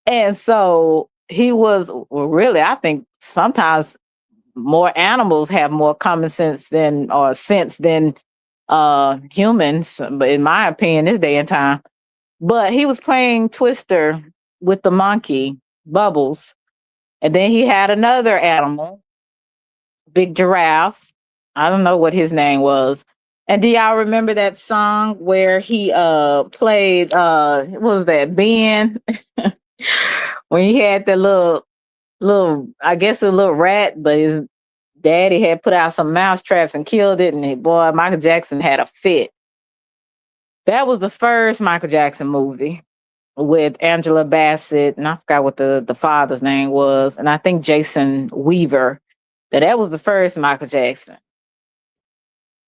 And so he was well, really, I think sometimes more animals have more common sense than humans, but in my opinion, this day and time. But he was playing Twister with the monkey, Bubbles. And then he had another animal, big giraffe. I don't know what his name was. And do y'all remember that song where he played what was that, Ben? When he had the little I guess a little rat, but his daddy had put out some mouse traps and killed it, and boy, Michael Jackson had a fit. That was the first Michael Jackson movie with Angela Bassett, and I forgot what the father's name was, and I think Jason Weaver. That was the first Michael Jackson.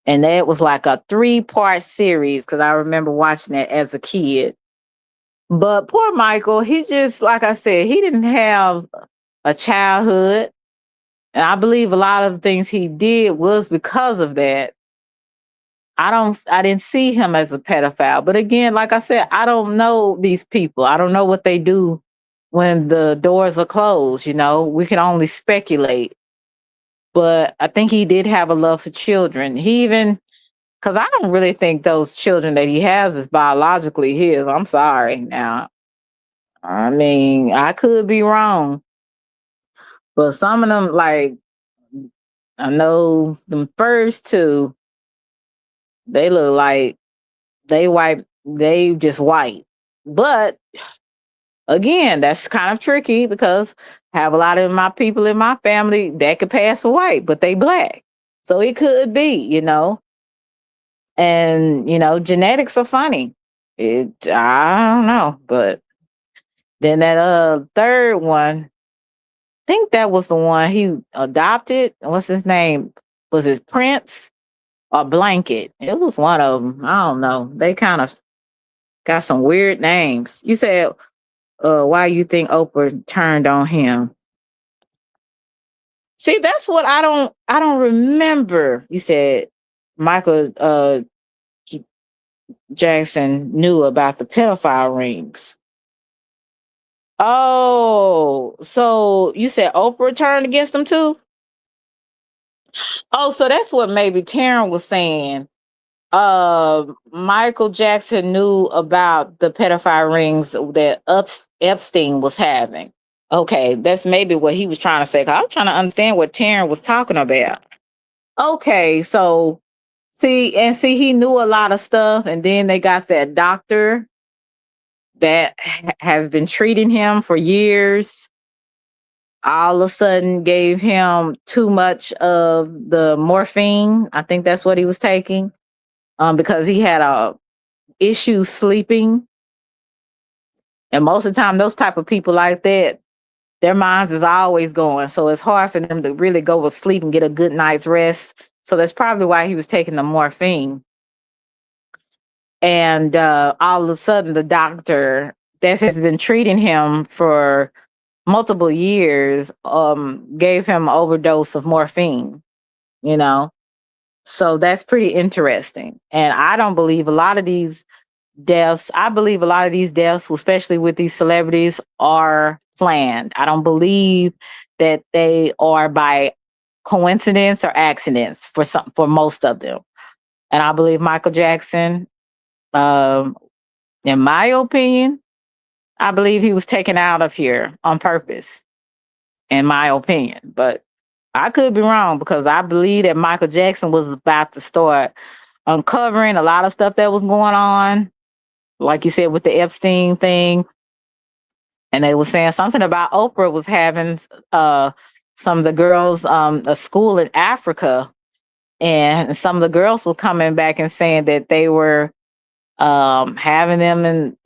And that was like a 3-part series because I remember watching it as a kid. But poor Michael, he just, like I said, he didn't have a childhood. And I believe a lot of the things he did was because of that. I didn't see him as a pedophile. But again, like I said, I don't know these people. I don't know what they do when the doors are closed, We can only speculate. But I think he did have a love for children. Because I don't really think those children that he has is biologically his. I'm sorry. Now, I mean, I could be wrong. But some of them, like, I know the first two, they look like they just white. But again, that's kind of tricky because I have a lot of my people in my family that could pass for white, but they black. So it could be, And genetics are funny. I don't know, but then that third one, I think that was the one he adopted. What's his name? Was it Prince or Blanket? It was one of them. I don't know. They kind of got some weird names. You said why you think Oprah turned on him? See, that's what I don't remember. You said Michael Jackson knew about the pedophile rings. Oh, so you said Oprah turned against him too? Oh, so that's what maybe Taryn was saying. Michael Jackson knew about the pedophile rings that Epstein was having. Okay, that's maybe what he was trying to say. 'Cause I'm trying to understand what Taryn was talking about. Okay, so see, he knew a lot of stuff, and then they got that doctor that has been treating him for years. All of a sudden, gave him too much of the morphine. I think that's what he was taking, because he had a issue sleeping, and most of the time, those type of people like that, their minds is always going. So it's hard for them to really go to sleep and get a good night's rest. So that's probably why he was taking the morphine. And all of a sudden, the doctor that has been treating him for multiple years gave him an overdose of morphine, you know? So that's pretty interesting. And I don't believe a lot of these deaths, I believe a lot of these deaths, especially with these celebrities, are planned. I don't believe that they are by coincidence or accidents for most of them. And I believe Michael Jackson, um, in my opinion, I believe he was taken out of here on purpose, in my opinion. But I could be wrong, because I believe that Michael Jackson was about to start uncovering a lot of stuff that was going on, like you said, with the Epstein thing. And they were saying something about Oprah was having some of the girls a school in Africa, and some of the girls were coming back and saying that they were having them in,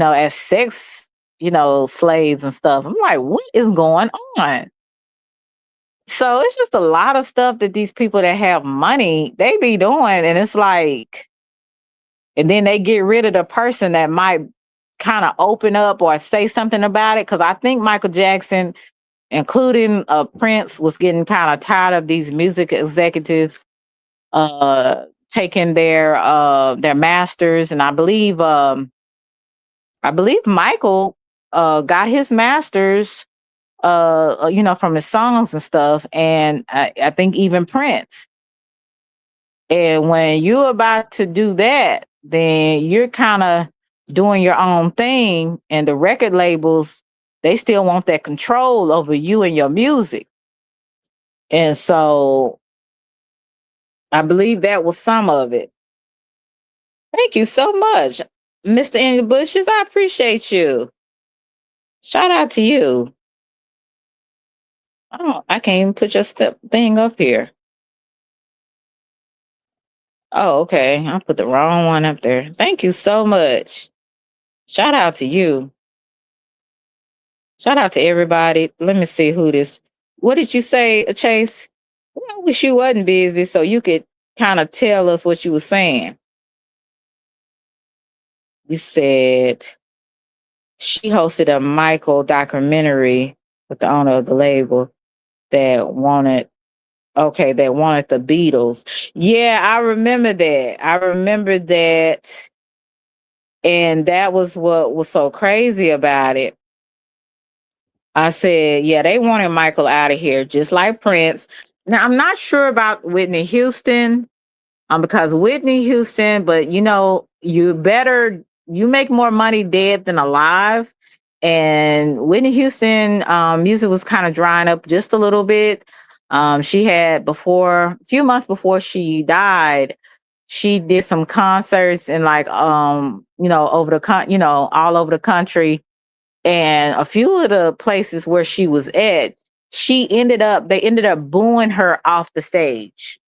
as sex, slaves and stuff. I'm like, what is going on? So it's just a lot of stuff that these people that have money, they be doing. And it's like, and then they get rid of the person that might kind of open up or say something about it. Cause I think Michael Jackson, including Prince, was getting kind of tired of these music executives taking their masters. And I believe Michael got his masters from his songs and stuff. And I think even Prince. And when you're about to do that, then you're kind of doing your own thing. And the record labels, they still want that control over you and your music. And so I believe that was some of it. Thank you so much, Mr. In the Bushes. I appreciate you. Shout out to you. Oh, I can't even put your thing up here. Oh, okay. I put the wrong one up there. Thank you so much. Shout out to you. Shout out to everybody. Let me see who this. What did you say, Chase? Well, I wish you wasn't busy so you could kind of tell us what you were saying. You said she hosted a Michael documentary with the owner of the label that wanted the Beatles. Yeah, I remember that. And that was what was so crazy about it. I said, yeah, they wanted Michael out of here, just like Prince. Now, I'm not sure about Whitney Houston, because Whitney Houston, but you make more money dead than alive. And Whitney Houston music was kind of drying up just a little bit. She had a few months before she died, she did some concerts and all over the country. And a few of the places where she was at, they ended up booing her off the stage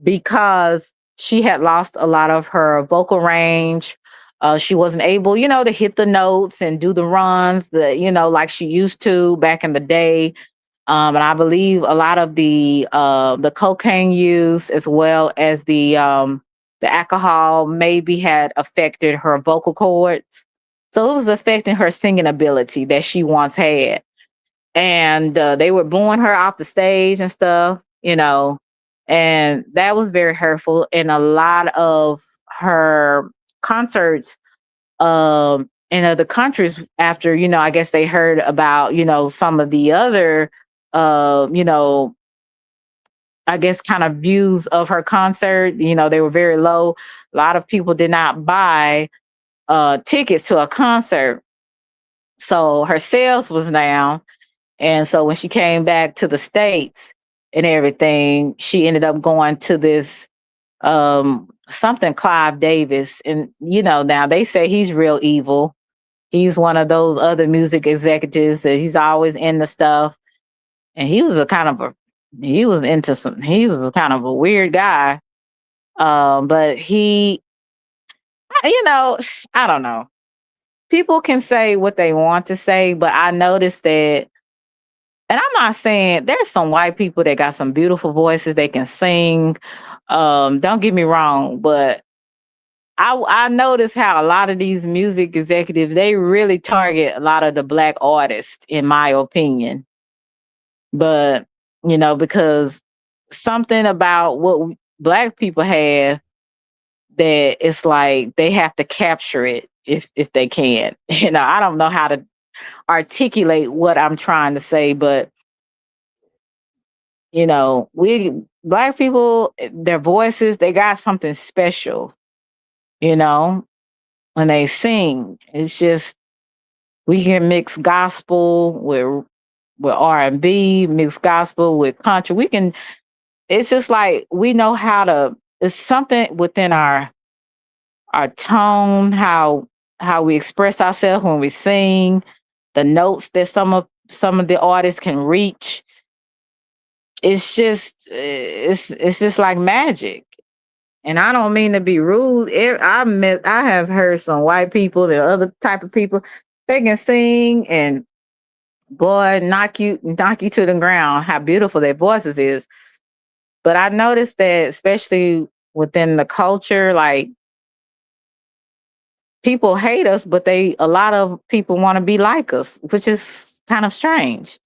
because she had lost a lot of her vocal range. She wasn't able, to hit the notes and do the runs, like she used to back in the day. And I believe a lot of the cocaine use, as well as the alcohol, maybe had affected her vocal cords. So it was affecting her singing ability that she once had. And they were booing her off the stage and stuff, and that was very hurtful. And a lot of her concerts in other countries, after, I guess they heard about, some of the other, I guess, kind of views of her concert. You know, they were very low. A lot of people did not buy tickets to a concert. So her sales was down. And so when she came back to the States and everything, she ended up going to this something Clive Davis. And, you know, now they say he's real evil. He's one of those other music executives that he's always into stuff. And he was a kind of a he was into some he was a kind of a weird guy. But he, you know, I don't know. People can say what they want to say, but I noticed that, and I'm not saying there's some white people that got some beautiful voices, they can sing. Don't get me wrong, but I noticed how a lot of these music executives, they really target a lot of the black artists, in my opinion. But, you know, because something about what black people have, that it's like they have to capture it if they can. You know, I don't know how to articulate what I'm trying to say, but you know, we black people, their voices, they got something special, you know, when they sing. It's just we can mix gospel with R&B, mix gospel with country. We can, it's just like we know how to, it's something within our tone, how we express ourselves when we sing, the notes that some of the artists can reach. It's just like magic. And I don't mean to be rude. I have heard some white people and other type of people, they can sing and boy knock you to the ground, how beautiful their voices is. But I noticed that especially within the culture, like people hate us, but a lot of people want to be like us, which is kind of strange.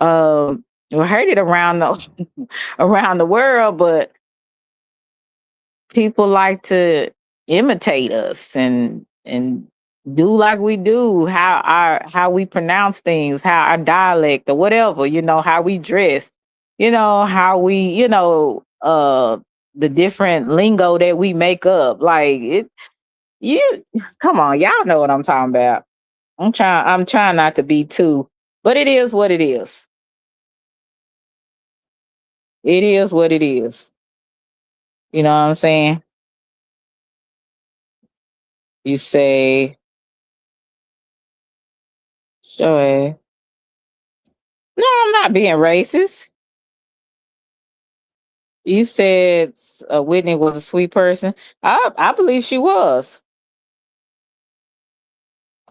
We heard it around the around the world, but people like to imitate us and do like we do, how we pronounce things, how our dialect or whatever, you know, how we dress, you know, how we, you know, the different lingo that we make up. Like it you come on, y'all know what I'm talking about. I'm trying not to be too, but it is what it is. It is what it is. You know what I'm saying? You say, sure. No, I'm not being racist. You said Whitney was a sweet person. I believe she was.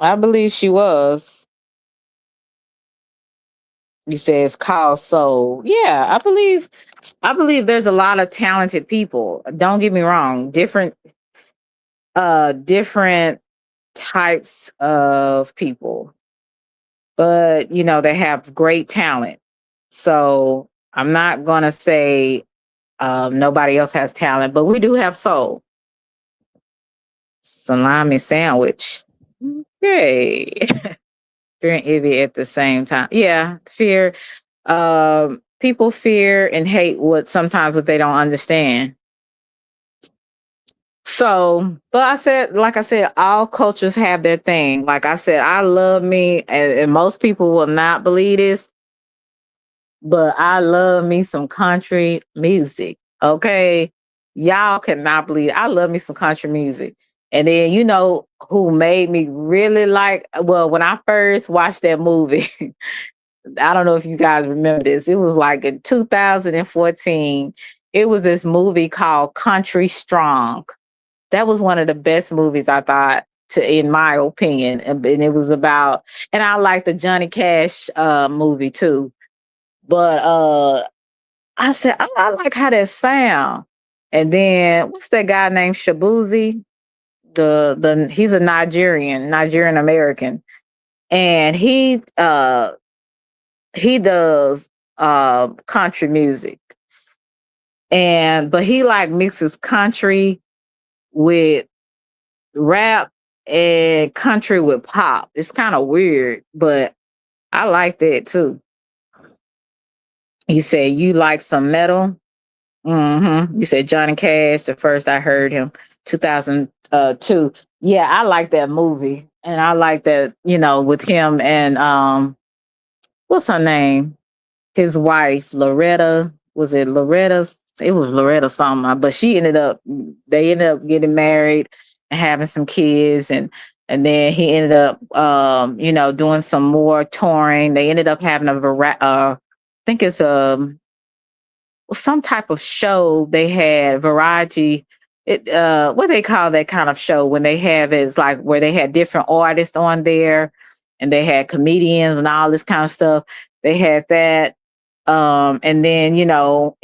I believe she was. You said it's called soul. Yeah, I believe there's a lot of talented people. Don't get me wrong. Different types of people. But you know, they have great talent. So I'm not gonna say nobody else has talent, but we do have soul. Salami sandwich. Yay. Fear and envy at the same time. Yeah, fear. People fear and hate what they don't understand. So, but like I said, all cultures have their thing. Like I said, I love me, and most people will not believe this, but I love me some country music. Okay. Y'all cannot believe it. I love me some country music. And then you know who made me really like, well, when I first watched that movie, I don't know if you guys remember this. It was like in 2014. It was this movie called Country Strong. That was one of the best movies I thought, in my opinion. And it was about, and I like the Johnny Cash movie too. But I said, I like how that sound. And then what's that guy named Shabuzi? He's a Nigerian American. And he does country music. But he like mixes country with rap and country with pop. It's kind of weird, but I like that too. You said you like some metal. You said Johnny Cash. The first I heard him, 2002. Yeah, I like that movie, and I like that, with him and what's her name? His wife, Loretta. Was it Loretta? It was Loretta something, but they ended up getting married and having some kids, and then he ended up, doing some more touring. They ended up having I think it's some type of show they had, variety. What they call that kind of show when they have it, it's like where they had different artists on there, and they had comedians and all this kind of stuff. They had that. And then,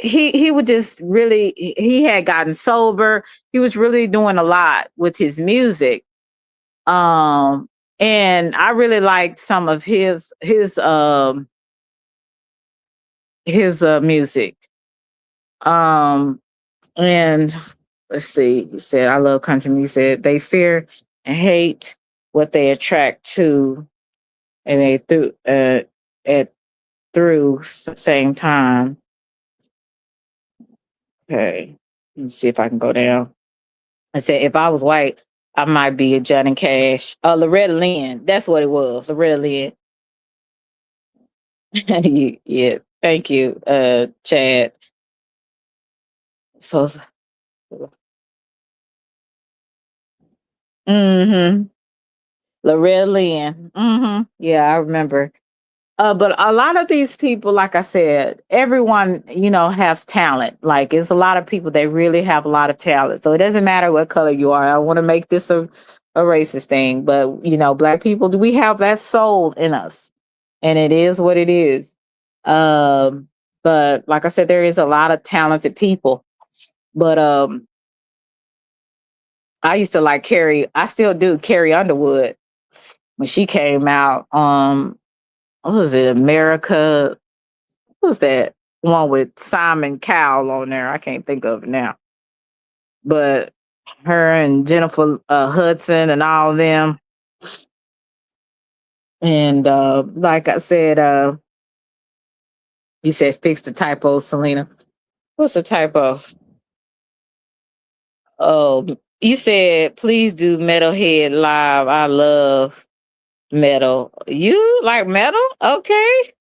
he would just really, he had gotten sober. He was really doing a lot with his music. And I really liked some of his music. And let's see, he said, I love country music. They fear and hate what they attract to, and they through same time. Okay, let's see if I can go down. I said, if I was white, I might be a Johnny Cash. Loretta Lynn. That's what it was. Loretta Lynn. Yeah. Thank you, Chad. So, mm-hmm. Loretta Lynn. Mm-hmm. Yeah, I remember. But a lot of these people, like I said, everyone, has talent. Like, it's a lot of people that really have a lot of talent. So it doesn't matter what color you are. I want to make this a racist thing, but Black people, we have that soul in us, and it is what it is. But like I said, there is a lot of talented people. But I used to like Carrie. I still do, Carrie Underwood, when she came out. What was it? America. What was that one with Simon Cowell on there? I can't think of it now. But her and Jennifer Hudson and all of them. And like I said, you said fix the typo, Selena. What's the typo? Oh, you said please do Metalhead Live. I love metal. You like metal? Okay.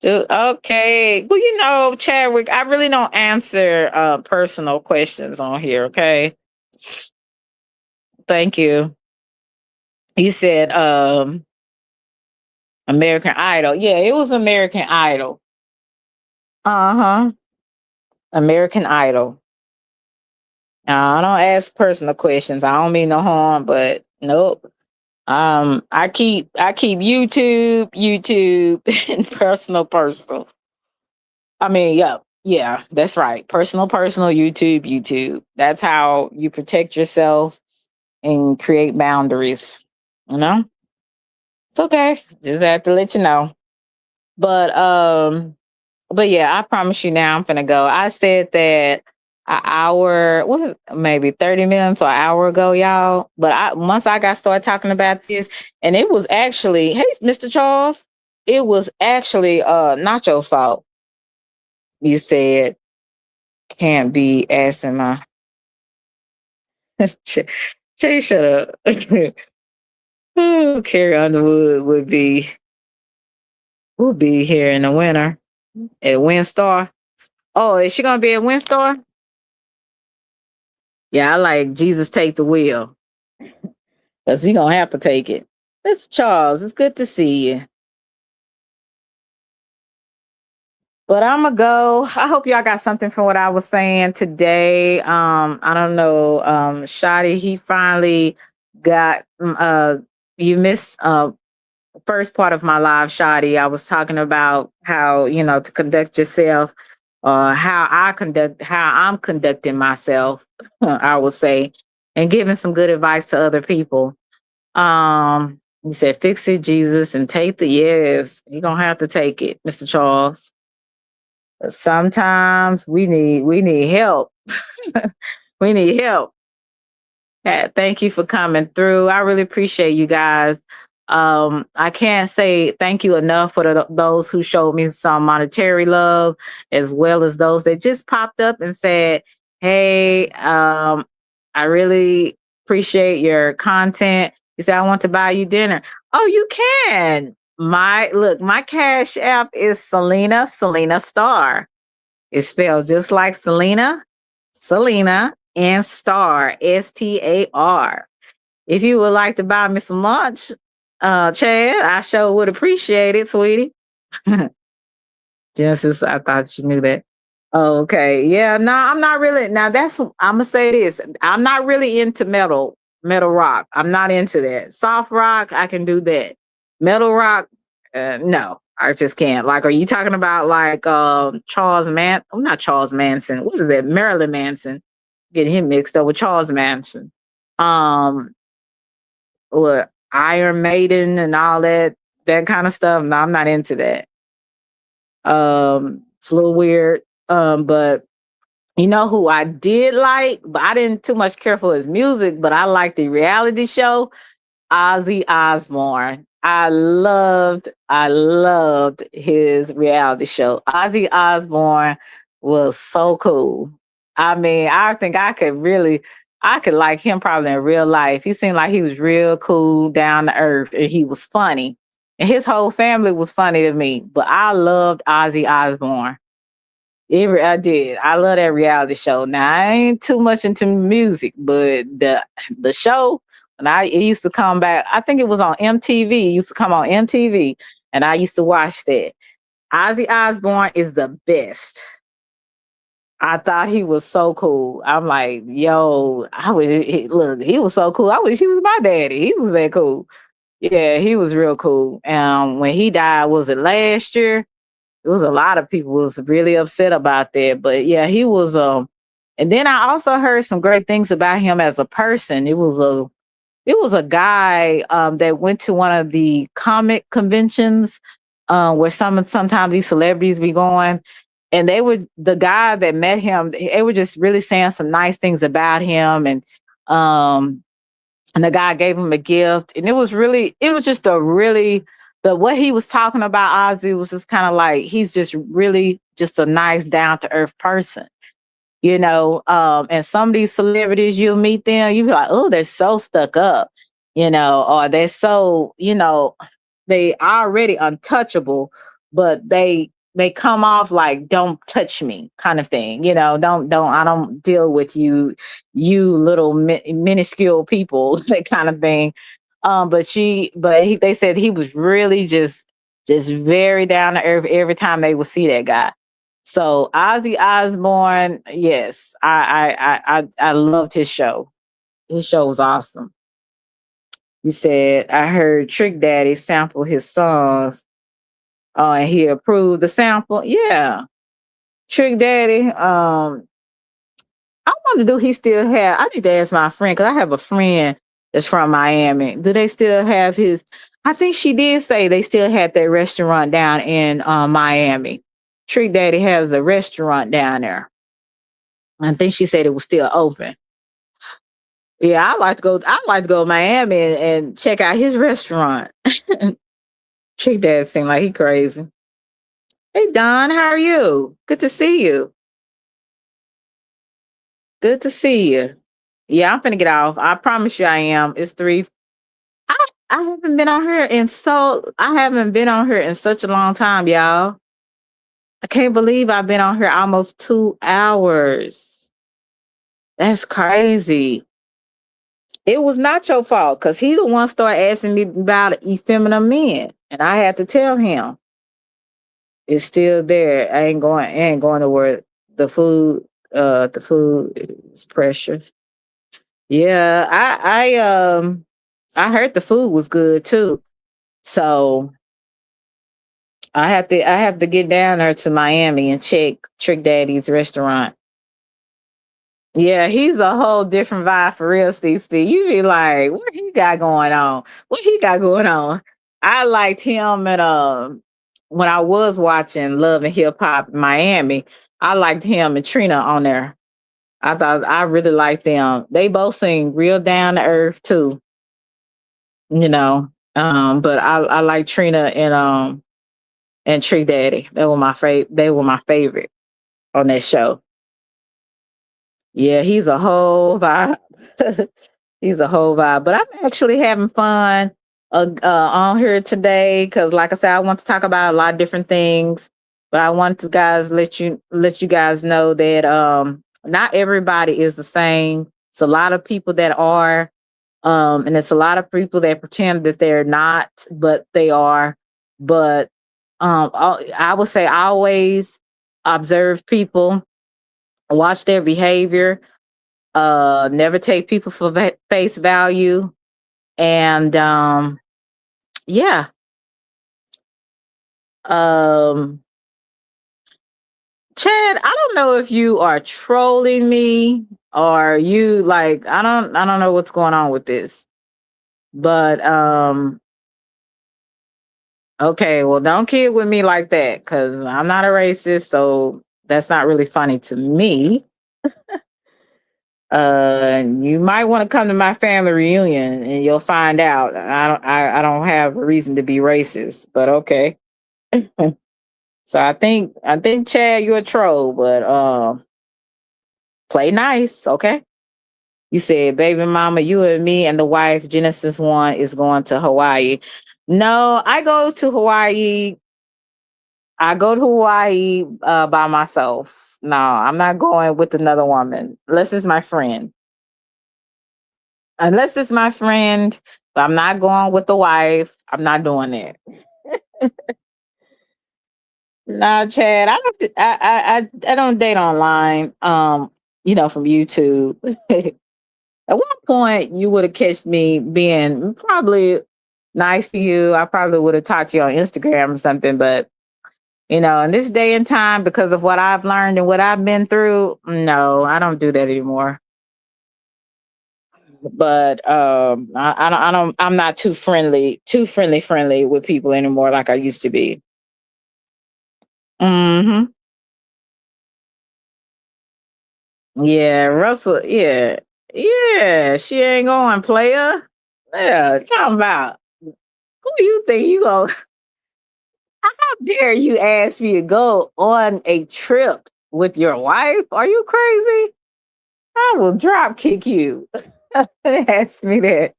Dude, okay. Well, Chadwick, I really don't answer personal questions on here, okay? Thank you. You said American Idol. Yeah, it was American Idol. Uh-huh. American Idol. I don't ask personal questions. I don't mean no harm, but nope. I keep YouTube, and personal. I mean, yeah, that's right. Personal, YouTube. That's how you protect yourself and create boundaries. It's okay. Just have to let you know. But yeah, I promise you now, I'm gonna go. I said that an hour, maybe 30 minutes or an hour ago, y'all. But once I got started talking about this, and it was actually, hey, Mr. Charles, it was actually Nacho's fault. You said can't be asking my Jay, shut up. Oh, Carrie Underwood would be here in the winter at WinStar. Oh, is she gonna be at WinStar? Yeah, I like Jesus Take the Wheel. Because he gonna have to take it. It's Charles. It's good to see you. But I'm gonna go. I hope y'all got something from what I was saying today. I don't know. Shadi, he finally got you missed first part of my live, Shadi. I was talking about how, to conduct yourself, how I'm conducting myself, I would say, and giving some good advice to other people. You said fix it, Jesus, and take the yes. You're gonna have to take it, Mr. Charles. Sometimes we need help. We need help. Thank you for coming through. I really appreciate you guys. I can't say thank you enough for those who showed me some monetary love, as well as those that just popped up and said, "Hey, I really appreciate your content." You said, "I want to buy you dinner." Oh, you can. My cash app is Selena Star. It's spelled just like Selena, and Star, STAR. If you would like to buy me some lunch, Chad, I sure would appreciate it, sweetie. Genesis, I thought you knew that. Okay, yeah, no, I'm not really. Now that's I'm gonna say this. I'm not really into metal rock. I'm not into that. Soft rock, I can do that. Metal rock, no, I just can't. Like, are you talking about like Charles Man? Oh, not Charles Manson. What is that? Marilyn Manson. Getting him mixed up with Charles Manson. Um, or Iron Maiden and all that kind of stuff. No, I'm not into that. It's a little weird. But you know who I did like, but I didn't too much care for his music, but I liked the reality show, Ozzy Osbourne. I loved his reality show. Ozzy Osbourne was so cool. I mean, I think I could like him probably in real life. He seemed like he was real cool, down to earth, and he was funny. And his whole family was funny to me. But I loved Ozzy Osbourne. I did. I love that reality show. Now I ain't too much into music, but the show when it used to come back, I think it was on MTV. It used to come on MTV, and I used to watch that. Ozzy Osbourne is the best. I thought he was so cool. I'm like, yo, look. He was so cool. I wish he was my daddy. He was that cool. Yeah, he was real cool. When he died, was it last year? It was a lot of people was really upset about that. But yeah, he was and then I also heard some great things about him as a person. It was a guy that went to one of the comic conventions where sometimes these celebrities be going, and they were the guy that met him. They were just really saying some nice things about him, um, and the guy gave him a gift, and it was just a really the what he was talking about Ozzy was just kind of like he's just really just a nice down to earth person, and some of these celebrities you'll meet them, you be like, oh, they're so stuck up, or they're so, they already untouchable, but they come off like don't touch me kind of thing, don't I don't deal with you little minuscule people, that kind of thing. They said he was really just very down to earth every time they would see that guy. So Ozzy Osbourne, yes, I loved his show. His show was awesome. You said I heard Trick Daddy sample his songs. And he approved the sample. Yeah, Trick Daddy. I wonder do he still have? I need to ask my friend because I have a friend that's from Miami. Do they still have his? I think she did say they still had that restaurant down in Miami. Trick Daddy has a restaurant down there. I think she said it was still open. Yeah, I like to go. I like to go to Miami and check out his restaurant. Trick Dad seemed like he crazy. Hey Don, how are you? Good to see you. Good to see you. Yeah, I'm finna get off. I promise you I am. It's three. I haven't been on here I haven't been on here in such a long time, y'all. I can't believe I've been on here almost 2 hours. That's crazy. It was not your fault because he the one started asking me about effeminate men. And I had to tell him it's still there. I ain't going to where the food is precious. Yeah, I heard the food was good too. So I have to get down there to Miami and check Trick Daddy's restaurant. Yeah, he's a whole different vibe for real, CC. You be like, what he got going on? What he got going on? I liked him and when I was watching Love and Hip Hop Miami, I liked him and Trina on there. I thought I really liked them. They both sing real down to earth too, you know. But I like Trina and Tree Daddy. They were my favorite on that show. Yeah, he's a whole vibe. He's a whole vibe. But I'm actually having fun on here today because, like I said, I want to talk about a lot of different things. But I want to guys let you guys know that not everybody is the same. It's a lot of people that are, and it's a lot of people that pretend that they're not, but they are. But I would say always observe people, watch their behavior, never take people for face value, and yeah. um Chad, I don't know if you are trolling me or you like I don't know what's going on with this. But okay, well don't kid with me like that cuz I'm not a racist, so that's not really funny to me. You might want to come to my family reunion and you'll find out. I don't have a reason to be racist, but okay. So I think Chad, you're a troll, but play nice, okay? You said, baby mama, you and me and the wife, Genesis One, is going to Hawaii. No, I go to Hawaii. I go to Hawaii by myself. No, I'm not going with another woman. Unless it's my friend. Unless it's my friend, but I'm not going with the wife. I'm not doing that. No, Chad, I don't. I don't date online. From YouTube. At one point, you would have catched me being probably nice to you. I probably would have talked to you on Instagram or something. But in this day and time, because of what I've learned and what I've been through, no, I don't do that anymore. But I'm not friendly with people anymore like I used to be. Hmm. Yeah, Russell. Yeah, yeah. She ain't going, player. Yeah, talking about who you think you go? How dare you ask me to go on a trip with your wife? Are you crazy? I will drop kick you. Ask me that.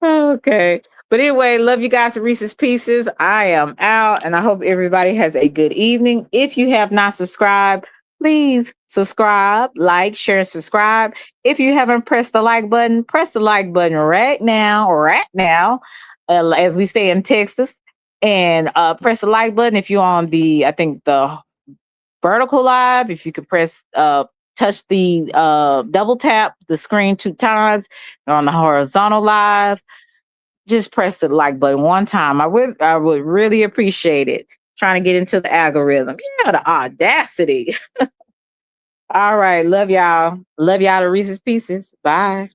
Okay. But anyway, love you guys to Reese's Pieces. I am out and I hope everybody has a good evening. If you have not subscribed, please subscribe, like, share, and subscribe. If you haven't pressed the like button, press the like button right now, as we say in Texas. And press the like button if you're on I think the vertical live. If you could touch the double tap the screen 2 times. On the horizontal live, just press the like button one time. I would really appreciate it. Trying to get into the algorithm. Yeah, the audacity. All right. Love y'all. Love y'all to Reese's Pieces. Bye.